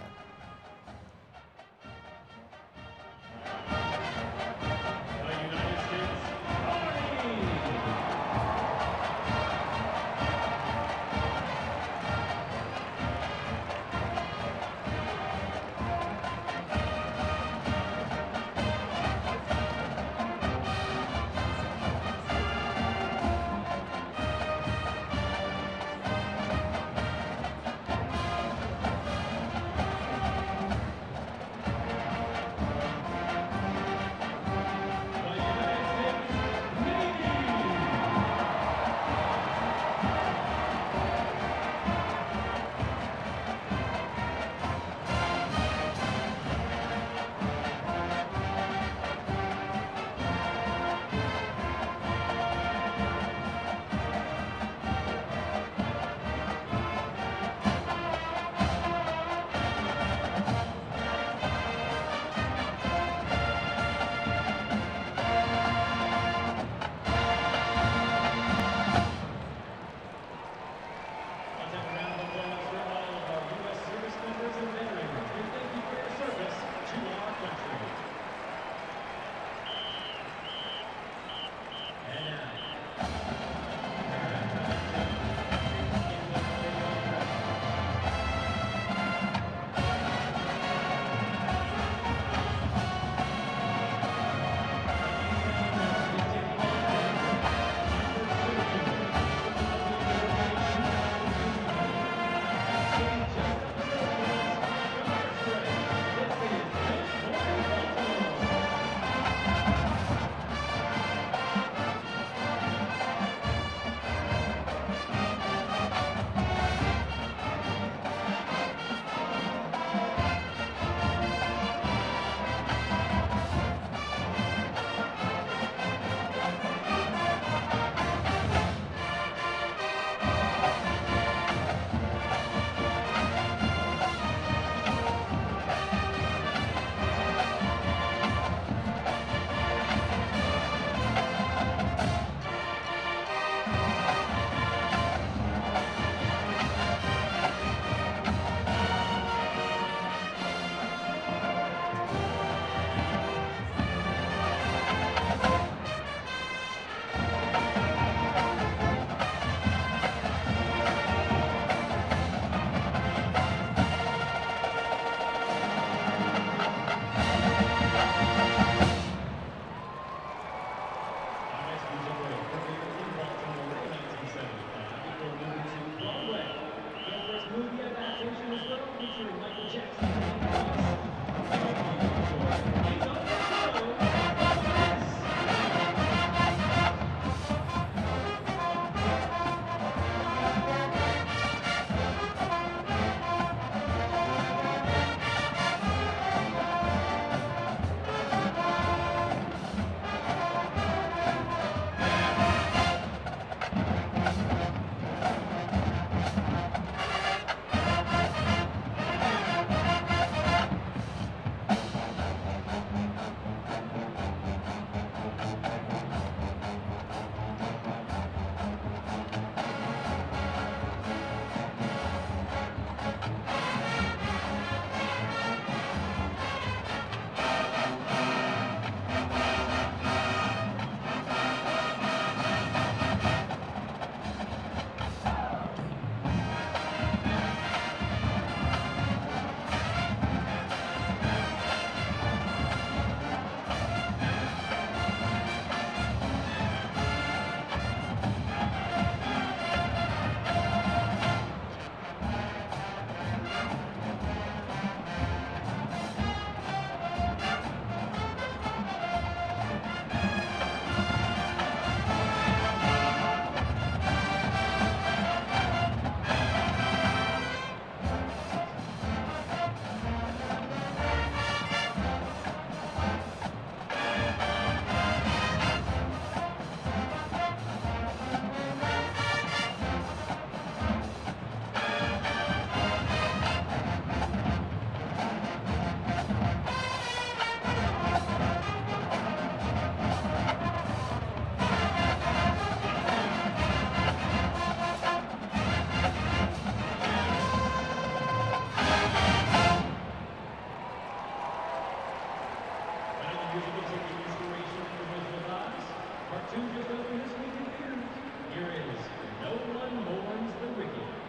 Cartoon just opened this week in theaters. Here is No One Mourns the Wicked.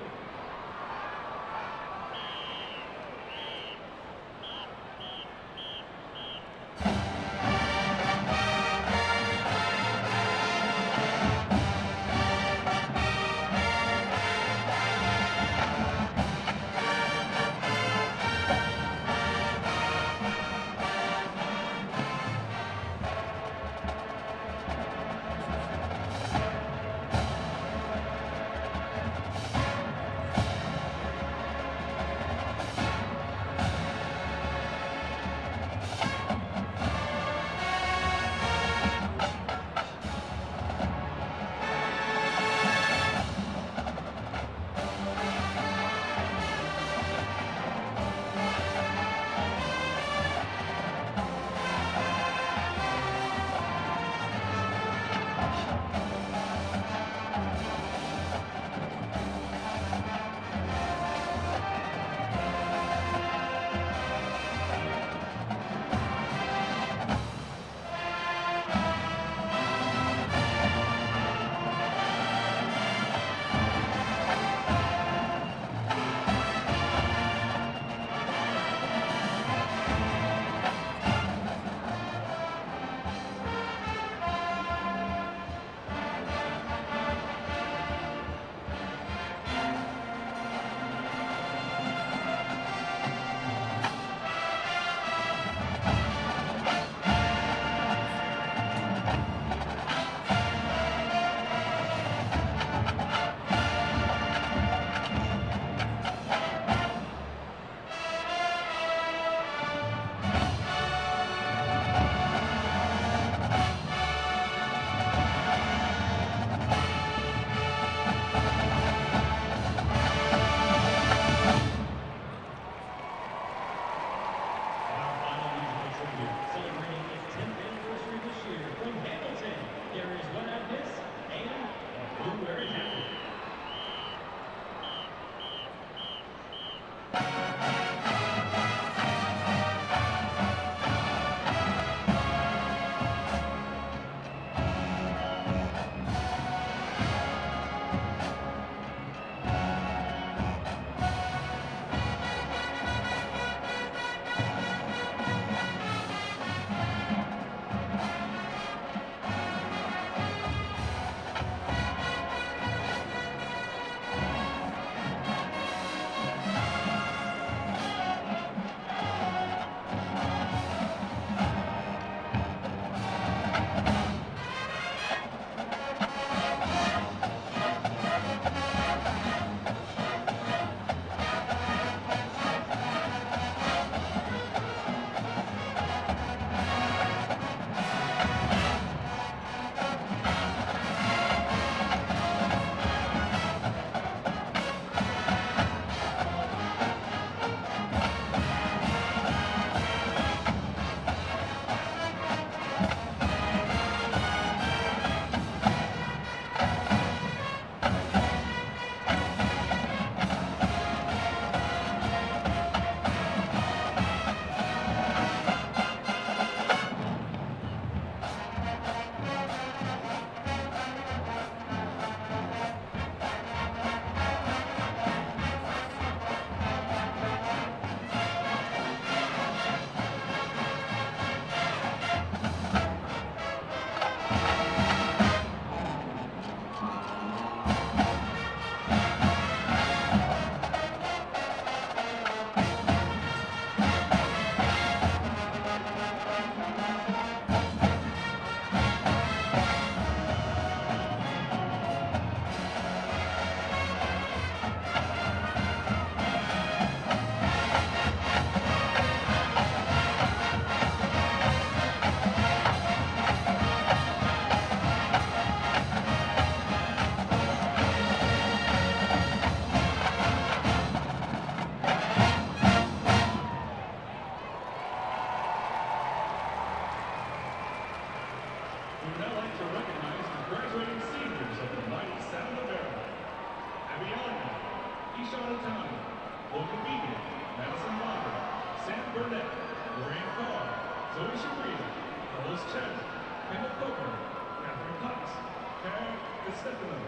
Stefano,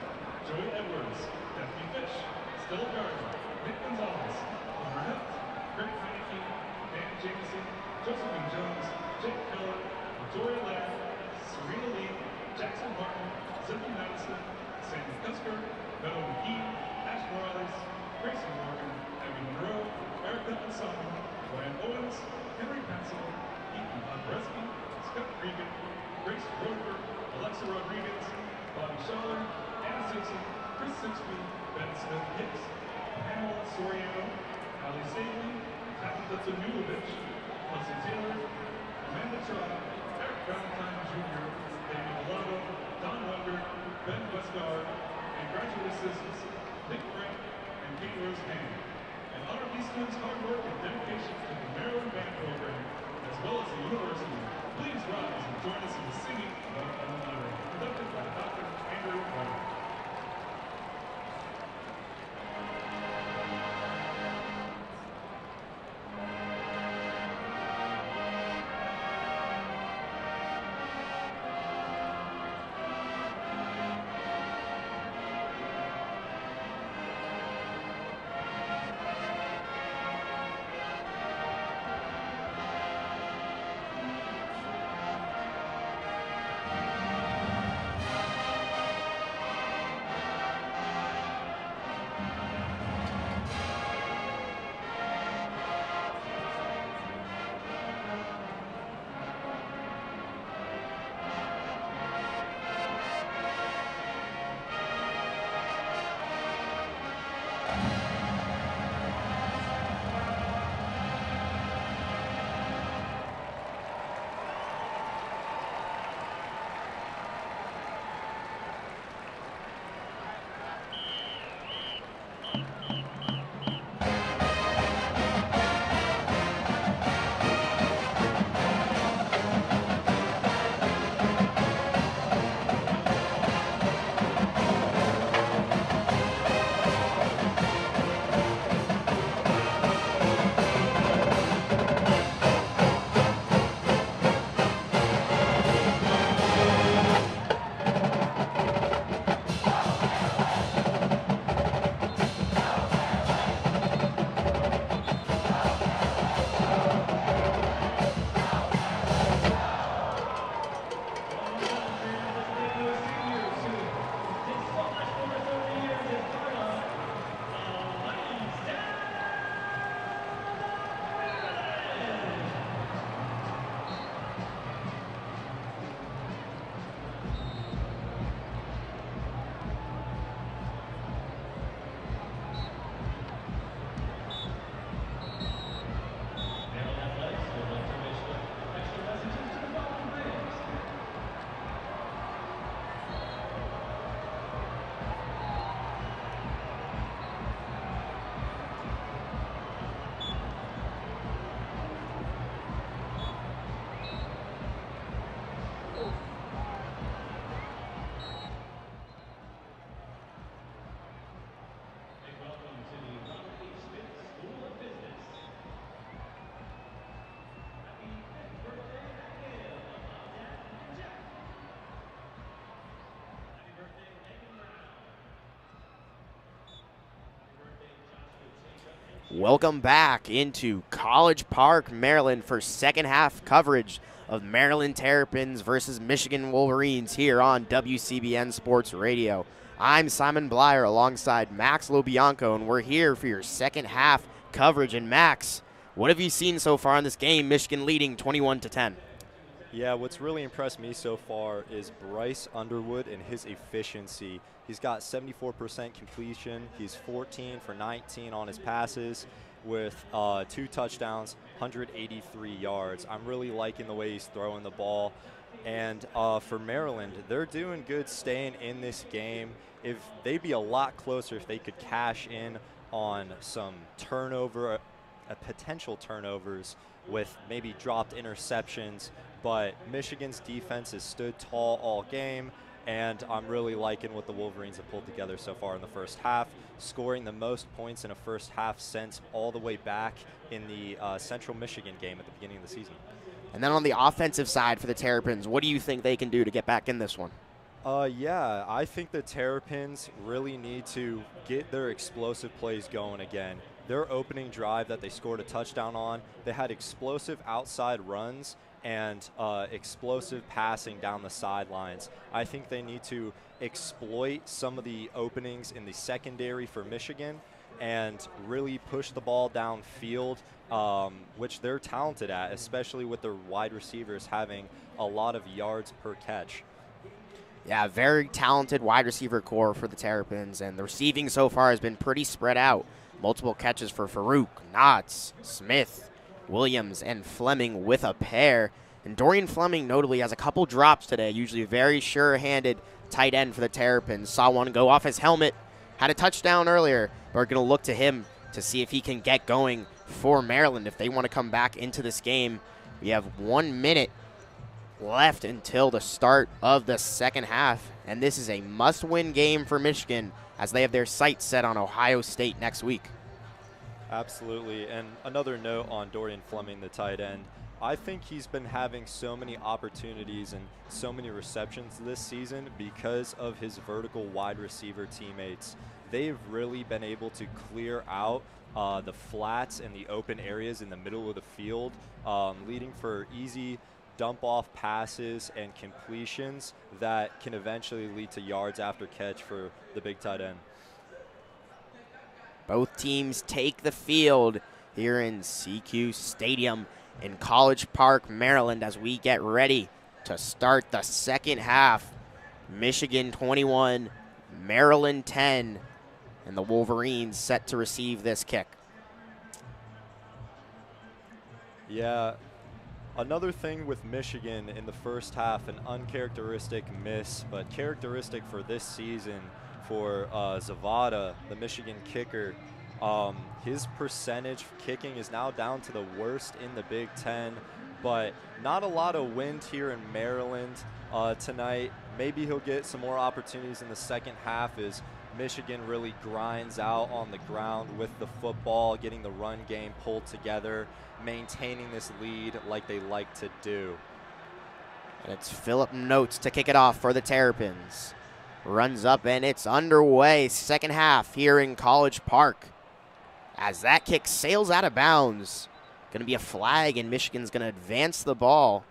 Joey Edwards, Anthony Fish, Stella Gardner, Nick Gonzalez, Connor Hunt, Greg Heineke, Dan Jameson, Josephine Jones, Jake Keller, Victoria Ladd, Serena Lee, Jackson Martin, Cynthia Madison, Sandy Cusker, Melanie McGee, Ash Morales, Grayson Morgan, Evan Monroe, Erica Ansama, Ryan Owens, Henry Pansel, Ethan Podreski, Scott Regan, Grace Rover, Alexa Rodriguez, Bobby Schaller, Anna Simpson, Chris Sixby, Ben Smith Hicks, Pamela Soriano, Ali Saley, Tabitha Tanulovich, Kelsey Taylor, Amanda Trott, Eric Valentine Jr., David Milano, Don Wonder, Ben Westgard, and graduate assistants Nick Frank and Kate Rose Hand. And honor these students' hard work and dedication to the Maryland Band Program, as well as the university. Please rise and join us in the singing of Alma Mater, conducted by Dr. Andrew White. Welcome back into College Park, Maryland for second half coverage of Maryland Terrapins versus Michigan Wolverines here on WCBN Sports Radio. I'm Simon Bleier alongside Max Bianco, and we're here for your second half coverage. And Max, what have you seen so far in this game, Michigan leading 21-10? Yeah, what's really impressed me so far is Bryce Underwood and his efficiency. He's got 74% completion. He's 14 for 19 on his passes with 2 touchdowns, 183 yards. I'm really liking the way he's throwing the ball. And for Maryland, they're doing good staying in this game. If they'd be a lot closer if they could cash in on some potential turnovers with maybe dropped interceptions. But Michigan's defense has stood tall all game, and I'm really liking what the Wolverines have pulled together so far in the first half, scoring the most points in a first half since all the way back in the Central Michigan game at the beginning of the season. And then on the offensive side for the Terrapins, what do you think they can do to get back in this one? Yeah, I think the Terrapins really need to get their explosive plays going again. Their opening drive that they scored a touchdown on, they had explosive outside runs and explosive passing down the sidelines. I think they need to exploit some of the openings in the secondary for Michigan and really push the ball downfield, which they're talented at, especially with their wide receivers having a lot of yards per catch. Yeah, very talented wide receiver core for the Terrapins, and the receiving so far has been pretty spread out. Multiple catches for Farouk, Knotts, Smith, Williams, and Fleming with a pair. And Dorian Fleming notably has a couple drops today, usually a very sure-handed tight end for the Terrapins. Saw one go off his helmet, had a touchdown earlier. We're going to look to him to see if he can get going for Maryland if they want to come back into this game. We have 1 minute left until the start of the second half, and this is a must-win game for Michigan as they have their sights set on Ohio State next week. Absolutely, and another note on Dorian Fleming, the tight end. I think he's been having so many opportunities and so many receptions this season because of his vertical wide receiver teammates. They've really been able to clear out the flats and the open areas in the middle of the field, leading for easy dump-off passes and completions that can eventually lead to yards after catch for the big tight end. Both teams take the field here in SECU Stadium in College Park, Maryland, as we get ready to start the second half. Michigan 21, Maryland 10, and the Wolverines set to receive this kick. Yeah. Another thing with Michigan in the first half, an uncharacteristic miss, but characteristic for this season for Zavada, the Michigan kicker. His percentage kicking is now down to the worst in the Big Ten, but not a lot of wind here in Maryland tonight. Maybe he'll get some more opportunities in the second half as Michigan really grinds out on the ground with the football, getting the run game pulled together, maintaining this lead like they like to do. And it's Phillip Notes to kick it off for the Terrapins. Runs up and it's underway. Second half here in College Park. As that kick sails out of bounds. Going to be a flag and Michigan's going to advance the ball.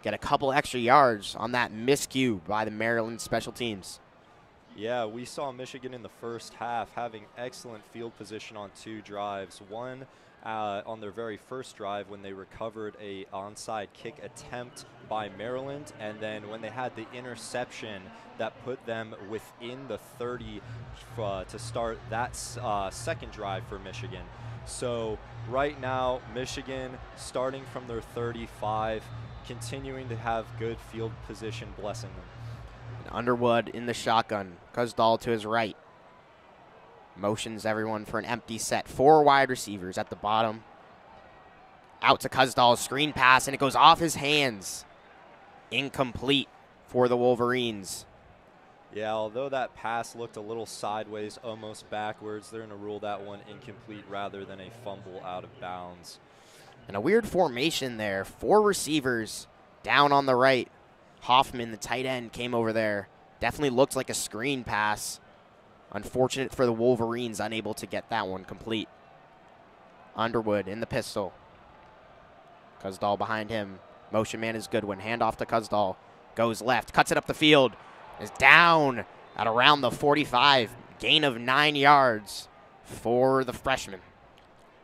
Get a couple extra yards on that miscue by the Maryland special teams. Yeah, we saw Michigan in the first half having excellent field position on 2 drives. One on their very first drive when they recovered a onside kick attempt by Maryland, and then when they had the interception that put them within the 30 to start that second drive for Michigan. So right now, Michigan starting from their 35, continuing to have good field position blessing them. Underwood in the shotgun. Kuzdal to his right. Motions everyone for an empty set. 4 wide receivers at the bottom. Out to Kuzdal. Screen pass, and it goes off his hands. Incomplete for the Wolverines. Yeah, although that pass looked a little sideways, almost backwards, they're going to rule that one incomplete rather than a fumble out of bounds. And a weird formation there. 4 receivers down on the right. Hoffman, the tight end, came over there. Definitely looked like a screen pass. Unfortunate for the Wolverines, unable to get that one complete. Underwood in the pistol. Kuzdal behind him. Motion man is Goodwin. Handoff to Kuzdal. Goes left. Cuts it up the field. Is down at around the 45. Gain of 9 yards for the freshman.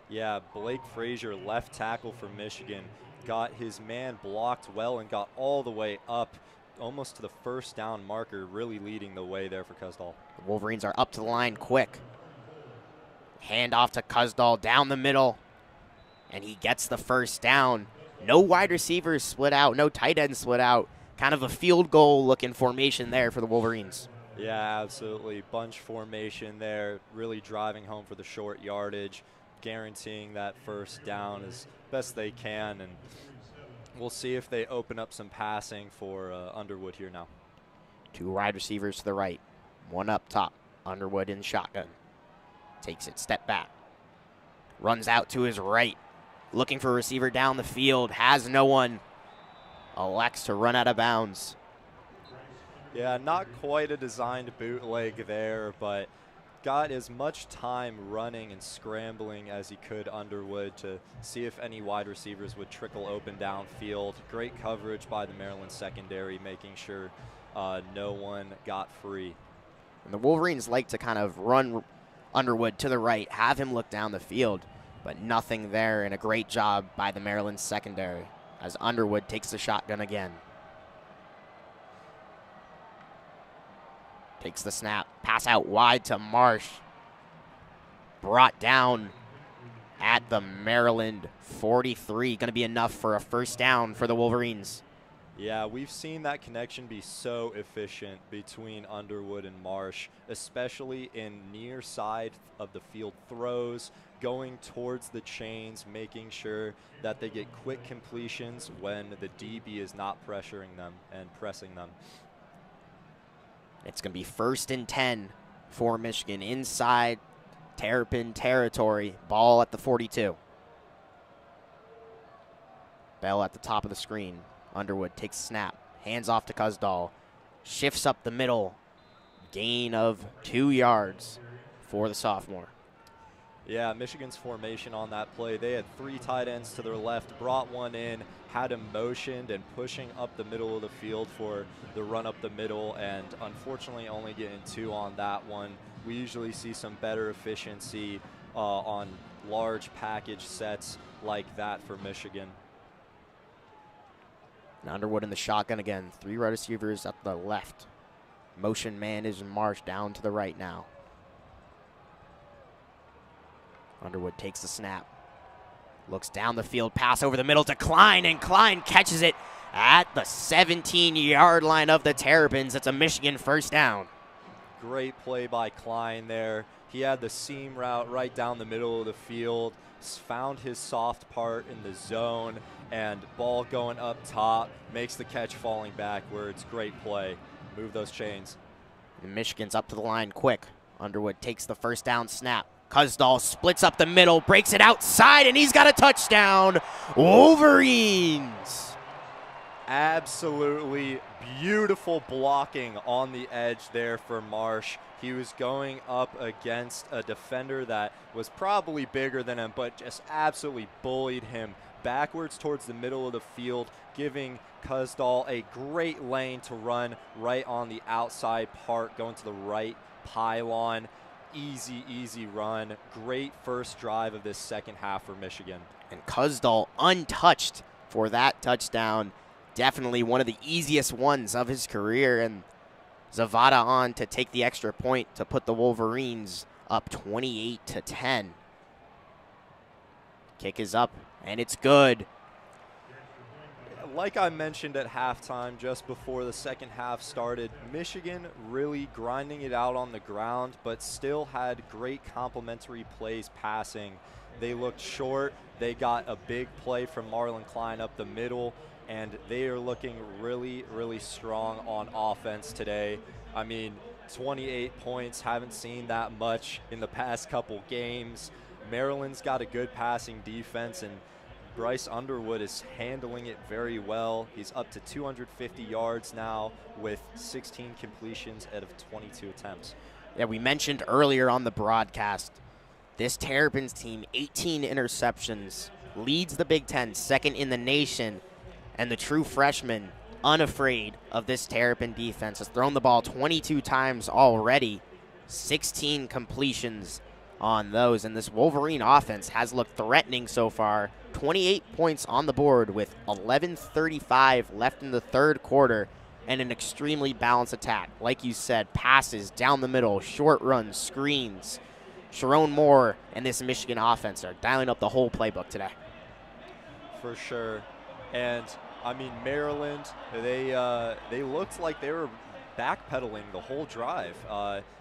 Yeah, Blake Frazier, left tackle for Michigan, got his man blocked well and got all the way up almost to the first down marker, really leading the way there for Kuzdal. The Wolverines are up to the line quick. Hand off to Kuzdal down the middle, and he gets the first down. No wide receivers split out, no tight ends split out. Kind of a field goal looking formation there for the Wolverines. Yeah, absolutely. Bunch formation there, really driving home for the short yardage, guaranteeing that first down as best they can, and we'll see if they open up some passing for Underwood here now. 2 wide receivers to the right, 1 up top. Underwood in shotgun. Takes it, step back. Runs out to his right, looking for a receiver down the field, has no one. Elects to run out of bounds. Yeah, not quite a designed bootleg there, but got as much time running and scrambling as he could Underwood to see if any wide receivers would trickle open downfield. Great coverage by the Maryland secondary, making sure no one got free. And the Wolverines like to kind of run Underwood to the right, have him look down the field, but nothing there, and a great job by the Maryland secondary as Underwood takes the shotgun again. Takes the snap, pass out wide to Marsh. Brought down at the Maryland 43. Going to be enough for a first down for the Wolverines. Yeah, we've seen that connection be so efficient between Underwood and Marsh, especially in near side of the field throws, going towards the chains, making sure that they get quick completions when the DB is not pressuring them and pressing them. It's going to be 1st and 10 for Michigan inside Terrapin territory. Ball at the 42. Bell at the top of the screen. Underwood takes a snap. Hands off to Kuzdal. Shifts up the middle. Gain of 2 yards for the sophomore. Yeah, Michigan's formation on that play, they had 3 tight ends to their left, brought one in, had him motioned and pushing up the middle of the field for the run up the middle, and unfortunately only getting 2 on that one. We usually see some better efficiency on large package sets like that for Michigan. And Underwood in the shotgun again. 3 wide receivers at the left. Motion man is Marsh down to the right now. Underwood takes the snap. Looks down the field, pass over the middle to Klein, and Klein catches it at the 17-yard line of the Terrapins. It's a Michigan first down. Great play by Klein there. He had the seam route right down the middle of the field, found his soft part in the zone, and ball going up top, makes the catch falling backwards. Great play. Move those chains. And Michigan's up to the line quick. Underwood takes the first down snap. Kuzdal splits up the middle, breaks it outside, and he's got a touchdown. Wolverines. Absolutely beautiful blocking on the edge there for Marsh. He was going up against a defender that was probably bigger than him, but just absolutely bullied him backwards towards the middle of the field, giving Kuzdal a great lane to run right on the outside part, going to the right pylon. Easy run. Great first drive of this second half for Michigan. And Kuzdal untouched for that touchdown. Definitely one of the easiest ones of his career. And Zavada on to take the extra point to put the Wolverines up 28-10. Kick is up, and it's good. Like I mentioned at halftime, just before the second half started, Michigan really grinding it out on the ground, but still had great complementary plays passing. They looked short. They got a big play from Marlon Klein up the middle, and they are looking really strong on offense today. I mean, 28 points, haven't seen that much in the past couple games. Maryland's got a good passing defense, and Bryce Underwood is handling it very well. He's up to 250 yards now with 16 completions out of 22 attempts. Yeah, we mentioned earlier on the broadcast, this Terrapins team, 18 interceptions, leads the Big Ten, second in the nation, and the true freshman, unafraid of this Terrapin defense, has thrown the ball 22 times already, 16 completions on those, and this Wolverine offense has looked threatening so far. 28 points on the board with 11:35 left in the third quarter, and an extremely balanced attack. Like you said, passes down the middle, short runs, screens. Sharon Moore and this Michigan offense are dialing up the whole playbook today. For sure. And I mean, Maryland, they looked like they were backpedaling the whole drive.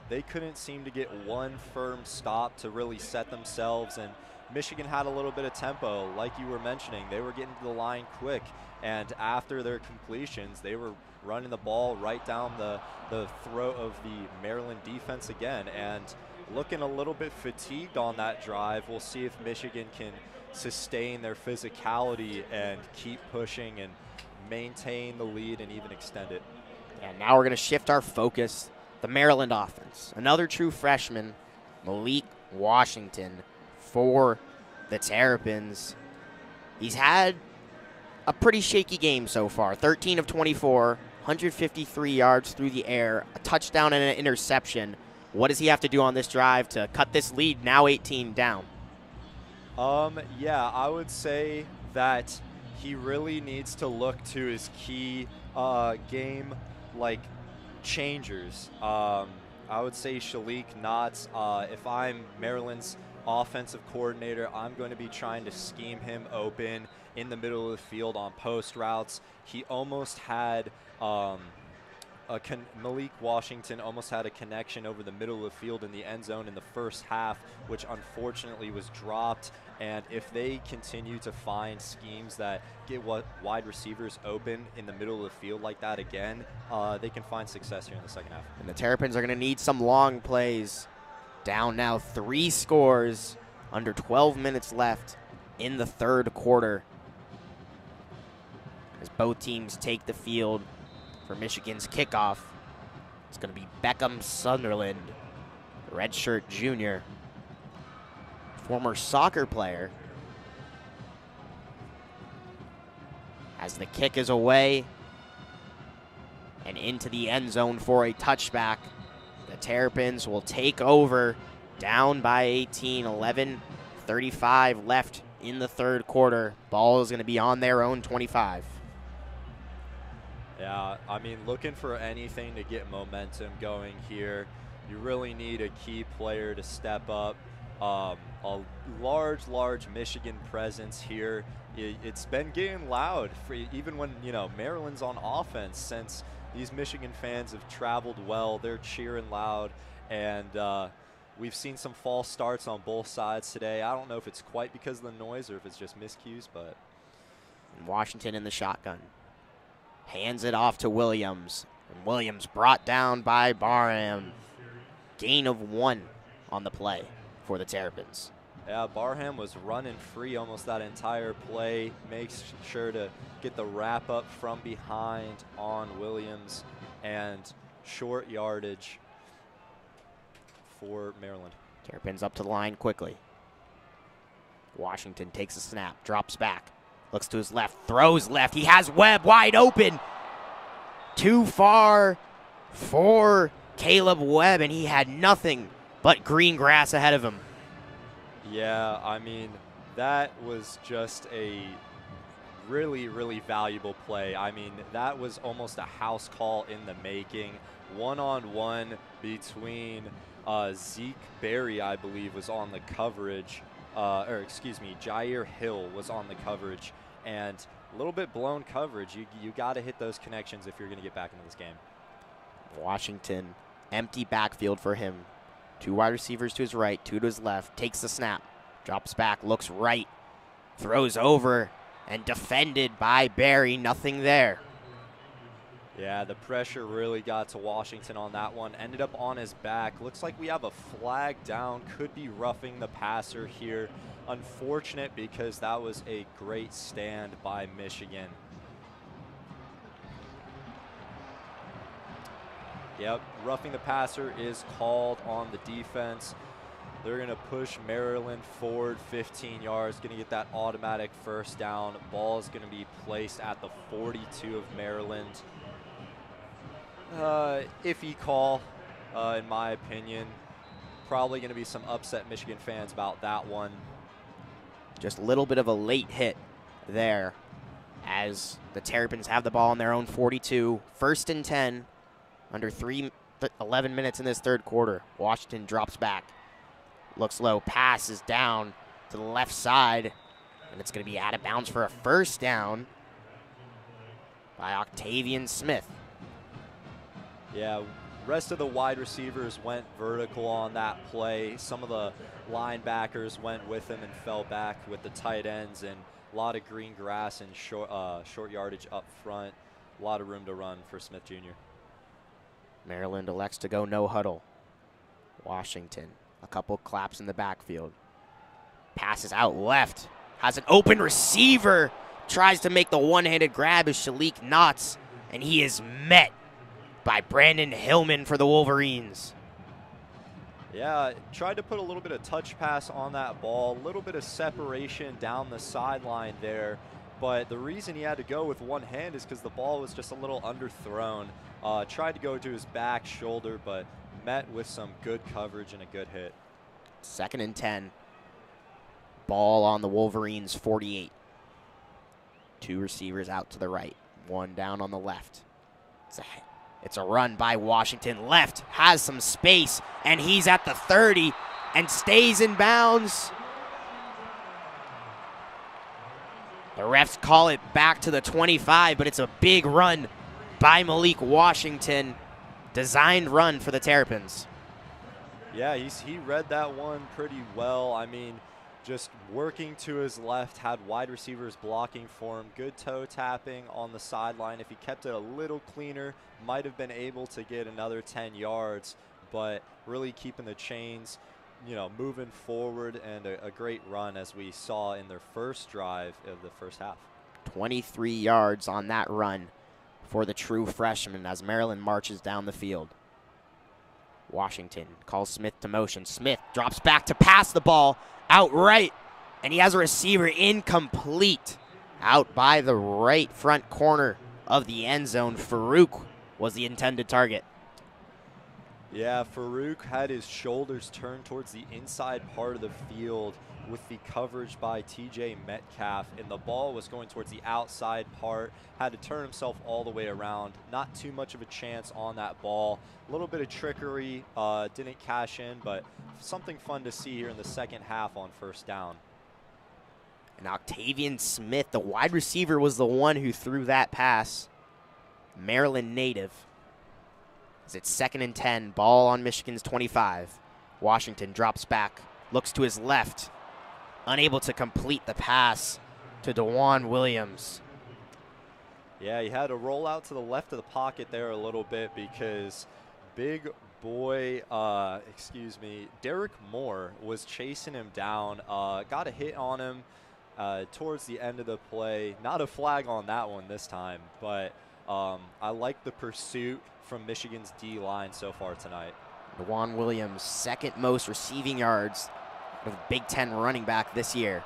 They couldn't seem to get one firm stop to really set themselves, and Michigan had a little bit of tempo. Like you were mentioning, they were getting to the line quick, and after their completions, they were running the ball right down the throat of the Maryland defense again, and looking a little bit fatigued on that drive. We'll see if Michigan can sustain their physicality and keep pushing and maintain the lead and even extend it. And now we're going to shift our focus. The Maryland offense. Another true freshman, Malik Washington, for the Terrapins. He's had a pretty shaky game so far. 13 of 24, 153 yards through the air, a touchdown and an interception. What does he have to do on this drive to cut this lead, now 18 down? Yeah, I would say that he really needs to look to his key game, changers. I would say Shalik Knotts. If I'm Maryland's offensive coordinator, I'm going to be trying to scheme him open in the middle of the field on post routes. He almost had Malik Washington almost had a connection over the middle of the field in the end zone in the first half, which unfortunately was dropped. And if they continue to find schemes that get wide receivers open in the middle of the field like that again, they can find success here in the second half. And the Terrapins are going to need some long plays. Down now 3 scores, under 12 minutes left in the third quarter, as both teams take the field for Michigan's kickoff. It's going to be Beckham Sunderland, the redshirt junior, former soccer player. As the kick is away and into the end zone for a touchback, the Terrapins will take over, down by 18, 11:35 left in the third quarter. Ball is going to be on their own 25. Yeah, I mean, looking for anything to get momentum going here. You really need a key player to step up. A large Michigan presence here. It's been getting loud, for even when, Maryland's on offense. Since these Michigan fans have traveled well, they're cheering loud. And we've seen some false starts on both sides today. I don't know if it's quite because of the noise or if it's just miscues, but. Washington in the shotgun. Hands it off to Williams. And Williams brought down by Barham. Gain of 1 on the play for the Terrapins. Yeah, Barham was running free almost that entire play. Makes sure to get the wrap up from behind on Williams, and short yardage for Maryland. Terrapins up to the line quickly. Washington takes a snap, drops back, looks to his left, throws left. He has Webb wide open. Too far for Caleb Webb, and he had nothing but green grass ahead of him. Yeah, I mean, that was just a really valuable play. I mean, that was almost a house call in the making. One-on-one between Zeke Berry, I believe, was on the coverage. Jair Hill was on the coverage. And a little bit blown coverage. You got to hit those connections if you're going to get back into this game. Washington, empty backfield for him. 2 wide receivers to his right, 2 to his left. Takes the snap, drops back, looks right, throws over, and defended by Berry. Nothing there. Yeah, the pressure really got to Washington on that one. Ended up on his back. Looks like we have a flag down. Could be roughing the passer here. Unfortunate, because that was a great stand by Michigan. Yep, roughing the passer is called on the defense. They're going to push Maryland forward 15 yards, going to get that automatic first down. Ball is going to be placed at the 42 of Maryland. Iffy call, in my opinion. Probably going to be some upset Michigan fans about that one. Just a little bit of a late hit there as the Terrapins have the ball on their own 42. 1st and 10. Under 11 minutes in this third quarter. Washington drops back. Looks low. Pass is down to the left side. And it's going to be out of bounds for a first down by Octavian Smith. Yeah, rest of the wide receivers went vertical on that play. Some of the linebackers went with him and fell back with the tight ends. And a lot of green grass and short yardage up front. A lot of room to run for Smith Jr. Maryland elects to go no huddle. Washington, a couple claps in the backfield. Passes out left. Has an open receiver. Tries to make the one-handed grab as Shalik Knotts, and he is met by Brandon Hillman for the Wolverines. Yeah, tried to put a little bit of touch pass on that ball, a little bit of separation down the sideline there. But the reason he had to go with one hand is because the ball was just a little underthrown. Tried to go to his back shoulder, but met with some good coverage and a good hit. 2nd and 10. Ball on the Wolverines' 48. 2 receivers out to the right, 1 down on the left. It's a run by Washington. Left, has some space, and he's at the 30 and stays in bounds. The refs call it back to the 25, but it's a big run by Malik Washington. Designed run for the Terrapins. Yeah, he read that one pretty well. I mean, just working to his left, had wide receivers blocking for him. Good toe tapping on the sideline. If he kept it a little cleaner, might have been able to get another 10 yards, but really keeping the chains, you know, moving forward, and a great run as we saw in their first drive of the first half. 23 yards on that run for the true freshman as Maryland marches down the field. Washington calls Smith to motion. Smith drops back to pass the ball outright, and he has a receiver incomplete out by the right front corner of the end zone. Farouk was the intended target. Yeah, Farouk had his shoulders turned towards the inside part of the field with the coverage by TJ Metcalf, and the ball was going towards the outside part. Had to turn himself all the way around. Not too much of a chance on that ball. A little bit of trickery, didn't cash in, but something fun to see here in the second half on first down. And Octavian Smith, the wide receiver, was the one who threw that pass. Maryland native. As it's 2nd and 10, ball on Michigan's 25. Washington drops back, looks to his left, unable to complete the pass to DeJuan Williams. Yeah, he had to roll out to the left of the pocket there a little bit because big boy, Derek Moore was chasing him down. Got a hit on him towards the end of the play. Not a flag on that one this time, but I like the pursuit from Michigan's D-line so far tonight. DeJuan Williams, 2nd most receiving yards of Big Ten running back this year.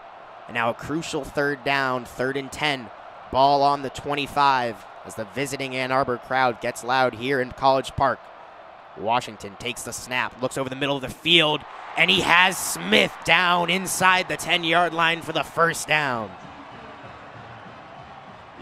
And now a crucial 3rd down, 3rd and 10. Ball on the 25 as the visiting Ann Arbor crowd gets loud here in College Park. Washington takes the snap, looks over the middle of the field, and he has Smith down inside the 10-yard line for the first down.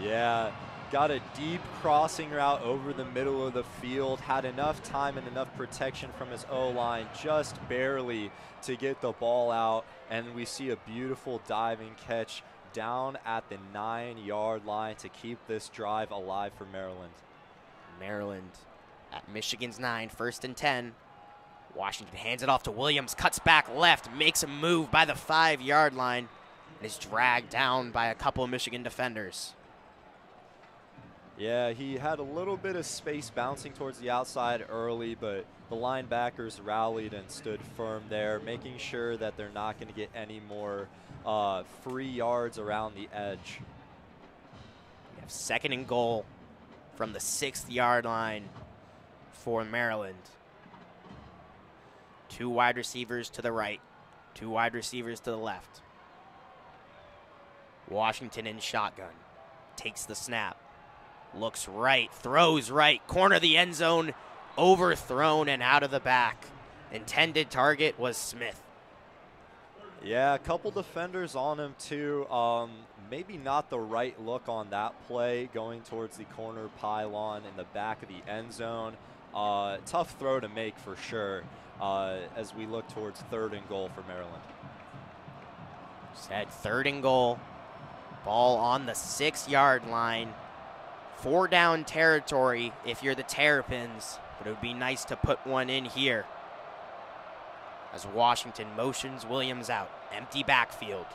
Yeah, got a deep crossing route over the middle of the field, had enough time and enough protection from his O-line, just barely to get the ball out, and we see a beautiful diving catch down at the 9-yard line to keep this drive alive for Maryland. Maryland at Michigan's 9, 1st and 10. Washington hands it off to Williams, cuts back left, makes a move by the 5-yard line, and is dragged down by a couple of Michigan defenders. Yeah, he had a little bit of space bouncing towards the outside early, but the linebackers rallied and stood firm there, making sure that they're not going to get any more free yards around the edge. We have 2nd and goal from the 6th-yard line for Maryland. 2 wide receivers to the right, 2 wide receivers to the left. Washington in shotgun, takes the snap, looks right, throws right, corner of the end zone, overthrown and out of the back. Intended target was Smith. Yeah, a couple defenders on him too. Maybe not the right look on that play, going towards the corner pylon in the back of the end zone. Tough throw to make for sure as we look towards 3rd and goal for Maryland. Said 3rd and goal. Ball on the 6-yard line. 4 down territory if you're the Terrapins, but it would be nice to put one in here. As Washington motions Williams out. Empty backfield.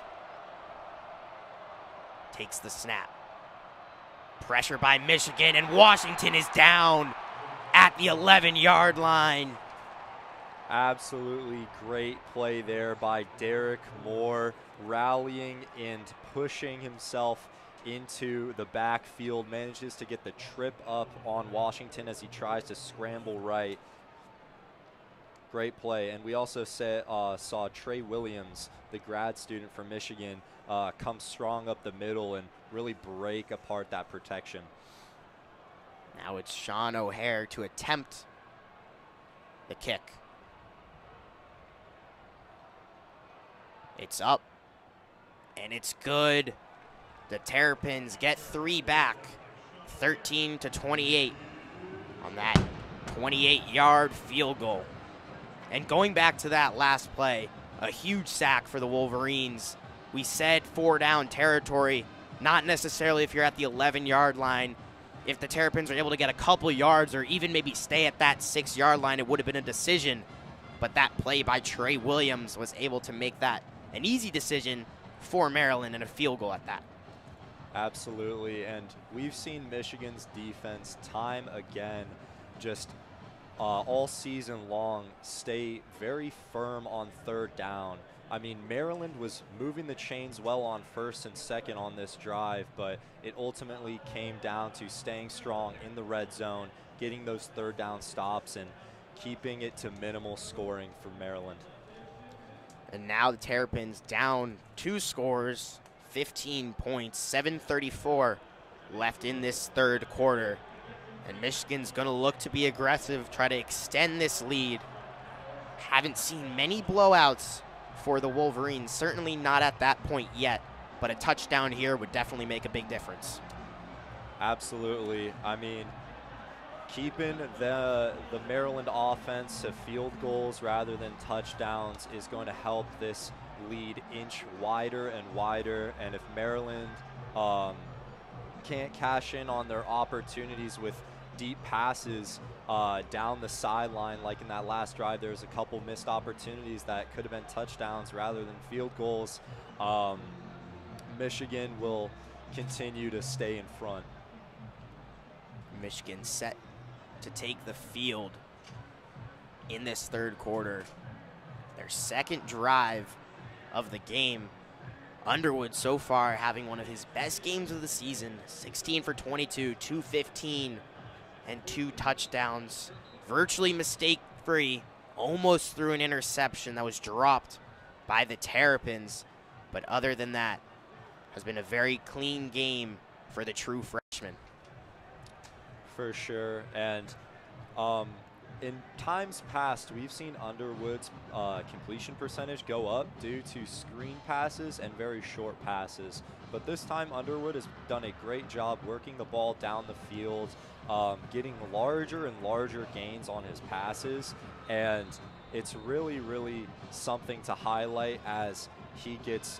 Takes the snap. Pressure by Michigan, and Washington is down at the 11-yard line. Absolutely great play there by Derek Moore, rallying and pushing himself into the backfield, manages to get the trip up on Washington as he tries to scramble right. Great play. And we also saw Trey Williams, the grad student from Michigan, come strong up the middle and really break apart that protection. Now it's Sean O'Hare to attempt the kick. It's up, and it's good. The Terrapins get 3 back, 13-28 on that 28-yard field goal. And going back to that last play, a huge sack for the Wolverines. We said 4-down territory, not necessarily if you're at the 11-yard line. If the Terrapins are able to get a couple yards or even maybe stay at that 6-yard line, it would have been a decision. But that play by Trey Williams was able to make that an easy decision for Maryland and a field goal at that. Absolutely, and we've seen Michigan's defense time again just all season long stay very firm on 3rd down. I mean, Maryland was moving the chains well on 1st and 2nd on this drive, but it ultimately came down to staying strong in the red zone, getting those 3rd down stops, and keeping it to minimal scoring for Maryland. And now the Terrapins down 2 scores, 15 points, 7:34 left in this 3rd quarter. And Michigan's going to look to be aggressive, try to extend this lead. Haven't seen many blowouts for the Wolverines, certainly not at that point yet, but a touchdown here would definitely make a big difference. Absolutely. I mean, keeping the Maryland offense to field goals rather than touchdowns is going to help this lead inch wider and wider. And if Maryland can't cash in on their opportunities with deep passes down the sideline, like in that last drive, there was a couple missed opportunities that could have been touchdowns rather than field goals, Michigan will continue to stay in front. Michigan set to take the field in this 3rd quarter. Their 2nd drive of the game. Underwood so far having one of his best games of the season, 16 for 22, 215, and 2 touchdowns. Virtually mistake-free, almost threw an interception that was dropped by the Terrapins. But other than that, has been a very clean game for the true freshman. For sure, and in times past, we've seen Underwood's completion percentage go up due to screen passes and very short passes. But this time, Underwood has done a great job working the ball down the field, getting larger and larger gains on his passes. And it's really, really something to highlight as he gets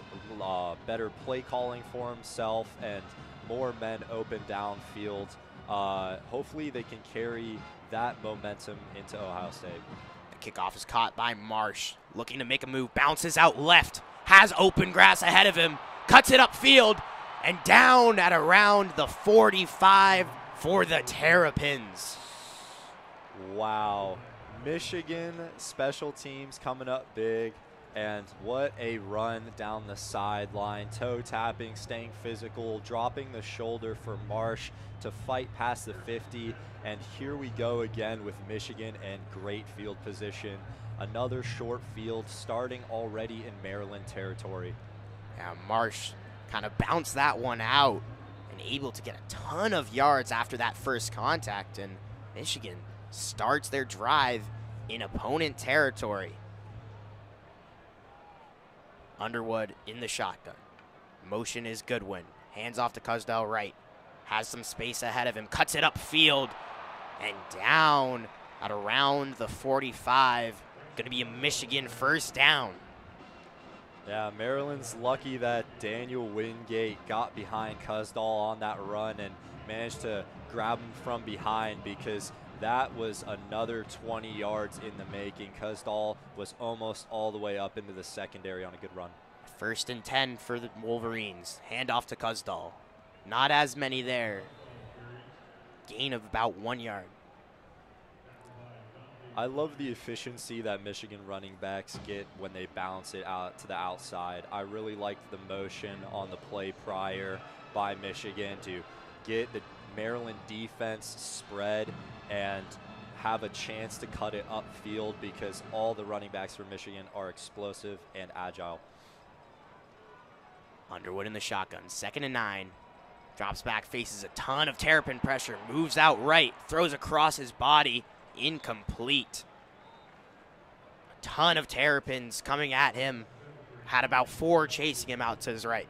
better play calling for himself and more men open downfield. Hopefully they can carry that momentum into Ohio State. The kickoff is caught by Marsh, looking to make a move, bounces out left, has open grass ahead of him, cuts it upfield, and down at around the 45 for the Terrapins. Wow. Michigan special teams coming up big, and what a run down the sideline, toe tapping, staying physical, dropping the shoulder for Marsh to fight past the 50, and here we go again with Michigan and great field position. Another short field starting already in Maryland territory. Yeah, Marsh kind of bounced that one out and able to get a ton of yards after that first contact, and Michigan starts their drive in opponent territory. Underwood in the shotgun. Motion is Goodwin. Hands off to Cusdell right. Has some space ahead of him. Cuts it upfield and down at around the 45. Going to be a Michigan first down. Yeah, Maryland's lucky that Daniel Wingate got behind Cusdall on that run and managed to grab him from behind, because that was another 20 yards in the making. Cusdall was almost all the way up into the secondary on a good run. 1st and 10 for the Wolverines. Hand off to Cusdall. Not as many there. Gain of about 1 yard. I love the efficiency that Michigan running backs get when they bounce it out to the outside. I really liked the motion on the play prior. by Michigan to get the Maryland defense spread and have a chance to cut it upfield, because all the running backs for Michigan are explosive and agile. Underwood in the shotgun, 2nd and 9. Drops back, faces a ton of Terrapin pressure, moves out right, throws across his body, incomplete. A ton of Terrapins coming at him. Had about 4 chasing him out to his right.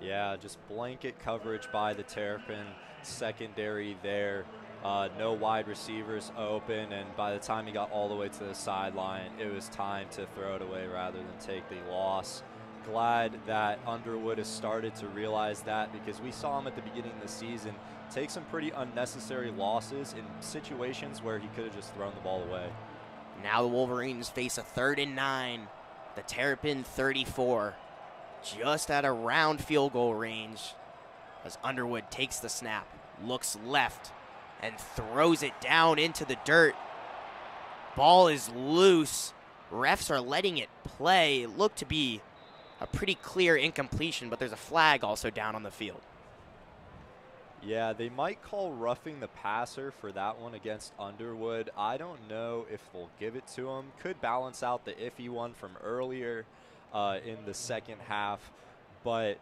Yeah, just blanket coverage by the Terrapin secondary there. No wide receivers open, and by the time he got all the way to the sideline, it was time to throw it away rather than take the loss. Glad that Underwood has started to realize that, because we saw him at the beginning of the season take some pretty unnecessary losses in situations where he could have just thrown the ball away. Now the Wolverines face a 3rd and 9. The Terrapin 34, just at around field goal range, as Underwood takes the snap, looks left, and throws it down into the dirt. Ball is loose. Refs are letting it play. It looked to be a pretty clear incompletion, but there's a flag also down on the field. Yeah, they might call roughing the passer for that one against Underwood. I don't know if they'll give it to him. Could balance out the iffy one from earlier in the second half, but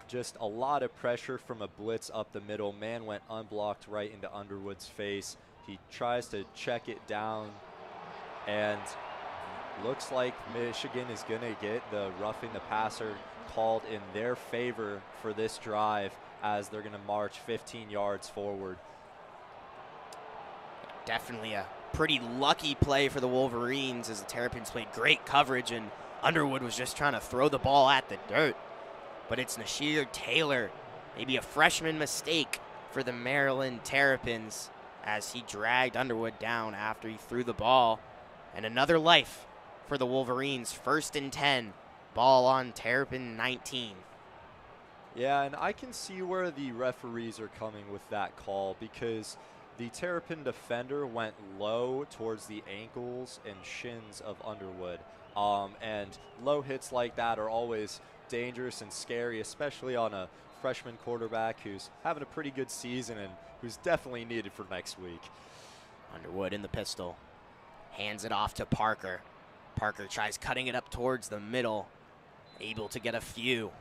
just a lot of pressure from a blitz up the middle. Man went unblocked right into Underwood's face. He tries to check it down, and looks like Michigan is going to get the roughing the passer called in their favor for this drive, as they're going to march 15 yards forward. Definitely a pretty lucky play for the Wolverines, as the Terrapins played great coverage and Underwood was just trying to throw the ball at the dirt. But it's Nasheer Taylor, maybe a freshman mistake for the Maryland Terrapins, as he dragged Underwood down after he threw the ball. And another life for the Wolverines, 1st and 10, ball on Terrapin 19. Yeah, and I can see where the referees are coming with that call, because the Terrapin defender went low towards the ankles and shins of Underwood. And low hits like that are always dangerous and scary, especially on a freshman quarterback who's having a pretty good season and who's definitely needed for next week. Underwood in the pistol, hands it off to Parker. Parker tries cutting it up towards the middle, able to get a few.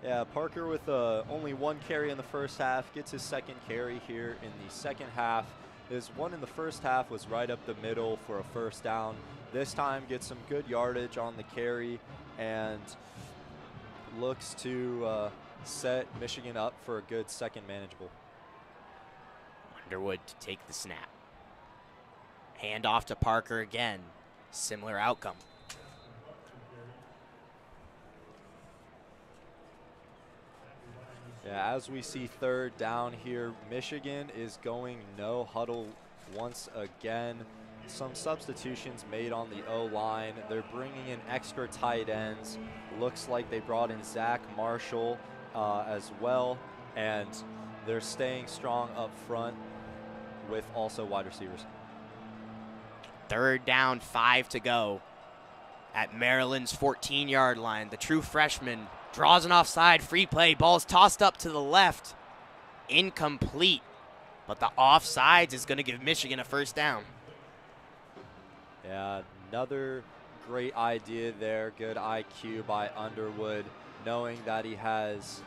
Yeah, Parker with only 1 carry in the first half, gets his 2nd carry here in the second half. His one in the first half was right up the middle for a 1st down. This time gets some good yardage on the carry and looks to set Michigan up for a good 2nd manageable. Underwood to take the snap. Hand off to Parker again. Similar outcome. Yeah, as we see 3rd down here, Michigan is going no huddle once again. Some substitutions made on the O-line. They're bringing in extra tight ends. Looks like they brought in Zach Marshall as well, and they're staying strong up front with also wide receivers. 3rd down, 5 to go at Maryland's 14-yard line. The true freshman draws an offside, free play, ball's tossed up to the left. Incomplete, but the offsides is going to give Michigan a 1st down. Yeah, another great idea there. Good IQ by Underwood, knowing that he has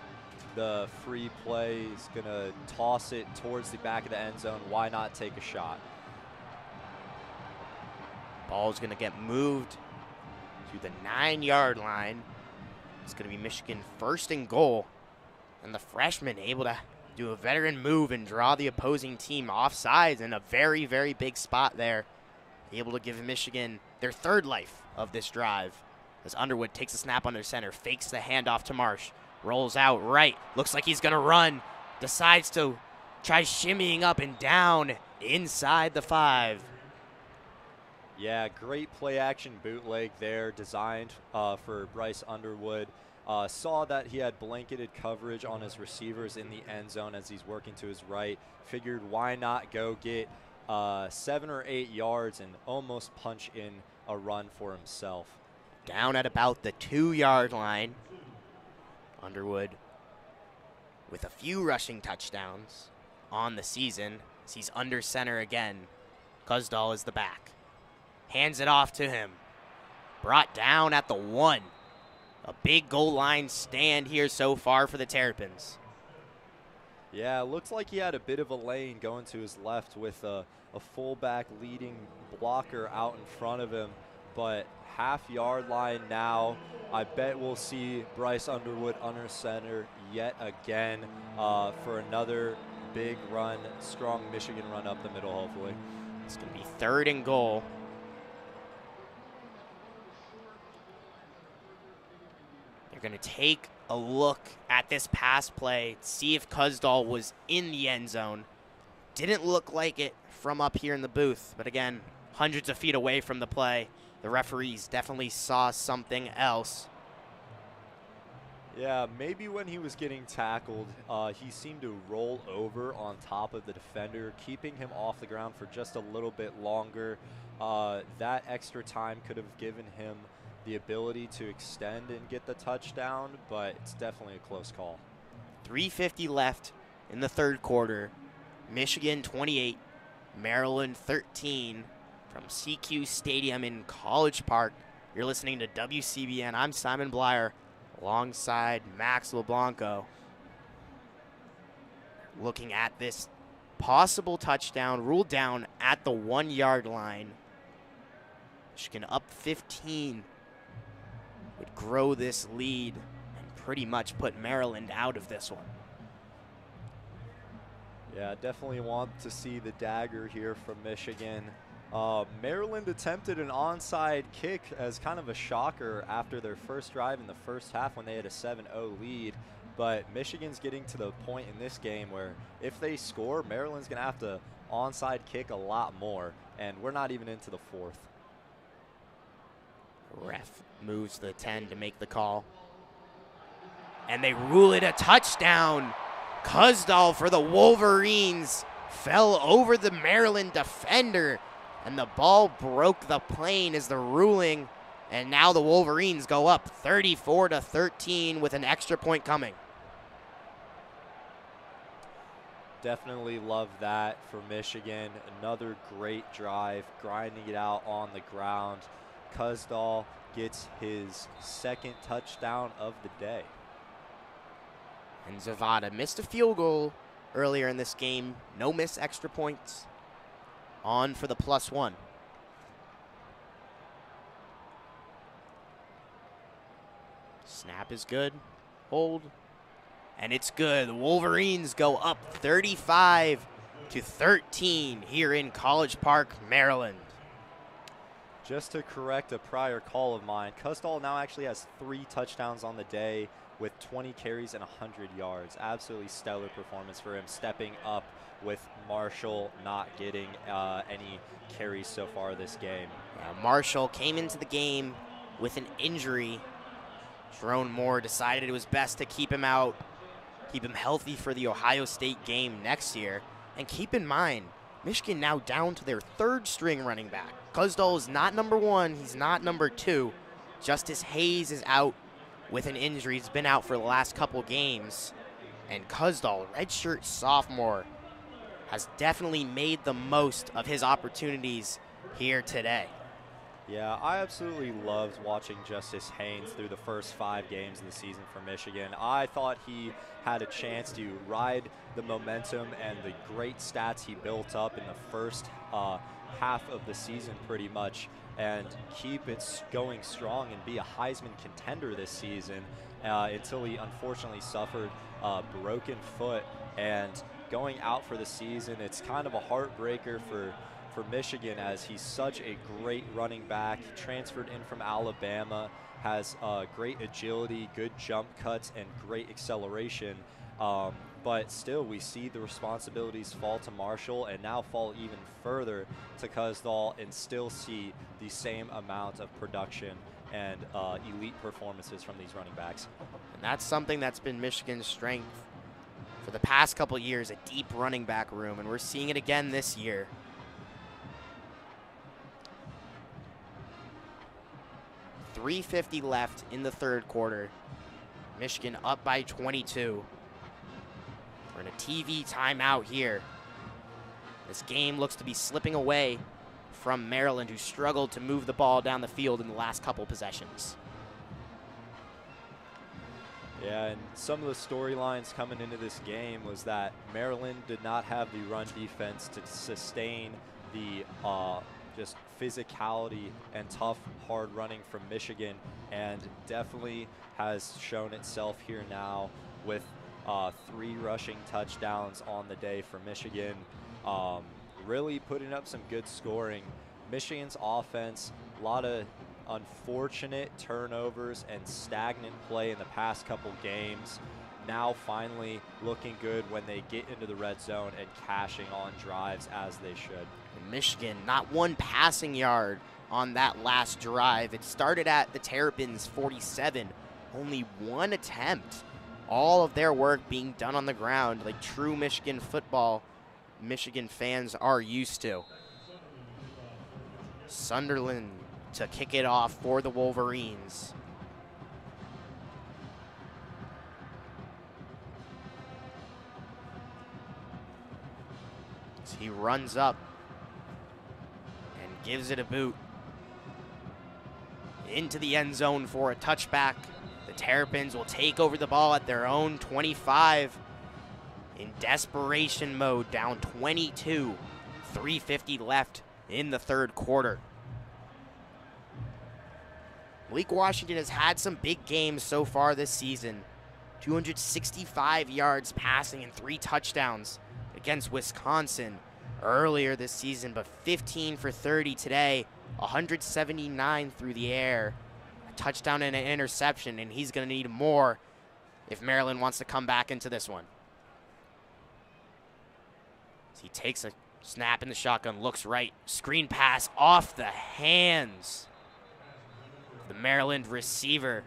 the free play. He's going to toss it towards the back of the end zone. Why not take a shot? Ball's going to get moved to the 9-yard line. It's going to be Michigan 1st and goal. And the freshman able to do a veteran move and draw the opposing team offsides in a very, very big spot there. Able to give Michigan their 3rd life of this drive, as Underwood takes a snap under center, fakes the handoff to Marsh, rolls out right, looks like he's going to run, decides to try shimmying up and down inside the 5. Yeah, great play action bootleg there, designed for Bryce Underwood. Saw that he had blanketed coverage on his receivers in the end zone as he's working to his right. Figured why not go get 7 or 8 yards and almost punch in a run for himself. down at about the 2-yard line. Underwood with a few rushing touchdowns on the season as he's under center again. Kuzdal is the back. Hands it off to him. Brought down at the 1. A big goal line stand here so far for the Terrapins. Yeah, looks like he had a bit of a lane going to his left with a fullback leading blocker out in front of him, but half-yard line now. I bet we'll see Bryce Underwood under center yet again for another big run, strong Michigan run up the middle, hopefully. It's going to be 3rd and goal. They're going to take a look at this pass play, see if Kuzdal was in the end zone. Didn't look like it from up here in the booth, but again, hundreds of feet away from the play. The referees definitely saw something else. Yeah, maybe when he was getting tackled, he seemed to roll over on top of the defender, keeping him off the ground for just a little bit longer. That extra time could have given him the ability to extend and get the touchdown, but it's definitely a close call. 3:50 left in the 3rd quarter. Michigan 28, Maryland 13 from SECU Stadium in College Park. You're listening to WCBN. I'm Simon Bleier alongside Max LeBlanco. Looking at this possible touchdown ruled down at the 1-yard line. Michigan up 15. Would grow this lead and pretty much put Maryland out of this one. Yeah, definitely want to see the dagger here from Michigan. Maryland attempted an onside kick as kind of a shocker after their first drive in the first half when they had a 7-0 lead. But Michigan's getting to the point in this game where if they score, Maryland's going to have to onside kick a lot more. And we're not even into the 4th. Ref moves the 10 to make the call. And they rule it a touchdown. Kuzdal for the Wolverines fell over the Maryland defender, and the ball broke the plane as the ruling. And now the Wolverines go up 34-13 with an extra point coming. Definitely love that for Michigan. Another great drive, grinding it out on the ground. Kuzdal gets his 2nd touchdown of the day. And Zavada missed a field goal earlier in this game. No miss extra points. On for the +1. Snap is good. Hold. And it's good. The Wolverines go up 35-13 here in College Park, Maryland. Just to correct a prior call of mine, Kuzdal now actually has 3 touchdowns on the day with 20 carries and 100 yards. Absolutely stellar performance for him, stepping up with Marshall not getting any carries so far this game. Marshall came into the game with an injury. Jerome Moore decided it was best to keep him out, keep him healthy for the Ohio State game next year. And keep in mind, Michigan now down to their 3rd string running back. Kuzdal is not number 1, he's not number 2. Justice Hayes is out with an injury. He's been out for the last couple games. And Kuzdal, redshirt sophomore, has definitely made the most of his opportunities here today. Yeah, I absolutely loved watching Justice Haynes through the first 5 games of the season for Michigan. I thought he had a chance to ride the momentum and the great stats he built up in the first half of the season pretty much, and keep it going strong and be a Heisman contender this season until he unfortunately suffered a broken foot. And going out for the season, it's kind of a heartbreaker for Michigan, as he's such a great running back. He transferred in from Alabama, has great agility, good jump cuts, and great acceleration. But still, we see the responsibilities fall to Marshall and now fall even further to Kuzdal, and still see the same amount of production and elite performances from these running backs. And that's something that's been Michigan's strength for the past couple years, a deep running back room, and we're seeing it again this year. 3:50 left in the third quarter. Michigan up by 22. We're in a TV timeout here. This game looks to be slipping away from Maryland, who struggled to move the ball down the field in the last couple possessions. Yeah, and some of the storylines coming into this game was that Maryland did not have the run defense to sustain the just physicality and tough, hard running from Michigan, and definitely has shown itself here now with 3 rushing touchdowns on the day for Michigan. Really putting up some good scoring. Michigan's offense, a lot of unfortunate turnovers and stagnant play in the past couple games. Now finally looking good when they get into the red zone and cashing on drives as they should. And Michigan, not one passing yard on that last drive. It started at the Terrapins 47, only 1 attempt. All of their work being done on the ground like true Michigan football Michigan fans are used to. Sunderland to kick it off for the Wolverines. As he runs up and gives it a boot into the end zone for a touchback. The Terrapins will take over the ball at their own 25 in desperation mode, down 22, 3:50 left in the third quarter. Malik Washington has had some big games so far this season. 265 yards passing and 3 touchdowns against Wisconsin earlier this season, but 15 for 30 today, 179 through the air, a touchdown and an interception, and he's going to need more if Maryland wants to come back into this one. He takes a snap in the shotgun, looks right, screen pass off the hands of the Maryland receiver.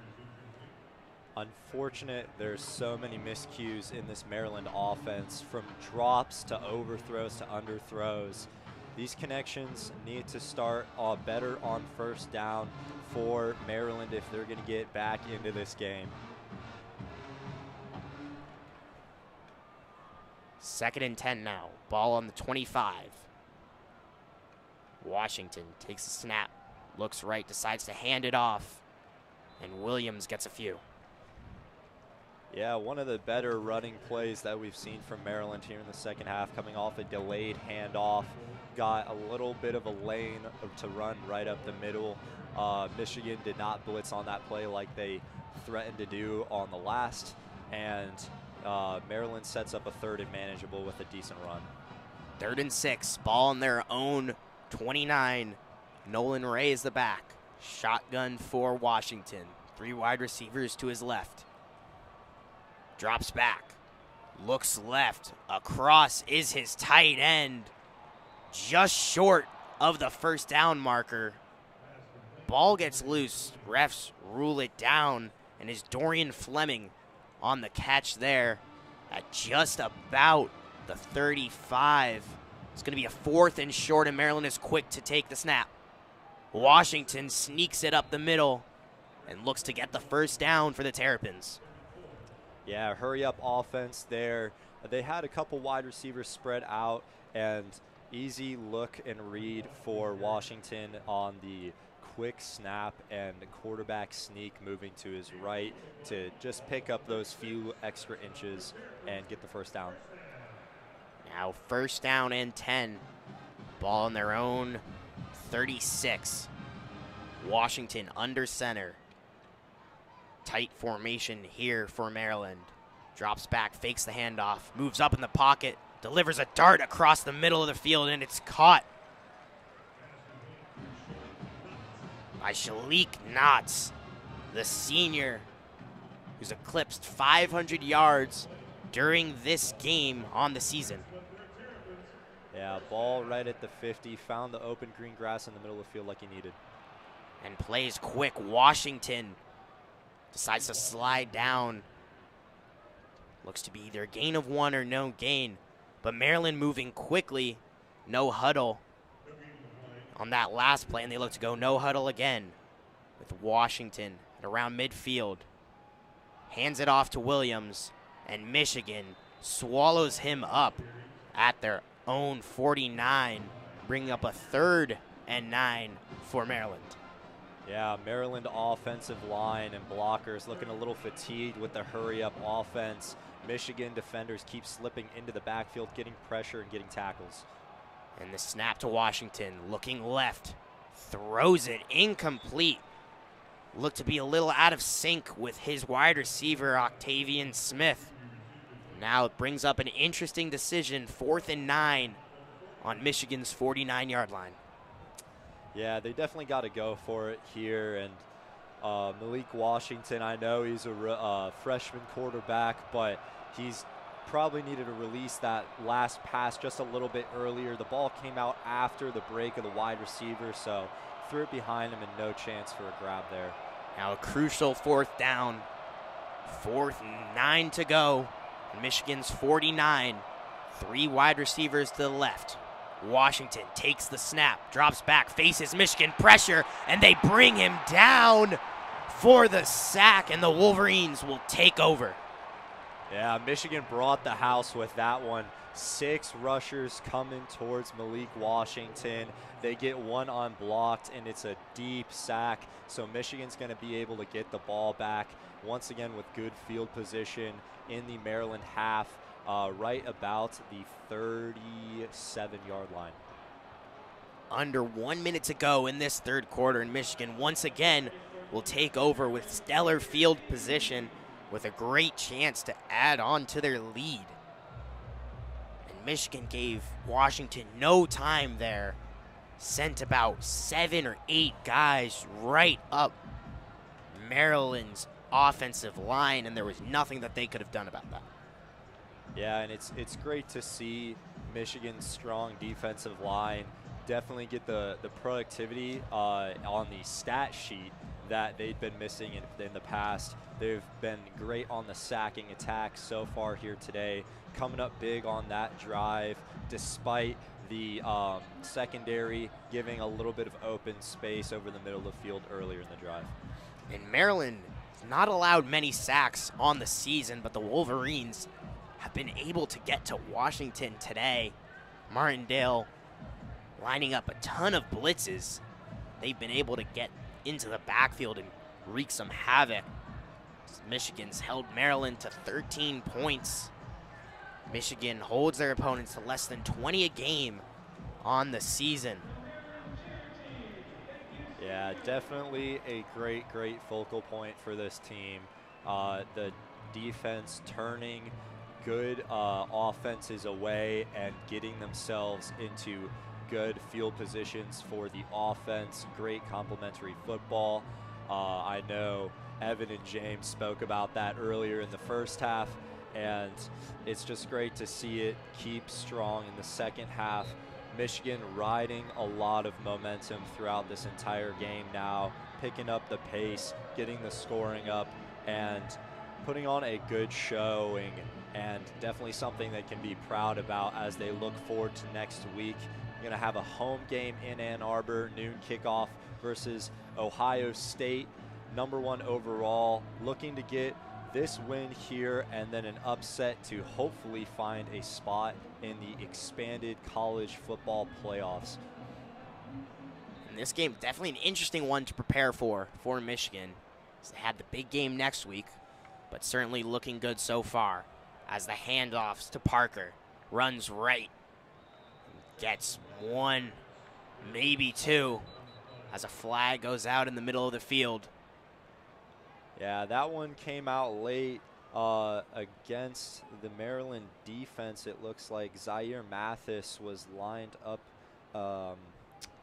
Unfortunate, there's so many miscues in this Maryland offense, from drops to overthrows to underthrows. These connections need to start better on first down for Maryland if they're going to get back into this game. 2nd and 10 now. Ball on the 25. Washington takes a snap, looks right, decides to hand it off, and Williams gets a few. Yeah, one of the better running plays that we've seen from Maryland here in the second half, coming off a delayed handoff. Got a little bit of a lane to run right up the middle. Michigan did not blitz on that play like they threatened to do on the last, and Maryland sets up a 3rd and manageable with a decent run. 3rd and 6, ball on their own 29. Nolan Ray is the back. Shotgun for Washington. 3 wide receivers to his left. Drops back. Looks left. Across is his tight end. Just short of the first down marker. Ball gets loose. Refs rule it down. And is Dorian Fleming on the catch there at just about the 35. It's going to be a 4th and short, and Maryland is quick to take the snap. Washington sneaks it up the middle and looks to get the first down for the Terrapins. Yeah, hurry-up offense there. They had a couple wide receivers spread out, and easy look and read for Washington on the quick snap and quarterback sneak moving to his right to just pick up those few extra inches and get the first down. Now 1st down and 10. Ball on their own 36. Washington under center. Tight formation here for Maryland. Drops back, fakes the handoff, moves up in the pocket, delivers a dart across the middle of the field, and it's caught by Shalik Knotts, the senior, who's eclipsed 500 yards during this game on the season. Yeah, ball right at the 50, found the open green grass in the middle of the field like he needed. And plays quick. Washington decides to slide down. Looks to be either a gain of 1 or no gain. But Maryland moving quickly. No huddle on that last play, and they look to go no huddle again. with Washington at around midfield. Hands it off to Williams, and Michigan swallows him up at their own 49, bringing up a 3rd and 9 for Maryland. Yeah, Maryland offensive line and blockers looking a little fatigued with the hurry-up offense. Michigan defenders keep slipping into the backfield, getting pressure and getting tackles. And the snap to Washington, looking left, throws it incomplete. Looked to be a little out of sync with his wide receiver, Octavian Smith. Now it brings up an interesting decision, 4th and 9 on Michigan's 49-yard line. Yeah, they definitely got to go for it here. And Malik Washington, I know he's a freshman quarterback, but he's probably needed to release that last pass just a little bit earlier. The ball came out after the break of the wide receiver, so threw it behind him and no chance for a grab there. Now a crucial 4th down. 4th and 9 to go. Michigan's 49. 3 wide receivers to the left. Washington takes the snap, drops back, faces Michigan pressure, and they bring him down for the sack, and the Wolverines will take over. Yeah, Michigan brought the house with that one. 6 rushers coming towards Malik Washington. They get one unblocked, and it's a deep sack. So Michigan's going to be able to get the ball back once again with good field position in the Maryland half, right about the 37-yard line. Under 1 minute to go in this 3rd quarter, and Michigan once again will take over with stellar field position with a great chance to add on to their lead. And Michigan gave Washington no time there. Sent about 7 or 8 guys right up Maryland's offensive line, and there was nothing that they could have done about that. Yeah, and it's great to see Michigan's strong defensive line definitely get the productivity on the stat sheet that they've been missing in the past. They've been great on the sacking attack so far here today, coming up big on that drive despite the secondary giving a little bit of open space over the middle of the field earlier in the drive. And Maryland has not allowed many sacks on the season, but the Wolverines have been able to get to Washington today. Martindale lining up a ton of blitzes. They've been able to get into the backfield and wreak some havoc. Michigan's held Maryland to 13 points. Michigan holds their opponents to less than 20 a game on the season. Yeah, definitely a great focal point for this team. The defense turning good offenses away and getting themselves into good field positions for the offense. Great complementary football. I know Evan and James spoke about that earlier in the first half, and it's just great to see it keep strong in the second half. Michigan riding a lot of momentum throughout this entire game now, picking up the pace, getting the scoring up, and putting on a good showing, and definitely something they can be proud about as they look forward to next week. We're going to have a home game in Ann Arbor, noon kickoff versus Ohio State, #1 overall, looking to get this win here and then an upset to hopefully find a spot in the expanded college football playoffs. And this game, definitely an interesting one to prepare for Michigan. They had the big game next week, but certainly looking good so far as the handoffs to Parker. Runs right, gets 1, maybe 2, as a flag goes out in the middle of the field. Yeah, that one came out late against the Maryland defense. It looks like Zaire Mathis was lined up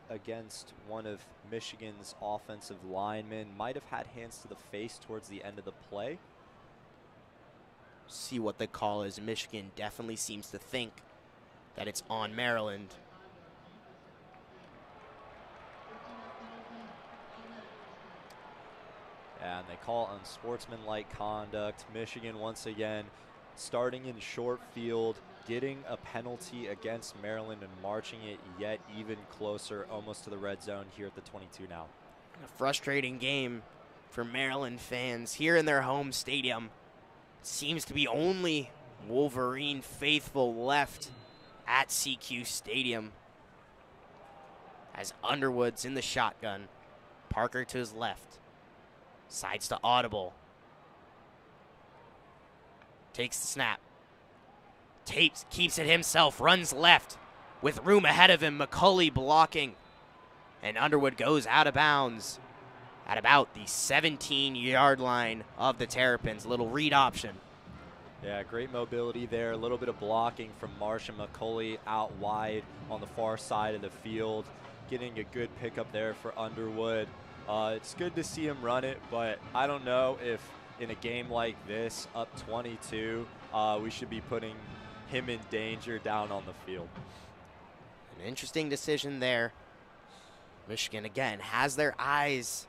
against one of Michigan's offensive linemen. Might have had hands to the face towards the end of the play. See what the call is. Michigan definitely seems to think that it's on Maryland. And they call unsportsmanlike conduct. Michigan once again starting in short field, getting a penalty against Maryland and marching it yet even closer, almost to the red zone here at the 22 now. A frustrating game for Maryland fans here in their home stadium. Seems to be only Wolverine faithful left at SECU Stadium. As Underwood's in the shotgun. Parker to his left. Sides to Audible. Takes the snap. Keeps it himself. Runs left. With room ahead of him. McCulley blocking. And Underwood goes out of bounds at about the 17-yard line of the Terrapins. Little read option. Yeah, great mobility there. A little bit of blocking from Marsh and McCulley out wide on the far side of the field. Getting a good pickup there for Underwood. It's good to see him run it, but I don't know if in a game like this, up 22, we should be putting him in danger down on the field. An interesting decision there. Michigan, again, has their eyes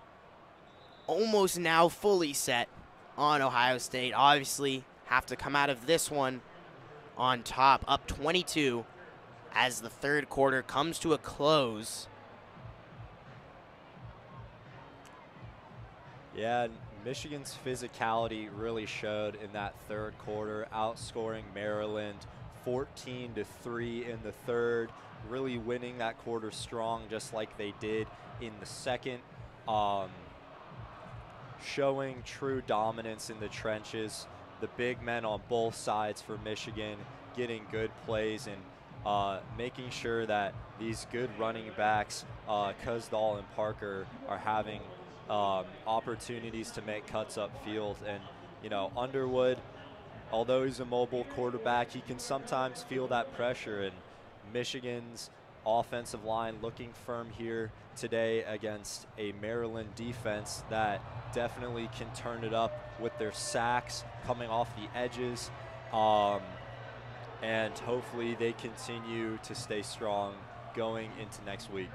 almost now fully set on Ohio State. Obviously, have to come out of this one on top, up 22 as the third quarter comes to a close. Yeah, Michigan's physicality really showed in that third quarter, outscoring Maryland 14-3 in the third, really winning that quarter strong just like they did in the second, showing true dominance in the trenches. The big men on both sides for Michigan getting good plays and making sure that these good running backs, Cusdall and Parker, are having opportunities to make cuts upfield. And, you know, Underwood, although he's a mobile quarterback, he can sometimes feel that pressure. And Michigan's offensive line looking firm here today against a Maryland defense that definitely can turn it up with their sacks coming off the edges. And hopefully they continue to stay strong going into next week.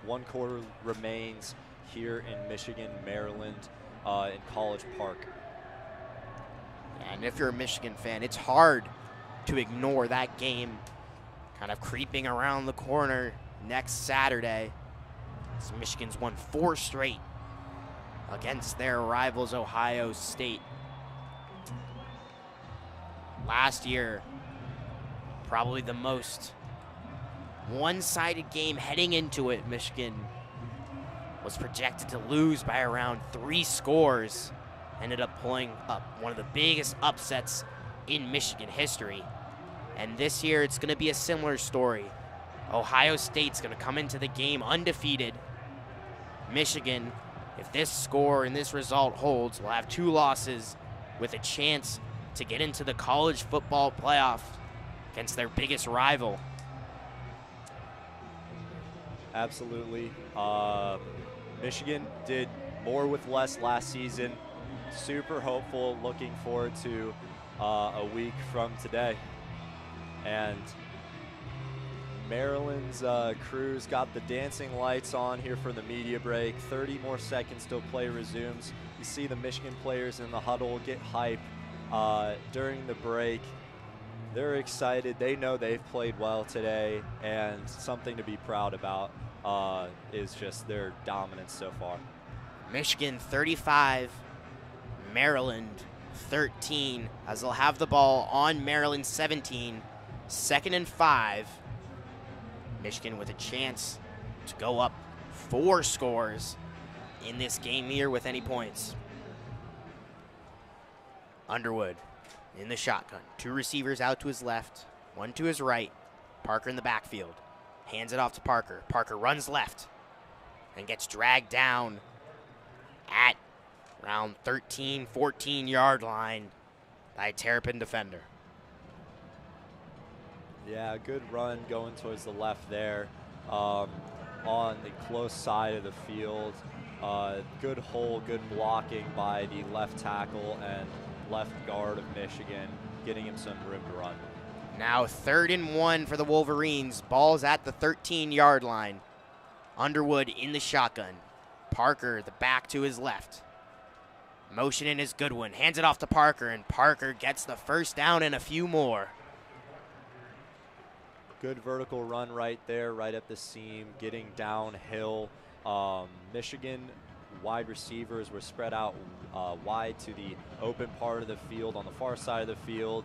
One quarter remains here in Michigan, Maryland, in College Park. And if you're a Michigan fan, it's hard to ignore that game kind of creeping around the corner next Saturday. So Michigan's won 4 straight against their rivals, Ohio State. Last year, probably the most one-sided game heading into it. Michigan was projected to lose by around 3 scores. Ended up pulling up one of the biggest upsets in Michigan history. And this year, it's going to be a similar story. Ohio State's going to come into the game undefeated. Michigan, if this score and this result holds, will have 2 losses with a chance to get into the college football playoff against their biggest rival. Absolutely. Michigan did more with less last season. Super hopeful, looking forward to a week from today. And Maryland's crew's got the dancing lights on here for the media break. 30 more seconds till play resumes. You see the Michigan players in the huddle get hype during the break. They're excited. They know they've played well today, and something to be proud about is just their dominance so far. Michigan 35, Maryland 13, as they'll have the ball on Maryland 17, 2nd and 5. Michigan with a chance to go up 4 scores in this game here with any points. Underwood in the shotgun. 2 receivers out to his left, 1 to his right. Parker in the backfield. Hands it off to Parker. Parker runs left and gets dragged down at around 13, 14-yard line by a Terrapin defender. Yeah, good run going towards the left there on the close side of the field. Good hole, good blocking by the left tackle and left guard of Michigan, getting him some room to run. Now 3rd and 1 for the Wolverines. Ball's at the 13-yard line. Underwood in the shotgun. Parker, the back to his left. Motion in is Goodwin. Hands it off to Parker, and Parker gets the first down and a few more. Good vertical run right there, right at the seam, getting downhill Michigan wide receivers were spread out wide to the open part of the field on the far side of the field.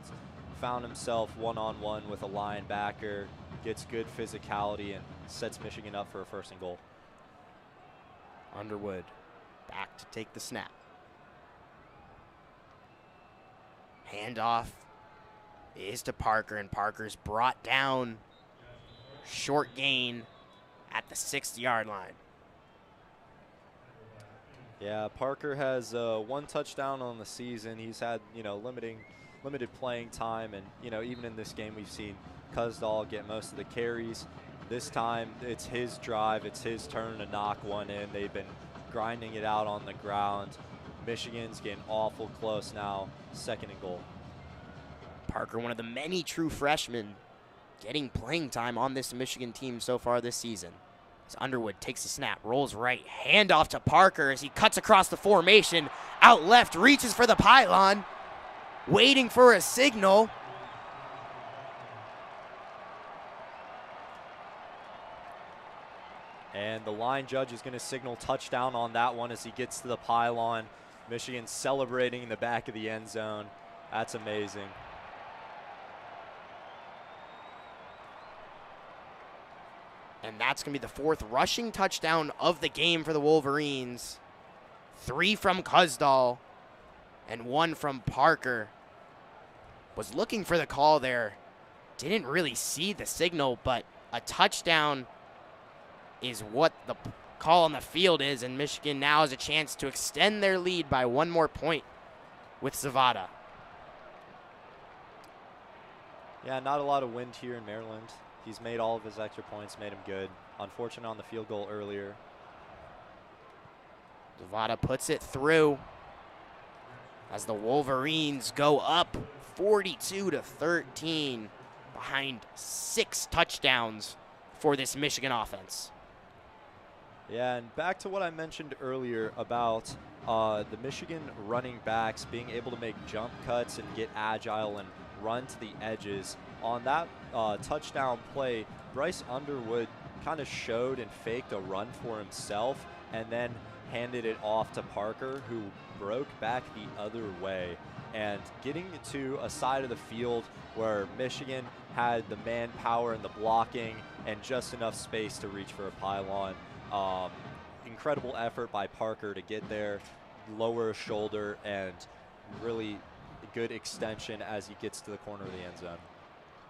Found himself one-on-one with a linebacker, gets good physicality, and sets Michigan up for a 1st and goal. Underwood back to take the snap. Handoff is to Parker, and Parker's brought down. Short gain at the 6-yard line. Yeah, Parker has 1 touchdown on the season. He's had, limited playing time, and, even in this game we've seen Kuzdal get most of the carries. This time it's his drive, it's his turn to knock one in. They've been grinding it out on the ground. Michigan's getting awful close now, 2nd and goal. Parker, one of the many true freshmen getting playing time on this Michigan team so far this season. As Underwood takes the snap, rolls right, handoff to Parker as he cuts across the formation, out left, reaches for the pylon, waiting for a signal. And the line judge is going to signal touchdown on that one as he gets to the pylon. Michigan celebrating in the back of the end zone. That's amazing. And that's going to be the 4th rushing touchdown of the game for the Wolverines. 3 from Kuzdal and 1 from Parker. Was looking for the call there. Didn't really see the signal, but a touchdown is what the call on the field is, and Michigan now has a chance to extend their lead by 1 more point with Zavada. Yeah, not a lot of wind here in Maryland. He's made all of his extra points, made him good. Unfortunate on the field goal earlier. Zavada puts it through as the Wolverines go up 42-13 behind 6 touchdowns for this Michigan offense. Yeah, and back to what I mentioned earlier about the Michigan running backs being able to make jump cuts and get agile and run to the edges. On that touchdown play, Bryce Underwood kind of showed and faked a run for himself and then handed it off to Parker, who broke back the other way. And getting to a side of the field where Michigan had the manpower and the blocking and just enough space to reach for a pylon. Incredible effort by Parker to get there, lower his shoulder, and really good extension as he gets to the corner of the end zone.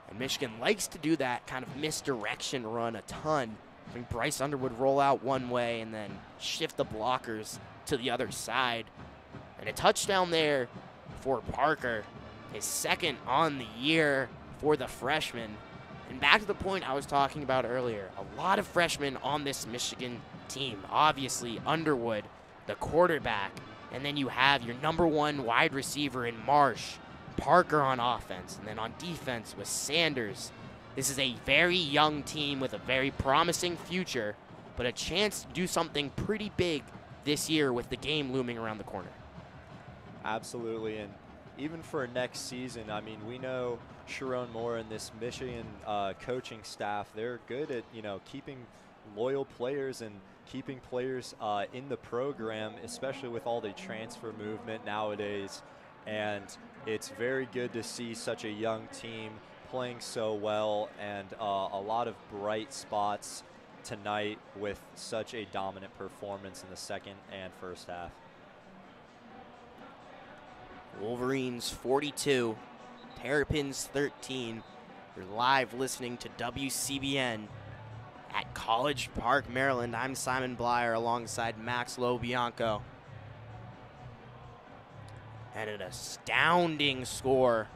And Michigan likes to do that kind of misdirection run a ton. I mean, Bryce Underwood roll out one way and then shift the blockers to the other side. And a touchdown there for Parker, his 2nd on the year for the freshman. And back to the point I was talking about earlier, a lot of freshmen on this Michigan team. Obviously, Underwood, the quarterback, and then you have your #1 wide receiver in Marsh, Parker on offense, and then on defense with Sanders. This is a very young team with a very promising future, but a chance to do something pretty big this year with the game looming around the corner. Absolutely, and even for next season, I mean, we know Sharon Moore and this Michigan coaching staff, they're good at, keeping loyal players and keeping players in the program, especially with all the transfer movement nowadays. And it's very good to see such a young team playing so well, and a lot of bright spots tonight with such a dominant performance in the 2nd and 1st half. Wolverines 42, Terrapins 13. You're live listening to WCBN at College Park, Maryland. I'm Simon Bleier alongside Max Bianco. And an astounding score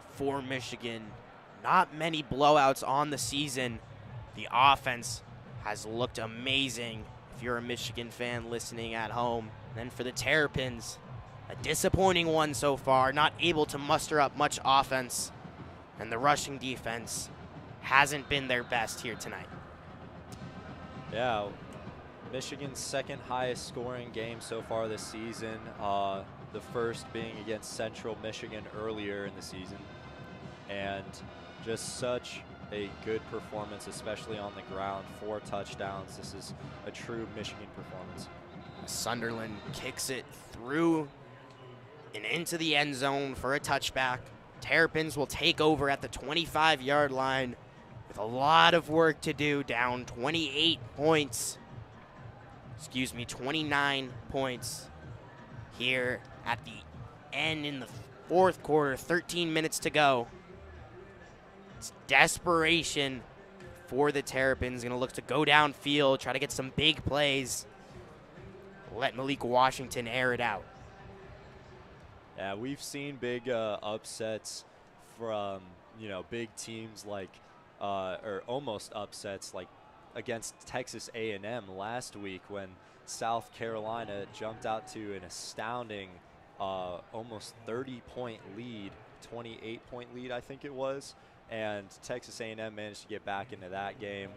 for Michigan. Not many blowouts on the season. The offense has looked amazing if you're a Michigan fan listening at home. And then for the Terrapins, a disappointing one so far, not able to muster up much offense, and the rushing defense hasn't been their best here tonight. Yeah, Michigan's 2nd highest scoring game so far this season, the first being against Central Michigan earlier in the season, and just such a good performance, especially on the ground. 4 touchdowns. This is a true Michigan performance. Sunderland kicks it through and into the end zone for a touchback. Terrapins will take over at the 25-yard line with a lot of work to do, down 28 points. 29 points here at the end in the fourth quarter, 13 minutes to go. It's desperation for the Terrapins. Going to look to go downfield, try to get some big plays. Let Malik Washington air it out. Yeah, we've seen big upsets from, big teams like, or almost upsets like against Texas A&M last week when South Carolina jumped out to an astounding almost 30-point lead, 28-point lead I think it was, and Texas A&M managed to get back into that game.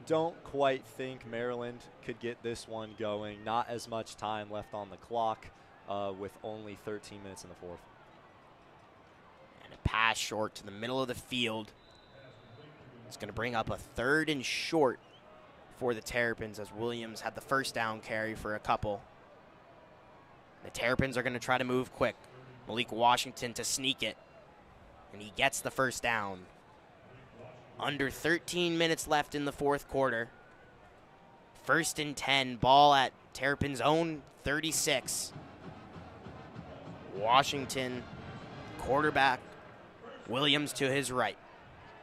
Don't quite think Maryland could get this one going. Not as much time left on the clock with only 13 minutes in the fourth. And a pass short to the middle of the field. It's going to bring up a 3rd and short for the Terrapins as Williams had the first down carry for a couple. The Terrapins are going to try to move quick. Malik Washington to sneak it, and he gets the first down. Under 13 minutes left in the fourth quarter. 1st and 10, ball at Terrapins' own 36. Washington, quarterback, Williams to his right.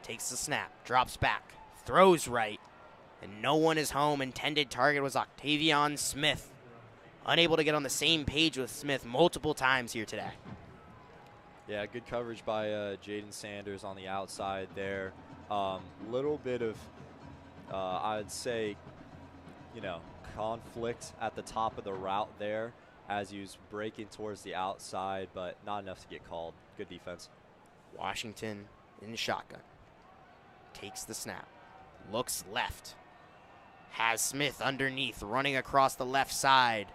Takes the snap, drops back, throws right, and no one is home. Intended target was Octavion Smith. Unable to get on the same page with Smith multiple times here today. Yeah, good coverage by Jaden Sanders on the outside there. Little bit of, I'd say, conflict at the top of the route there as he was breaking towards the outside, but not enough to get called. Good defense. Washington in the shotgun. Takes the snap. Looks left. Has Smith underneath, running across the left side.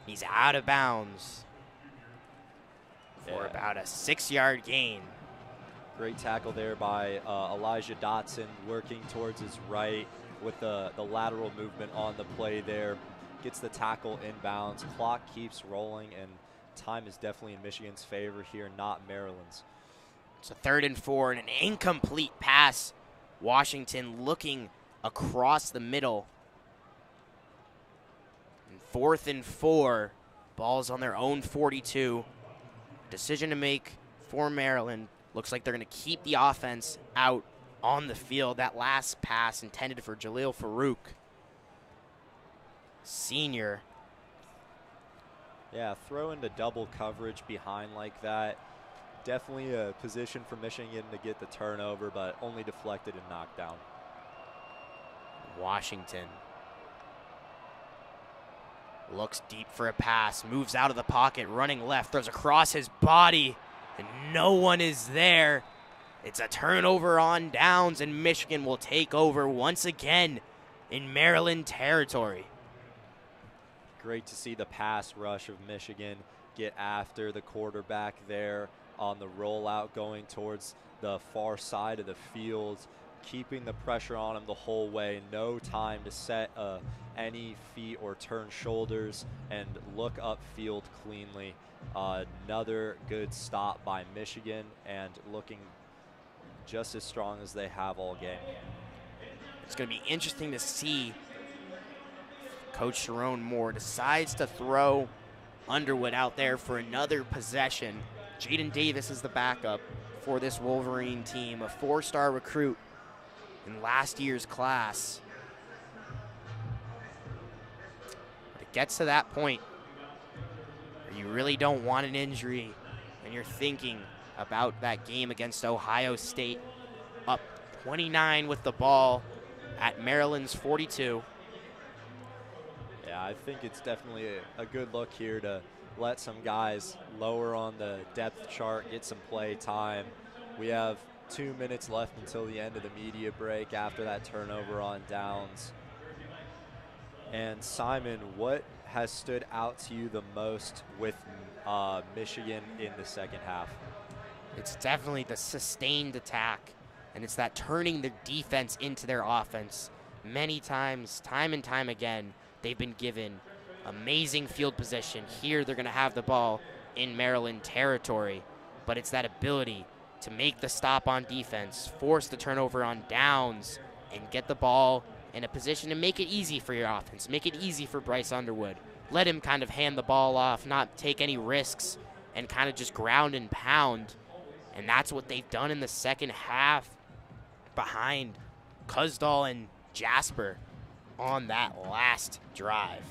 He's out of bounds for about a 6-yard gain. Great tackle there by Elijah Dotson, working towards his right with the lateral movement on the play there. Gets the tackle inbounds. Clock keeps rolling, and time is definitely in Michigan's favor here, not Maryland's. It's a 3rd and 4 and an incomplete pass. Washington looking across the middle. And 4th and 4. Ball's on their own 42. Decision to make for Maryland. Looks like they're going to keep the offense out on the field. That last pass intended for Jalil Farouk, senior. Yeah, throw into double coverage behind like that. Definitely a position for Michigan to get the turnover, but only deflected and knocked down. Washington looks deep for a pass, moves out of the pocket, running left, throws across his body, and no one is there. It's a turnover on downs, and Michigan will take over once again in Maryland territory. Great to see the pass rush of Michigan get after the quarterback there on the rollout, going towards the far side of the field, keeping the pressure on him the whole way. No time to set any feet or turn shoulders and look upfield cleanly. Another good stop by Michigan, and looking just as strong as they have all game. It's going to be interesting to see Coach Sharon Moore decides to throw Underwood out there for another possession. Jaden Davis is the backup for this Wolverine team, a 4-star recruit in last year's class. But it gets to that point where you really don't want an injury and you're thinking about that game against Ohio State, up 29 with the ball at Maryland's 42. Yeah, I think it's definitely a good look here to let some guys lower on the depth chart, get some play time. We have 2 minutes left until the end of the media break after that turnover on downs. And Simon, what has stood out to you the most with Michigan in the second half? It's definitely the sustained attack And it's that turning the defense into their offense. Many times, time and time again, they've been given amazing field position. Here they're going to have the ball in Maryland territory, but it's that ability to make the stop on defense, force the turnover on downs, and get the ball in a position to make it easy for your offense, make it easy for Bryce Underwood. Let him kind of hand the ball off, not take any risks, and kind of just ground and pound. And that's what they've done in the second half behind Cusdall and Jasper on that last drive.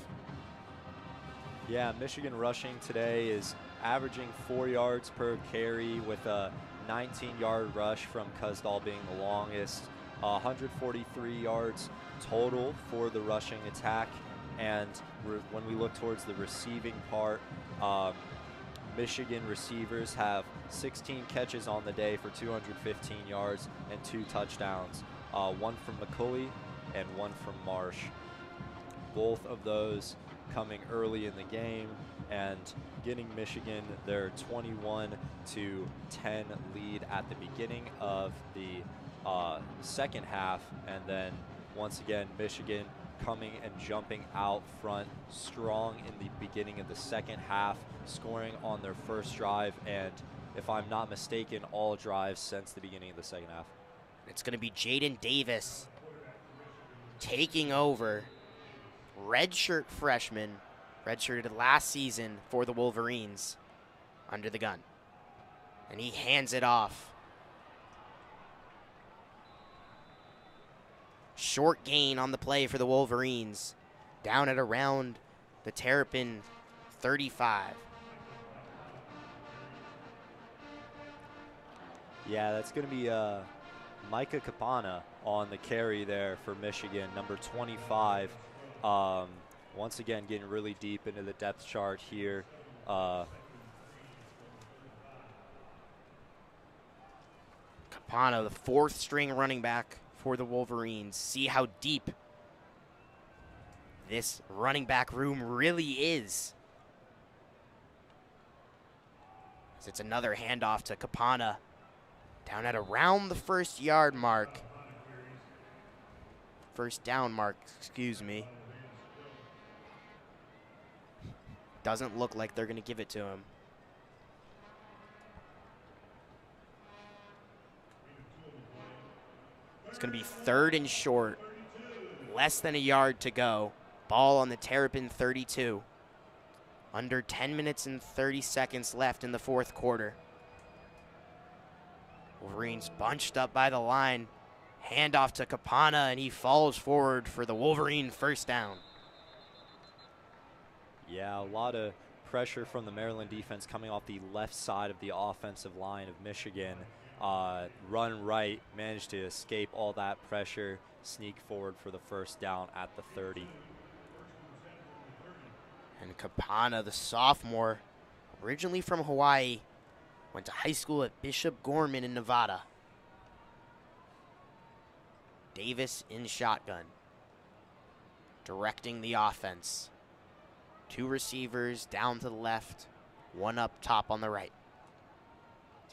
Yeah, Michigan rushing today is averaging 4 yards per carry with a 19-yard rush from Cusdall being the longest. 143 yards total for the rushing attack. And when we look towards the receiving part, Michigan receivers have 16 catches on the day for 215 yards and 2 touchdowns. One from McCulley and one from Marsh. Both of those coming early in the game and getting Michigan their 21-10 lead at the beginning of the second half. And then once again, Michigan coming and jumping out front strong in the beginning of the second half, scoring on their first drive, and if I'm not mistaken, all drives since the beginning of the second half. It's going to be Jaden Davis taking over, redshirt freshman, redshirted last season for the Wolverines, under the gun. And he hands it off. Short gain on the play for the Wolverines, down at around the Terrapin 35. Yeah, that's going to be Micah Capana on the carry there for Michigan, number 25. Once again, getting really deep into the depth chart here. Capana, the 4th string running back for the Wolverines. See how deep this running back room really is. As it's another handoff to Capana, down at around the 1st yard mark. 1st down mark, excuse me. Doesn't look like they're going to give it to him. It's going to be 3rd and short. Less than a yard to go. Ball on the Terrapin 32. Under 10 minutes and 30 seconds left in the 4th quarter. Wolverines bunched up by the line. Handoff to Capana, and he falls forward for the Wolverine 1st down. Yeah, a lot of pressure from the Maryland defense coming off the left side of the offensive line of Michigan. Run right, managed to escape all that pressure, sneak forward for the 1st down at the 30. And Capana, the sophomore, originally from Hawaii, went to high school at Bishop Gorman in Nevada. Davis in shotgun, directing the offense. 2 receivers down to the left, 1 up top on the right.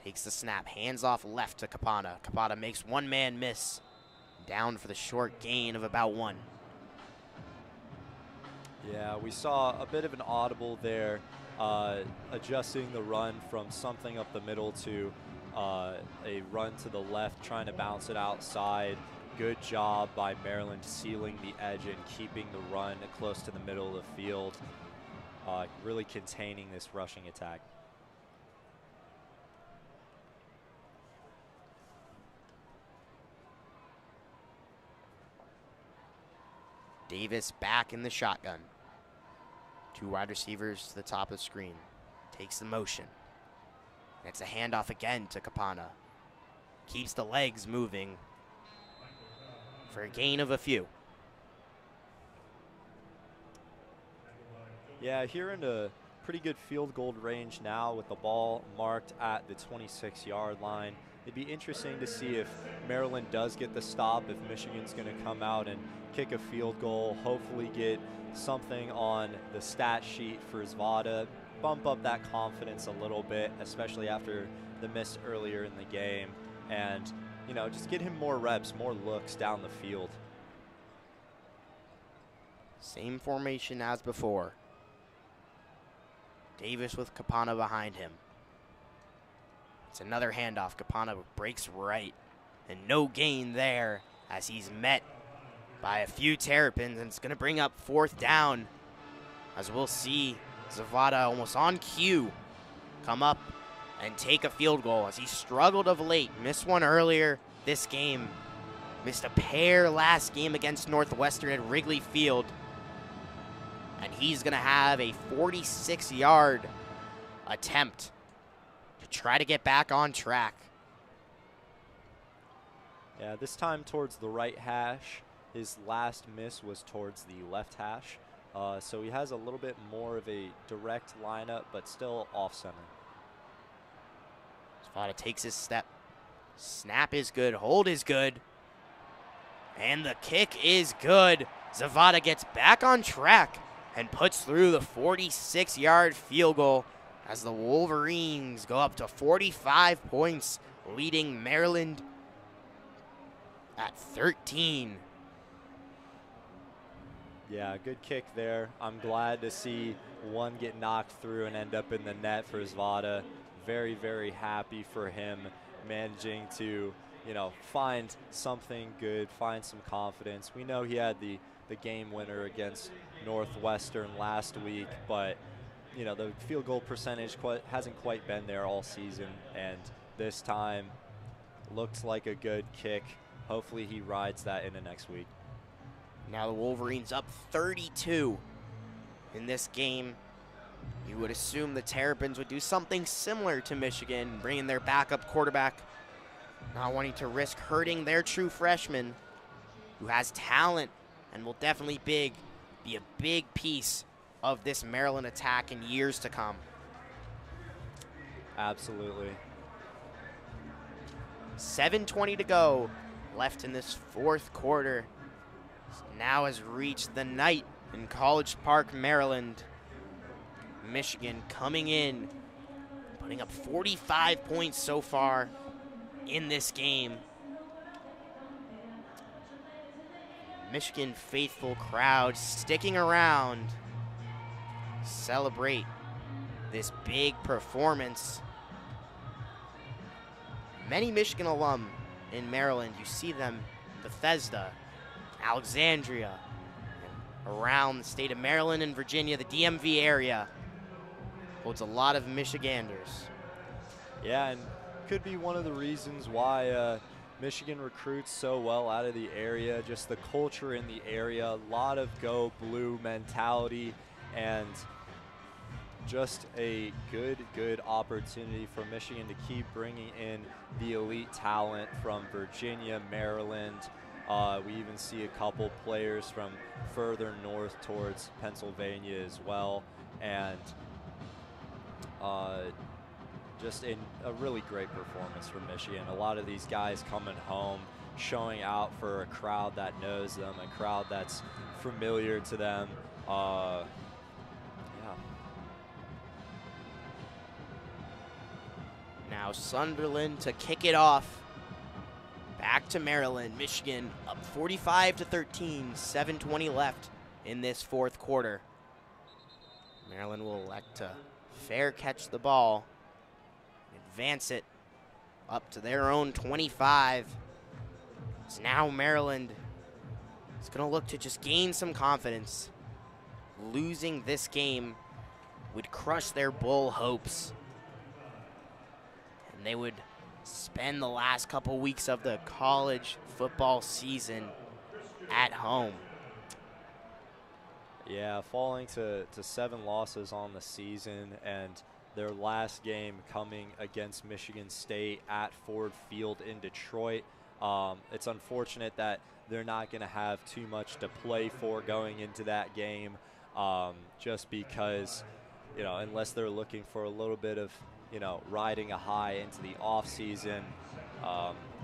Takes the snap, hands off left to Capana. Capana makes 1 man miss, down for the short gain of about 1. Yeah, we saw a bit of an audible there, adjusting the run from something up the middle to a run to the left, trying to bounce it outside. Good job by Maryland sealing the edge and keeping the run close to the middle of the field, really containing this rushing attack. Davis back in the shotgun. 2 wide receivers to the top of the screen. Takes the motion. It's a handoff again to Capana. Keeps the legs moving for a gain of a few. Yeah, here in a pretty good field goal range now with the ball marked at the 26-yard line. It'd be interesting to see if Maryland does get the stop, if Michigan's going to come out and kick a field goal, hopefully get something on the stat sheet for Zvada, bump up that confidence a little bit, especially after the miss earlier in the game. And, you know, just get him more reps, more looks down the field. Same formation as before. Davis with Capana behind him. It's another handoff. Capana breaks right. And no gain there as he's met by a few Terrapins. And it's going to bring up 4th down. As we'll see Zavada almost on cue come up and take a field goal as he struggled of late. Missed one earlier this game. Missed a pair last game against Northwestern at Wrigley Field. And he's going to have a 46-yard attempt to try to get back on track. Yeah, this time towards the right hash. His last miss was towards the left hash. So he has a little bit more of a direct lineup, but still off-center. Zavada takes his step. Snap is good. Hold is good. And the kick is good. Zavada gets back on track and puts through the 46-yard field goal as the Wolverines go up to 45 points, leading Maryland at 13. Yeah, good kick there. I'm glad to see one get knocked through and end up in the net for Zavada. Very, very happy for him managing to, you know, find something good, find some confidence. We know he had the game winner against Northwestern last week, but, you know, the field goal percentage hasn't quite been there all season, and this time looks like a good kick. Hopefully he rides that into next week. Now the Wolverines up 32 in this game. You would assume the Terrapins would do something similar to Michigan, bringing their backup quarterback, not wanting to risk hurting their true freshman, who has talent and will definitely be a big piece of this Maryland attack in years to come. Absolutely. 7:20 to go left in this 4th quarter. Now has reached the night in College Park, Maryland. Michigan coming in, putting up 45 points so far in this game. Michigan faithful crowd sticking around, celebrate this big performance. Many Michigan alum in Maryland, you see them in Bethesda, Alexandria, and around the state of Maryland and Virginia, the DMV area holds a lot of Michiganders. Yeah, and could be one of the reasons why Michigan recruits so well out of the area, just the culture in the area, a lot of go blue mentality, and just a good opportunity for Michigan to keep bringing in the elite talent from Virginia, Maryland. We even see a couple players from further north towards Pennsylvania as well, and just a really great performance from Michigan. A lot of these guys coming home, showing out for a crowd that knows them, a crowd that's familiar to them. Yeah. Now Sunderland to kick it off. Back to Maryland. Michigan up 45-13, 7:20 left in this 4th quarter. Maryland will elect to fair catch the ball, advance it up to their own 25. So now Maryland is going to look to just gain some confidence. Losing this game would crush their bowl hopes, and they would spend the last couple weeks of the college football season at home. Yeah, falling to 7 losses on the season, and their last game coming against Michigan State at Ford Field in Detroit. It's unfortunate that they're not going to have too much to play for going into that game, just because, you know, unless they're looking for a little bit of, you know, riding a high into the offseason,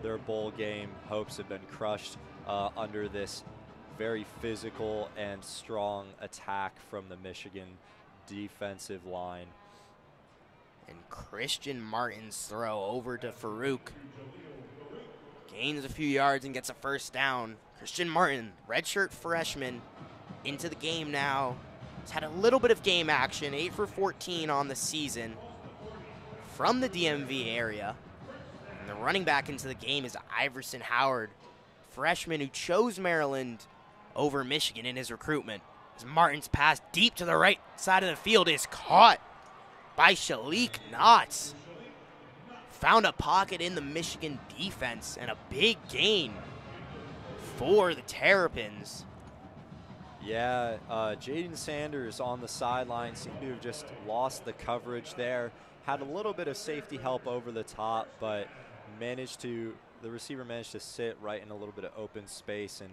their bowl game hopes have been crushed under this very physical and strong attack from the Michigan defensive line. And Christian Martin's throw over to Farouk gains a few yards and gets a first down. Christian Martin, redshirt freshman, into the game now. He's had a little bit of game action, 8 for 14 on the season from the DMV area. And the running back into the game is Iverson Howard, freshman who chose Maryland over Michigan in his recruitment. As Martin's pass deep to the right side of the field is caught by Shalik Knotts. Found a pocket in the Michigan defense and a big gain for the Terrapins. Yeah, Jaden Sanders on the sideline seemed to have just lost the coverage there. Had a little bit of safety help over the top, but the receiver managed to sit right in a little bit of open space and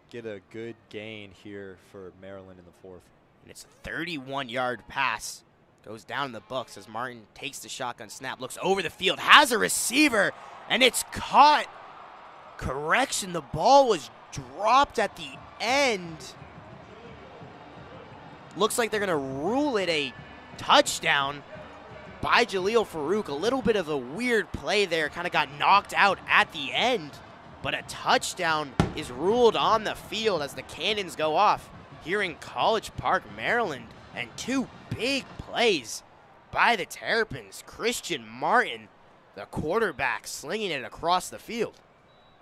get a good gain here for Maryland in the fourth. And it's a 31-yard pass. Goes down in the books as Martin takes the shotgun snap, looks over the field, has a receiver, and it's caught. Correction, the ball was dropped at the end. Looks like they're going to rule it a touchdown by Jaleel Farouk. A little bit of a weird play there, kind of got knocked out at the end, but a touchdown is ruled on the field as the cannons go off here in College Park, Maryland, and two big plays by the Terrapins. Christian Martin, the quarterback, slinging it across the field.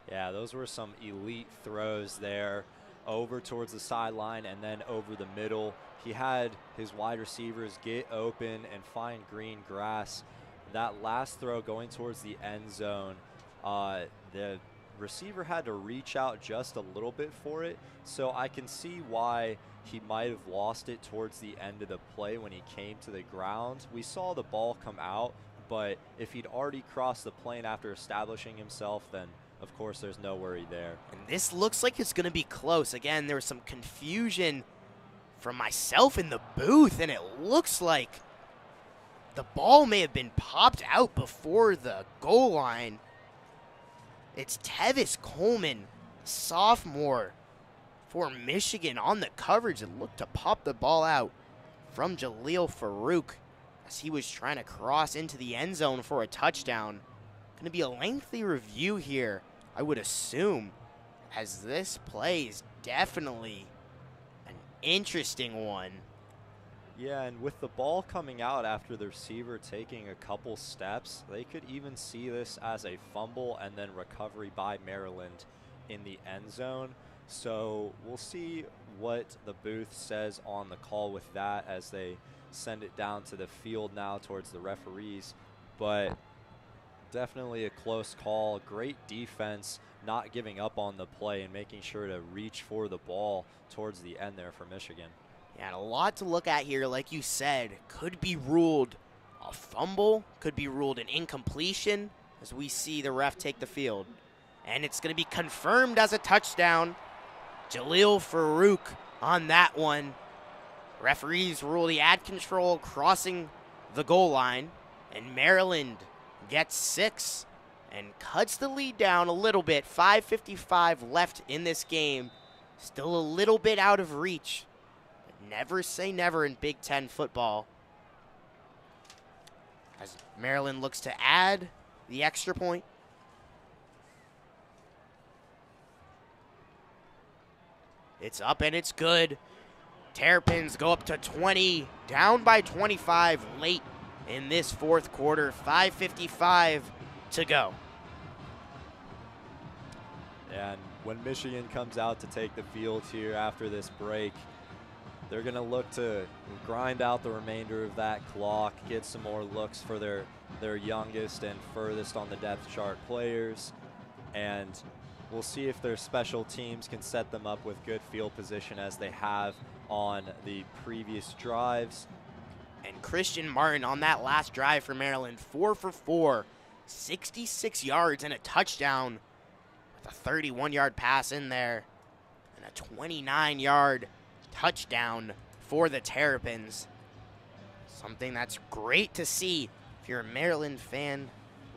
Yeah, those were some elite throws there, over towards the sideline and then over the middle. He had his wide receivers get open and find green grass. That last throw going towards the end zone, the receiver had to reach out just a little bit for it, so I can see why he might have lost it towards the end of the play when he came to the ground. We saw the ball come out, but if he'd already crossed the plane after establishing himself, then of course there's no worry there. And this looks like it's going to be close. Again, there was some confusion from myself in the booth, and it looks like the ball may have been popped out before the goal line. It's Tevis Coleman, sophomore for Michigan, on the coverage and looked to pop the ball out from Jaleel Farouk as he was trying to cross into the end zone for a touchdown. Going to be a lengthy review here, I would assume, as this play is definitely an interesting one. Yeah, and with the ball coming out after the receiver taking a couple steps, they could even see this as a fumble and then recovery by Maryland in the end zone. So we'll see what the booth says on the call with that as they send it down to the field now towards the referees. But definitely a close call. Great defense, not giving up on the play and making sure to reach for the ball towards the end there for Michigan. Yeah, and a lot to look at here, like you said. Could be ruled a fumble, could be ruled an incompletion as we see the ref take the field. And it's going to be confirmed as a touchdown. Jaleel Farouk on that one. Referees rule the ad control crossing the goal line, and Maryland gets 6 and cuts the lead down a little bit. 5:55 left in this game. Still a little bit out of reach. But never say never in Big Ten football. As Maryland looks to add the extra point. It's up and it's good. Terrapins go up to 20, down by 25 late in this fourth quarter. 5:55 to go. And when Michigan comes out to take the field here after this break, they're going to look to grind out the remainder of that clock, get some more looks for their youngest and furthest on the depth chart players, and we'll see if their special teams can set them up with good field position as they have on the previous drives. And Christian Martin on that last drive for Maryland, 4 for 4, 66 yards and a touchdown with a 31-yard pass in there and a 29-yard touchdown for the Terrapins. Something that's great to see if you're a Maryland fan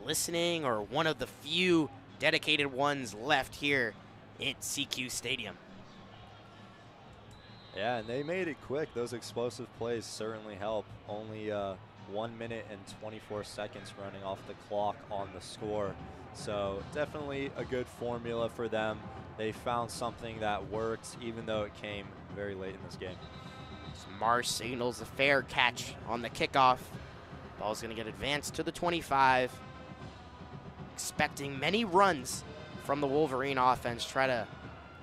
listening or one of the few dedicated ones left here at SECU Stadium. Yeah, and they made it quick. Those explosive plays certainly help. Only 1 minute and 24 seconds running off the clock on the score. So definitely a good formula for them. They found something that worked, even though it came very late in this game. Marsh signals a fair catch on the kickoff. Ball's going to get advanced to the 25. Expecting many runs from the Wolverine offense. Try to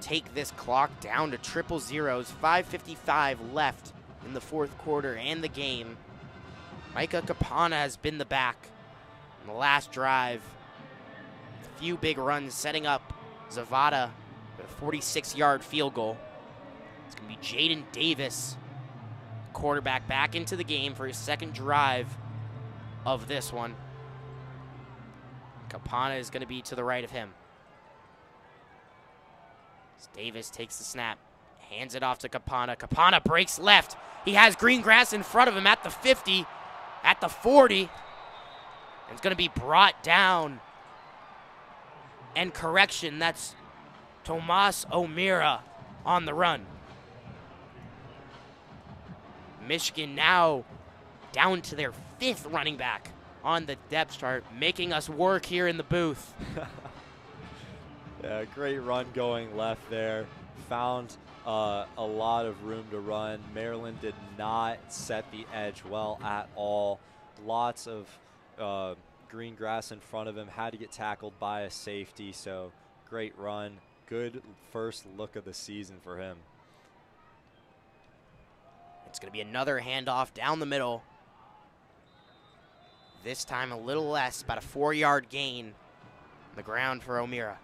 take this clock down to triple zeros. 5:55 left in the fourth quarter and the game. Micah Capana has been the back in the last drive. A few big runs setting up Zavada with a 46-yard field goal. It's going to be Jaden Davis, quarterback, back into the game for his second drive of this one. Capana is going to be to the right of him. As Davis takes the snap, hands it off to Capana. Capana breaks left. He has green grass in front of him at the 50, at the 40. And it's going to be brought down. And correction, that's Tomas O'Meara on the run. Michigan now down to their 5th running back on the depth chart, making us work here in the booth. Yeah, great run going left there. Found a lot of room to run. Maryland did not set the edge well at all. Lots of green grass in front of him. Had to get tackled by a safety, so great run. Good first look of the season for him. It's going to be another handoff down the middle. This time a little less, about a 4-yard gain on the ground for O'Meara.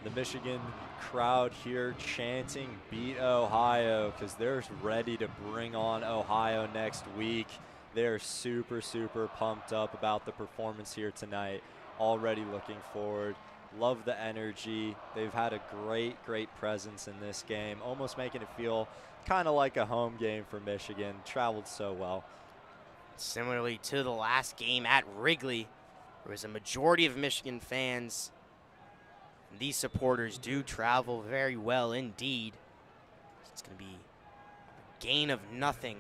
The Michigan crowd here chanting "Beat Ohio" because they're ready to bring on Ohio next week. They're super, super pumped up about the performance here tonight. Already looking forward. Love the energy. They've had a great, great presence in this game, almost making it feel kind of like a home game for Michigan. Traveled so well. Similarly to the last game at Wrigley, there was a majority of Michigan fans. These supporters do travel very well indeed. It's going to be a gain of nothing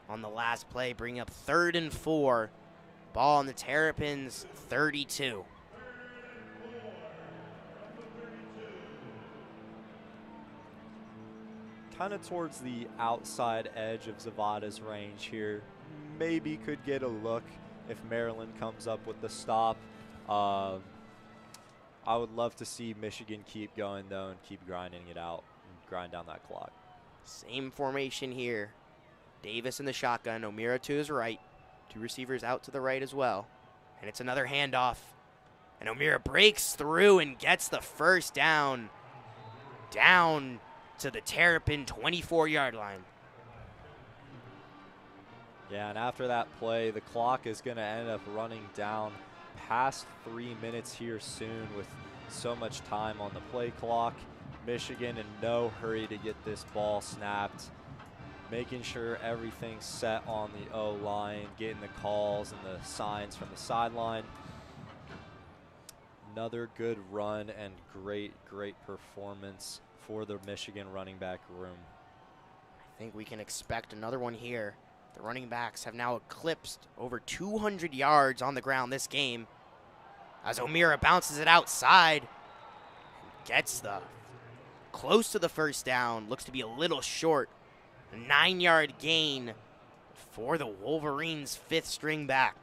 on the last play, bringing up 3rd and 4. Ball on the Terrapins, 32. Kind of towards the outside edge of Zavada's range here. Maybe could get a look if Maryland comes up with the stop. I would love to see Michigan keep going, though, and keep grinding it out and grind down that clock. Same formation here. Davis in the shotgun, O'Meara to his right. 2 receivers out to the right as well. And it's another handoff. And O'Meara breaks through and gets the first down. Down to the Terrapin 24-yard line. Yeah, and after that play, the clock is going to end up running down past 3 minutes here soon with so much time on the play clock. Michigan in no hurry to get this ball snapped, making sure everything's set on the O-line, getting the calls and the signs from the sideline. Another good run and great, great performance for the Michigan running back room. I think we can expect another one here. The running backs have now eclipsed over 200 yards on the ground this game as O'Meara bounces it outside. Gets the close to the first down. Looks to be a little short. A 9-yard gain for the Wolverines' 5th string back.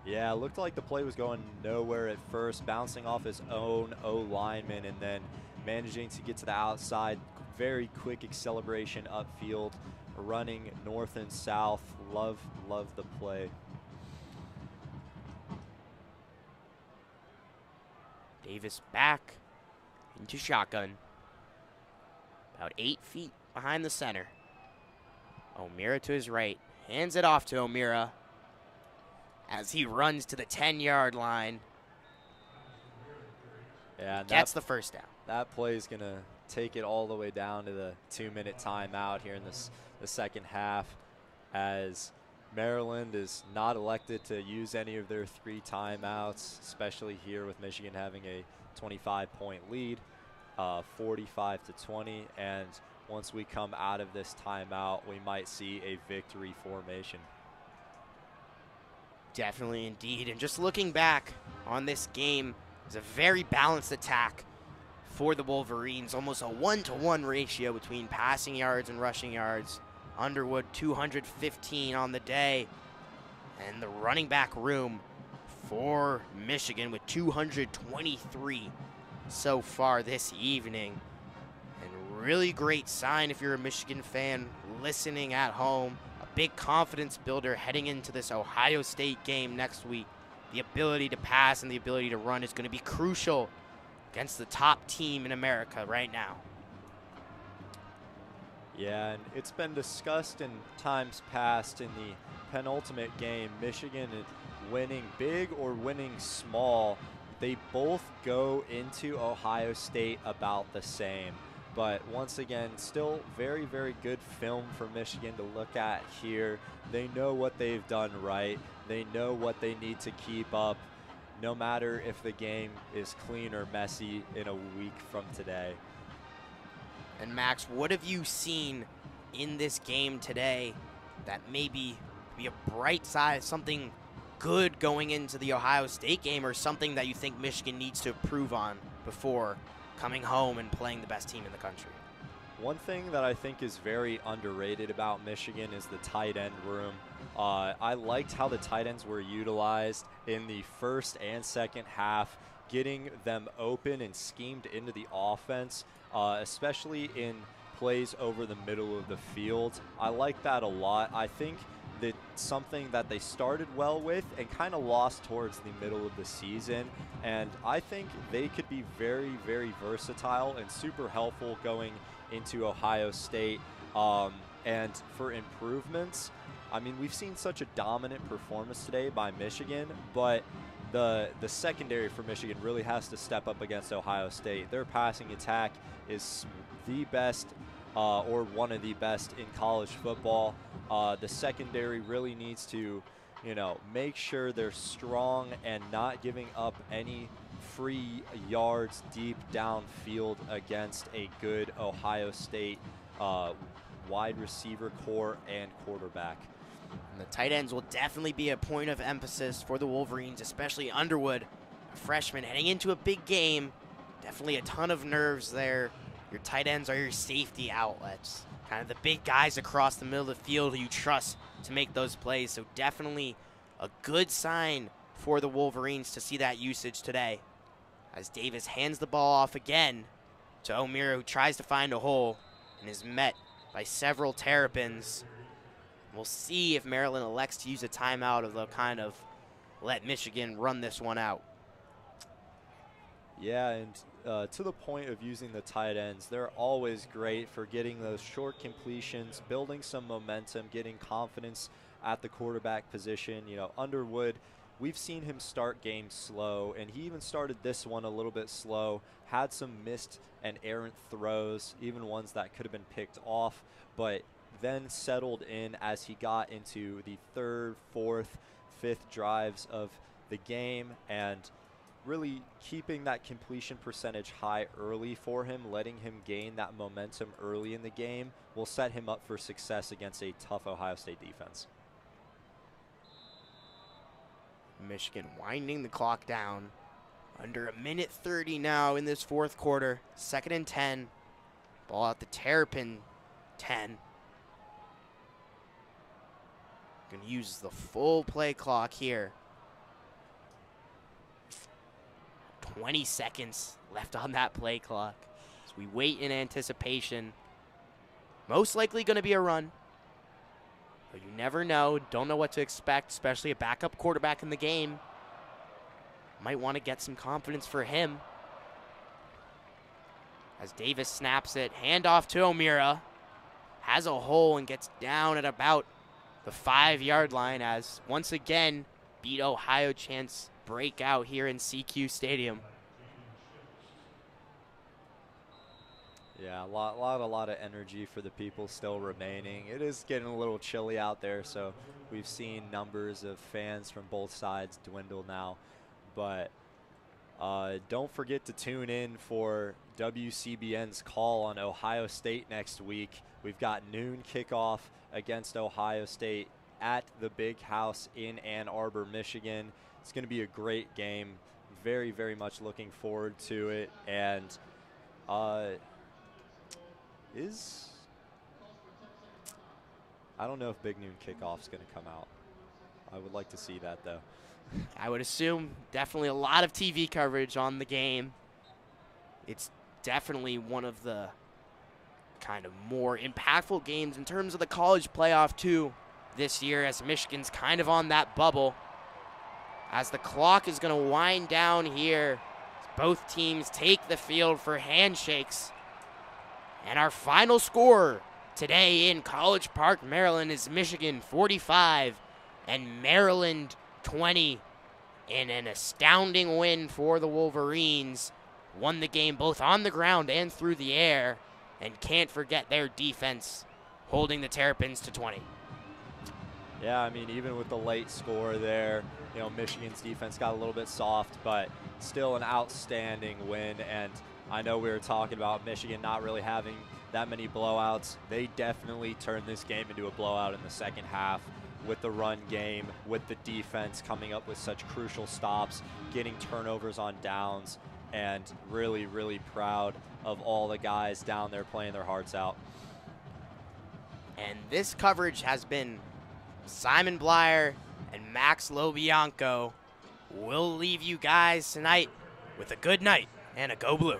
Yeah, it looked like the play was going nowhere at first, bouncing off his own O-lineman and then managing to get to the outside. Very quick acceleration upfield, running north and south. Love the play. Davis back into shotgun. About 8 feet behind the center. O'Meara to his right. Hands it off to O'Meara as he runs to the 10-yard line. Yeah, gets the first down. That play is going to take it all the way down to the 2-minute timeout here in the second half, as Maryland is not elected to use any of their 3 timeouts, especially here with Michigan having a 25-point lead. 45-20, and once we come out of this timeout, we might see a victory formation. Definitely indeed. And just looking back on this game, it's a very balanced attack for the Wolverines. Almost a 1-to-1 ratio between passing yards and rushing yards. Underwood 215 on the day. And the running back room for Michigan with 223 so far this evening. And really great sign if you're a Michigan fan listening at home. A big confidence builder heading into this Ohio State game next week. The ability to pass and the ability to run is going to be crucial against the top team in America right now. Yeah, and it's been discussed in times past in the penultimate game, Michigan winning big or winning small, they both go into Ohio State about the same. But once again, still very, very good film for Michigan to look at here. They know what they've done right. They know what they need to keep up, no matter if the game is clean or messy in a week from today. And Max, what have you seen in this game today that maybe be a bright side, something good going into the Ohio State game, or something that you think Michigan needs to improve on before coming home and playing the best team in the country? One thing that I think is very underrated about Michigan is the tight end room. I liked how the tight ends were utilized in the first and second half, getting them open and schemed into the offense, especially in plays over the middle of the field. I like that a lot. I think that something that they started well with and kind of lost towards the middle of the season, and I think they could be very, very versatile and super helpful going into Ohio State. And for improvements, I mean, we've seen such a dominant performance today by Michigan, but the secondary for Michigan really has to step up against Ohio State. Their passing attack is the best or one of the best in college football. The secondary really needs to, make sure they're strong and not giving up any free yards deep downfield against a good Ohio State wide receiver core and quarterback. And the tight ends will definitely be a point of emphasis for the Wolverines, especially Underwood, a freshman heading into a big game. Definitely a ton of nerves there. Your tight ends are your safety outlets, kind of the big guys across the middle of the field who you trust to make those plays. So definitely a good sign for the Wolverines to see that usage today, as Davis hands the ball off again to O'Meara, who tries to find a hole and is met by several Terrapins. We'll see if Maryland elects to use a timeout, or they'll kind of let Michigan run this one out. Yeah, and to the point of using the tight ends, they're always great for getting those short completions, building some momentum, getting confidence at the quarterback position. Underwood, we've seen him start games slow, and he even started this one a little bit slow, had some missed and errant throws, even ones that could have been picked off, but then settled in as he got into the third, fourth, fifth drives of the game, and really keeping that completion percentage high early for him, letting him gain that momentum early in the game will set him up for success against a tough Ohio State defense. Michigan winding the clock down. Under a minute 30 now in this fourth quarter. 2nd and 10. Ball out the Terrapin 10. Going to use the full play clock here. 20 seconds left on that play clock as we wait in anticipation. Most likely going to be a run, but you never know. Don't know what to expect, especially a backup quarterback in the game. Might want to get some confidence for him. As Davis snaps it, handoff to O'Meara. Has a hole and gets down at about the 5-yard line, as once again, beat Ohio chance break out here in SECU Stadium. Yeah, a lot of energy for the people still remaining. It is getting a little chilly out there, so we've seen numbers of fans from both sides dwindle now. But Don't forget to tune in for WCBN's call on Ohio State next week. We've got noon kickoff against Ohio State at the Big House in Ann Arbor, Michigan. It's going to be a great game. Very, very much looking forward to it. And I don't know if Big Noon Kickoff's going to come out. I would like to see that, though. I would assume definitely a lot of TV coverage on the game. It's definitely one of the kind of more impactful games in terms of the college playoff, too, this year, as Michigan's kind of on that bubble. As the clock is going to wind down here, both teams take the field for handshakes. And our final score today in College Park, Maryland, is Michigan 45 and Maryland 20 in an astounding win for the Wolverines. Won the game both on the ground and through the air, and can't forget their defense holding the Terrapins to 20. Yeah, I mean, even with the late score there, you know, Michigan's defense got a little bit soft, but still an outstanding win. And I know we were talking about Michigan not really having that many blowouts. They definitely turned this game into a blowout in the second half with the run game, with the defense coming up with such crucial stops, getting turnovers on downs, and really, really proud of all the guys down there playing their hearts out. And this coverage has been Simon Bleier and Max Bianco. We'll leave you guys tonight with a good night and a Go Blue.